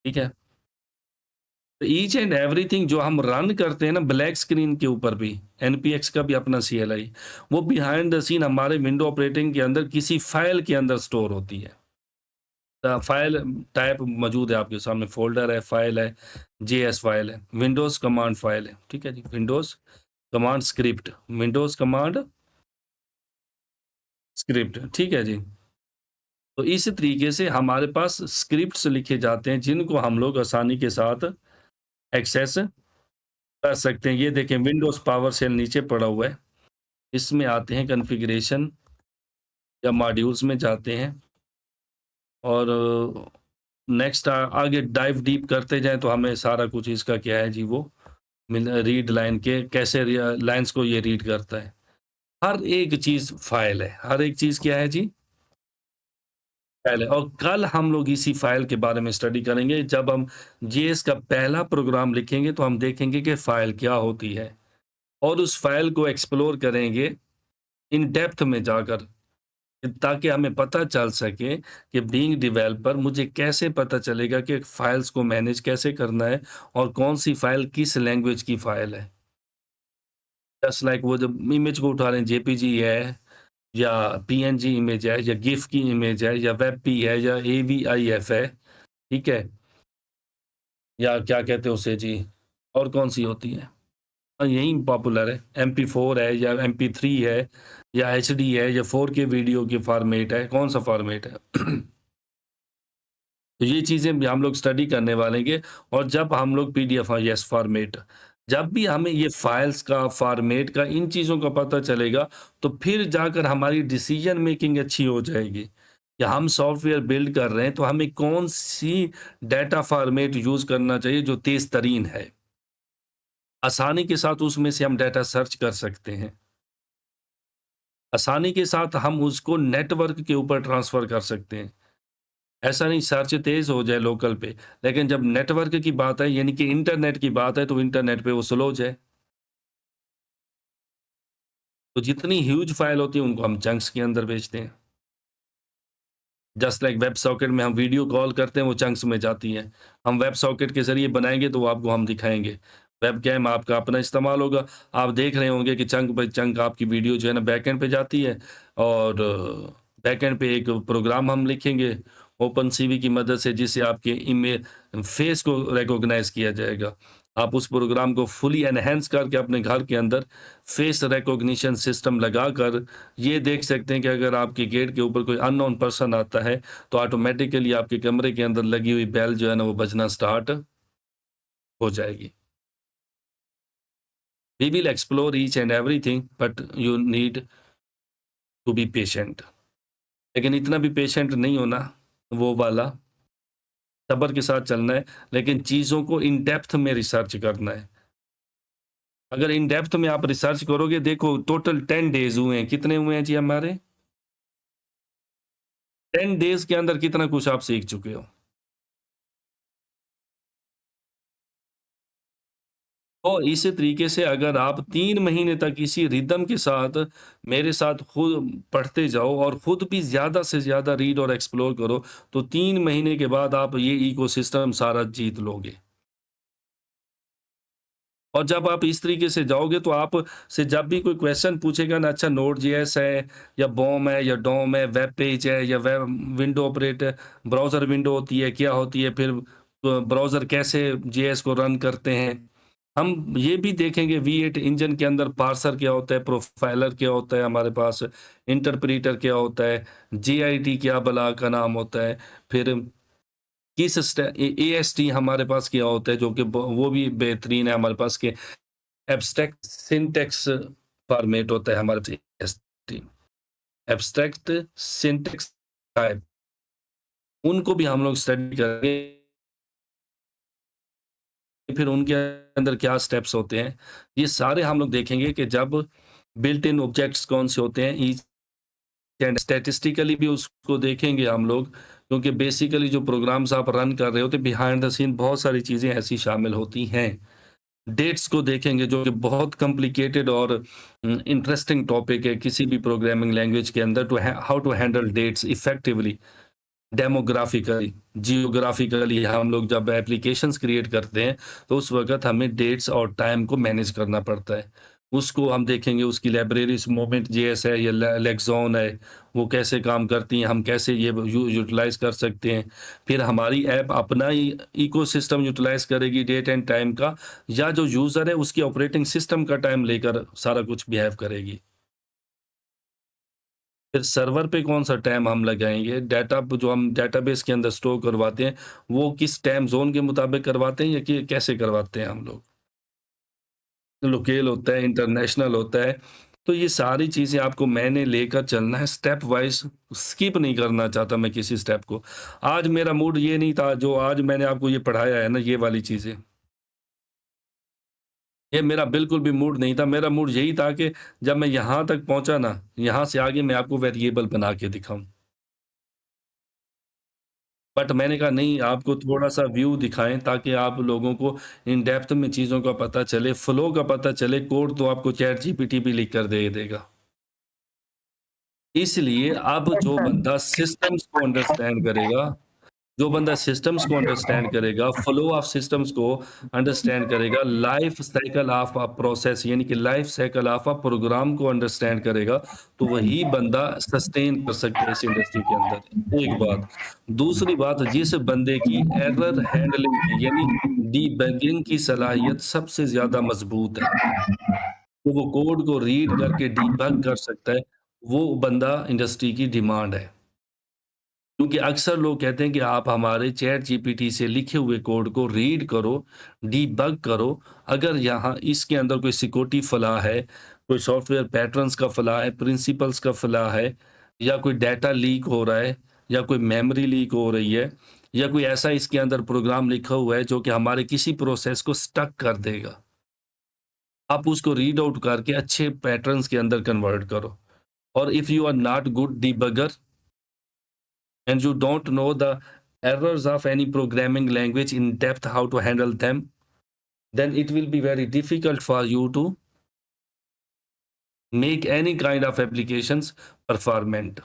ठीक है? तो ईच एंड एवरीथिंग जो हम रन करते हैं ना ब्लैक स्क्रीन के ऊपर भी, npx का भी अपना CLI, वो बिहाइंड द सीन हमारे विंडो ऑपरेटिंग के अंदर किसी फाइल के अंदर स्टोर होती है। फाइल टाइप मौजूद है आपके सामने, फ़ोल्डर है, फाइल है, JS फाइल है, विंडोज़ कमांड फाइल है, ठीक है जी? Windows command script, Windows command script, ठीक है जी? तो इस तरीके से हमारे पास स्क्रिप्ट्स लिखे जाते हैं जिनको हम लोग आसानी के साथ एक्सेस कर सकते हैं। ये देखें विंडोज़ पावर शेल नीचे पड़ा हुआ है। इसमें आते हैं कॉन्फ़िगरेशन या मॉड्यूल्स में जाते हैं और नेक्स्ट आगे डाइव डीप करते जाएँ तो हमें सारा कुछ इसका क्या है जी, वो रीड लाइन के कैसे लाइन्स को ये रीड करता है। हर एक चीज़ फ़ाइल है। हर एक चीज़ क्या है जी? फ़ाइल है। और कल हम लोग इसी फ़ाइल के बारे में स्टडी करेंगे। जब हम JS का पहला प्रोग्राम लिखेंगे तो हम देखेंगे कि फ़ाइल क्या होती है और उस फ़ाइल को एक्सप्लोर करेंगे इन डेप्थ में जाकर, ताकि हमें पता चल सके कि बीइंग डेवलपर मुझे कैसे पता चलेगा कि फ़ाइल्स को मैनेज कैसे करना है और कौन-सी फ़ाइल किस लैंग्वेज की फ़ाइल है। जस्ट लाइक वो जब इमेज को उठा लें, JPG है या PNG इमेज है या गिफ की इमेज है या WebP है या AVIF है, ठीक है? या क्या कहते हैं उसे जी, और कौन-सी होती है? यही पॉपुलर है। MP4 है या MP3 है या HD है या 4K वीडियो की फ़ॉर्मेट है, कौन-सा फ़ॉर्मेट है? तो ये चीज़ें भी हम लोग स्टडी करने वालेंगे और जब हम लोग PDF, हाँ, यस फ़ॉर्मेट। जब भी हमें ये फाइल्स का, फॉर्मेट का, इन चीज़ों का पता चलेगा, तो फिर जाकर हमारी डिसीजन मेकिंग अच्छी हो जाएगी। कि हम सॉफ्टवेयर बिल्ड कर रहे हैं, तो हमें कौन-सी डाटा फॉर्मेट यूज़ करना चाहिए जो तेज़ तरीन है। आसानी के साथ उसमें से हम डाटा सर्च कर सकते हैं। आसानी के साथ हम उसको नेटवर्क के ऊपर ट्रांसफ़र कर सकते हैं। ऐसा नहीं सर्च तेज़ हो जाए लोकल पे, लेकिन जब नेटवर्क की बात है, यानी कि इंटरनेट की बात है, तो इंटरनेट पे वो स्लो हो जाए। तो जितनी ह्यूज फाइल होती है, उनको हम चंक्स के अंदर भेजते हैं। जस्ट लाइक वेब सॉकेट में हम वीडियो कॉल करते हैं, वो चंक्स में जाती है। हम वेब सॉकेट के ज़रिए बनाएँगे, तो वो आपको हम दिखाएँगे। वेबकैम आपका अपना इस्तेमाल होगा। आप देख रहे होंगे कि चंक बाय चंक आपकी वीडियो जो है ना बैकएंड पे जाती है, और बैकएंड पे एक प्रोग्राम हम लिखेंगे ओपनसीवी की मदद से, जिससे आपके फेस को रिकॉग्नाइज़ किया जाएगा। आप उस प्रोग्राम को फुली एनहांस करके अपने घर के अंदर फेस रिकॉग्निशन सिस्टम लगाकर ये देख सकते हैं कि अगर आपके गेट के ऊपर कोई अननोन पर्सन आता है, तो ऑटोमैटिकली आपके कमरे के अंदर लगी हुई बेल जो है ना, वो बजना स्टार्ट हो जाएगी। We will explore each and everything, but you need to be patient. लेकिन इतना भी पेशेंट नहीं होना, वो वाला सब्र के साथ चलना है, लेकिन चीज़ों को इन डेप्थ में रिसर्च करना है। अगर इन डेप्थ में आप रिसर्च करोगे, देखो टोटल 10 डेज़ हुए हैं। कितने हुए हैं जी हमारे? 10 डेज़ के अंदर कितना कुछ आप सीख चुके हो। और इसी तरीके से अगर आप 3 महीने तक इसी रिदम के साथ मेरे साथ खुद पढ़ते जाओ और खुद भी ज़्यादा से ज़्यादा रीड और एक्सप्लोर करो, तो 3 महीने के बाद आप ये इकोसिस्टम सारा जीत लोगे। और जब आप इस तरीके से जाओगे, तो आप से जब भी कोई क्वेश्चन पूछेगा ना, अच्छा नोड.जेएस है या बॉम है या डॉम है, वेब पेज है या web window operate browser window होती है, क्या होती है, फिर ब्राउज़र कैसे जेएस को रन करते हैं। हम ये भी देखेंगे V8 इंजन के अंदर पार्सर क्या होता है, प्रोफाइलर क्या होता है हमारे पास, इंटरप्रेटर क्या होता है, JIT क्या बला का नाम होता है, फिर किस AST हमारे पास क्या होता है, जो कि वो भी बेहतरीन है हमारे पास के एब्स्ट्रैक्ट सिंटैक्स फॉर्मेट होता है हमारे पास AST, एब्स्ट्रैक्ट सिंटैक्स टाइप, उनको भी हम लोग स्टडी करेंगे। फिर उनके अंदर क्या स्टेप्स होते हैं, ये सारे हम लोग देखेंगे कि जब बिल्ट इन ऑब्जेक्ट्स कौन से होते हैं, ईच एंड स्टैटिस्टिकली भी उसको देखेंगे हम लोग, क्योंकि बेसिकली जो प्रोग्राम्स आप रन कर रहे होते बिहाइंड द सीन बहुत सारी चीज़ें ऐसी शामिल होती हैं। डेट्स को देखेंगे, जो कि बहुत कॉम्प्लिकेटेड और इंटरेस्टिंग टॉपिक है किसी भी प्रोग्रामिंग लैंग्वेज के अंदर, to how to handle dates effectively. Demographically, geographically हम लोग जब एप्लीकेशंस क्रिएट करते हैं, तो उस वक़्त हमें डेट्स और टाइम को मैनेज करना पड़ता है। उसको हम देखेंगे, उसकी लाइब्रेरीज़ मोमेंट जेएस है या लेक्सॉन है, वो कैसे काम करती हैं, हम कैसे ये यूटिलाइज़ कर सकते हैं। फिर हमारी ऐप अपना ही इकोसिस्टम यूटिलाइज़ करेगी डेट एंड टाइम का, या जो यूज़र है उसके ऑपरेटिंग सिस्टम का टाइम लेकर सारा कुछ बिहेव करेगी। फिर सर्वर पे कौन-सा टाइम हम लगाएँगे, डाटा जो हम डेटाबेस के अंदर स्टोर करवाते हैं, वो किस टाइम ज़ोन के मुताबिक करवाते हैं या कि कैसे करवाते हैं हम लोग? लोकल होता है, इंटरनेशनल होता है, तो ये सारी चीज़ें आपको मैंने लेकर चलना है स्टेप वाइज़, स्किप नहीं करना चाहता मैं किसी स्टेप को। आज मेरा मूड ये नहीं था, जो आज मैंने आपको ये पढ़ाया है ना, ये वाली चीज़ें, ये मेरा बिल्कुल भी मूड नहीं था। मेरा मूड यही था कि जब मैं यहाँ तक पहुँचा ना, यहाँ से आगे मैं आपको वेरिएबल बना के दिखाऊँ। बट मैंने कहा नहीं, आपको थोड़ा-सा व्यू दिखाएँ ताकि आप लोगों को इन डेप्थ में चीज़ों का पता चले, फ्लो का पता चले। कोड तो आपको चैट जीपीटी भी लिख कर दे देगा। इसलिए अब यस जो सर। बंदा सिस्टम्स को अंडरस्टैंड करेगा, जो बंदा सिस्टम्स को अंडरस्टैंड करेगा, फ्लो ऑफ सिस्टम्स को अंडरस्टैंड करेगा, life cycle of a process यानी कि life cycle of a program को अंडरस्टैंड करेगा, तो वही बंदा सस्टेन कर सकता है इस इंडस्ट्री के अंदर, एक बात। दूसरी बात, जिस बंदे की एरर हैंडलिंग की यानी डीबगिंग की सलाहियत सबसे ज़्यादा मज़बूत है, तो वो कोड को रीड करके डीबग कर सकता है, वो बंदा इंडस्ट्री की डिमांड है। क्योंकि अक्सर लोग कहते हैं कि आप हमारे चैट जीपीटी से लिखे हुए कोड को रीड करो, डीबग करो। अगर यहाँ इसके अंदर कोई सिक्योरिटी फ़लॉ है, कोई सॉफ्टवेयर पैटर्न्स का फ़लॉ है, प्रिंसिपल्स का फ़लॉ है, या कोई डाटा लीक हो रहा है, या कोई मेमोरी लीक हो रही है, या कोई ऐसा इसके अंदर प्रोग्राम लिखा हुआ है जो कि हमारे किसी प्रोसेस को स्टक कर देगा। आप उसको रीड आउट करके अच्छे पैटर्न्स के अंदर कन्वर्ट करो। और if you are not good debugger and you don't know the errors of any programming language in depth, how to handle them, then it will be very difficult for you to make any kind of applications performant.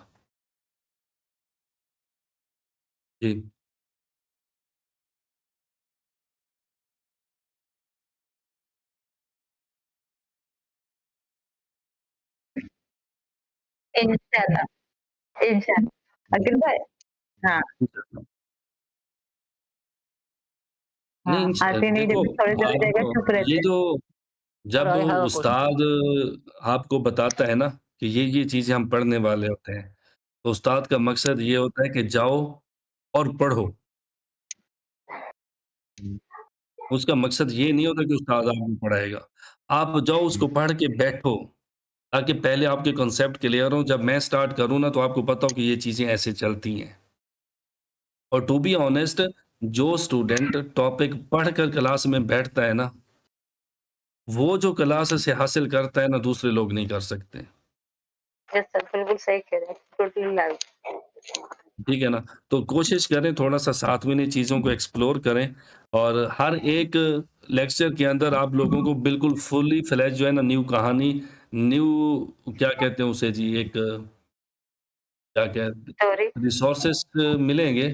जी। इंशाल्लाह, इंशाल्लाह। अखिल भाई हाँ, हाँ, नहीं आती नहीं देखो, जब थोड़ी-थोड़ी जगह आप चुप ये रहते हैं। जो जब रॉय हवा को उस्ताद आपको बताता है ना कि ये चीज़ें हम पढ़ने वाले होते हैं, तो उस्ताद का मकसद ये होता है कि जाओ और पढ़ो। उसका मकसद ये नहीं होता कि उस्ताद आपको पढ़ाएगा। आप जाओ उसको पढ़ के बैठो, ताकि पहले आपके कॉन्सेप्ट क्लियर हों। जब मैं स्टार्ट करूँ ना तो आपको पता हो कि ये चीज़ें ऐसे चलती हैं। और टू बी ऑनेस्ट, जो स्टूडेंट टॉपिक पढ़कर क्लास में बैठता है ना, वो जो क्लास से हासिल करता है ना, दूसरे लोग नहीं कर सकते। यस सर, बिल्कुल सही कह रहे हैं, टोटली लाइव। ठीक है ना? तो कोशिश करें थोड़ा-सा साथ में इन्हीं चीज़ों को एक्सप्लोर करें, और हर एक लेक्चर के अंदर आप लोगों को बिल्कुल फुली फ्लेज जो है ना, न्यू कहानी, न्यू क्या कहते हैं उसे जी, एक क्या कहते सॉरी। रिसोर्सेस मिलेंगे।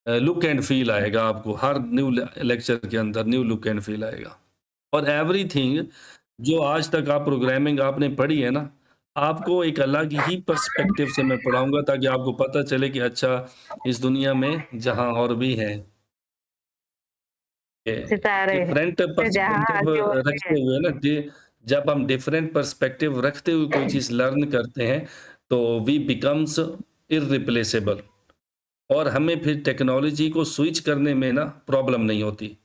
लुक एंड फील आएगा आपको हर न्यू लेक्चर के अंदर, न्यू लुक एंड फील आएगा। और एवरीथिंग जो आज तक आप प्रोग्रामिंग आपने पढ़ी है ना, आपको एक अलग ही पर्सपेक्टिव से मैं पढ़ाऊँगा, ताकि आपको पता चले कि अच्छा, इस दुनिया में जहाँ और भी हैं, सितारे डिफरेंट से जहाँ पर्सपेक्टिव आगे और भी है। रखते हुए ना, जब हम डिफरेंट पर्सपेक्टिव रखते हुए कोई चीज़ लर्न करते हैं, तो वी बिकम्स इर्रिप्लेसेबल, और हमें फिर टेक्नोलॉजी को स्विच करने में ना प्रॉब्लम नहीं होती।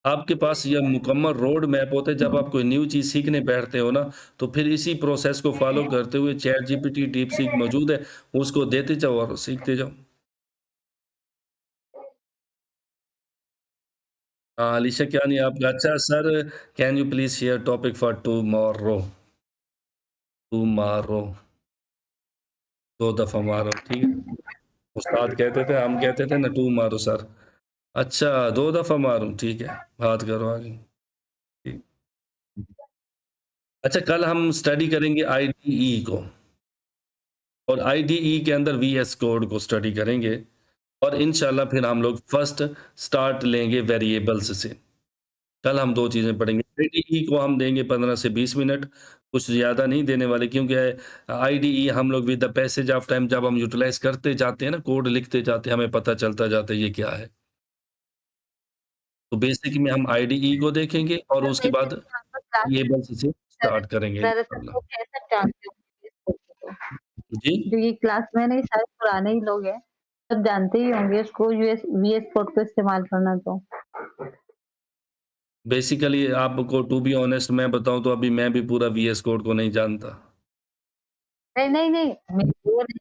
आपके पास यह मुकम्मल रोड मैप होता है। जब आप कोई न्यू चीज़ सीखने बैठते हो ना, तो फिर इसी प्रोसेस को फ़ॉलो करते हुए चैट जीपीटी, डीपसीक मौजूद है, उसको देते जाओ और सीखते जाओ। अलीशा क्या नहीं आपका अच्छा sir, can you please share topic for tomorrow? Tomorrow 2 दफ़ा मारो, ठीक है? उस्ताद कहते थे, हम कहते थे ना टुमारो सर। अच्छा 2 दफ़ा मारूँ, ठीक है, बात करो आगे। ठीक। अच्छा, कल हम स्टडी करेंगे आईडीई को, और आईडीई के अंदर वीएस कोड को स्टडी करेंगे, और इंशाल्लाह फिर हम लोग फर्स्ट स्टार्ट लेंगे वेरिएबल्स से। कल हम 2 चीज़ें पढ़ेंगे। आईडीई को हम देंगे 15 से 20 मिनट, कुछ ज़्यादा नहीं देने वाले, क्योंकि आईडीई हम लोग with the passage of time जब हम यूटिलाइज़ करते जाते हैं ना, कोड लिखते जाते हैं, हमें पता चलता जाता है ये क्या है। तो बेसिक में हम आईडीई को देखेंगे, और सर उसके बेसिक बाद में आपका क्लास वेरिएबल्स से दर स्टार्ट करेंगे दरअसल इंशाल्लाह। वो कैसे जानते होंगे इस टॉपिक को? जी? क्योंकि क्लास में नहीं शायद पुराने ही लोग हैं, सब जानते ही होंगे इसको यूएस वीएस कोड को इस्तेमाल करना तो। बेसिकली आपको टू बी ऑनेस्ट मैं बताऊँ तो अभी मैं भी पूरा वीएस कोड को नहीं जानता। नहीं, नहीं, नहीं, मैं वो नहीं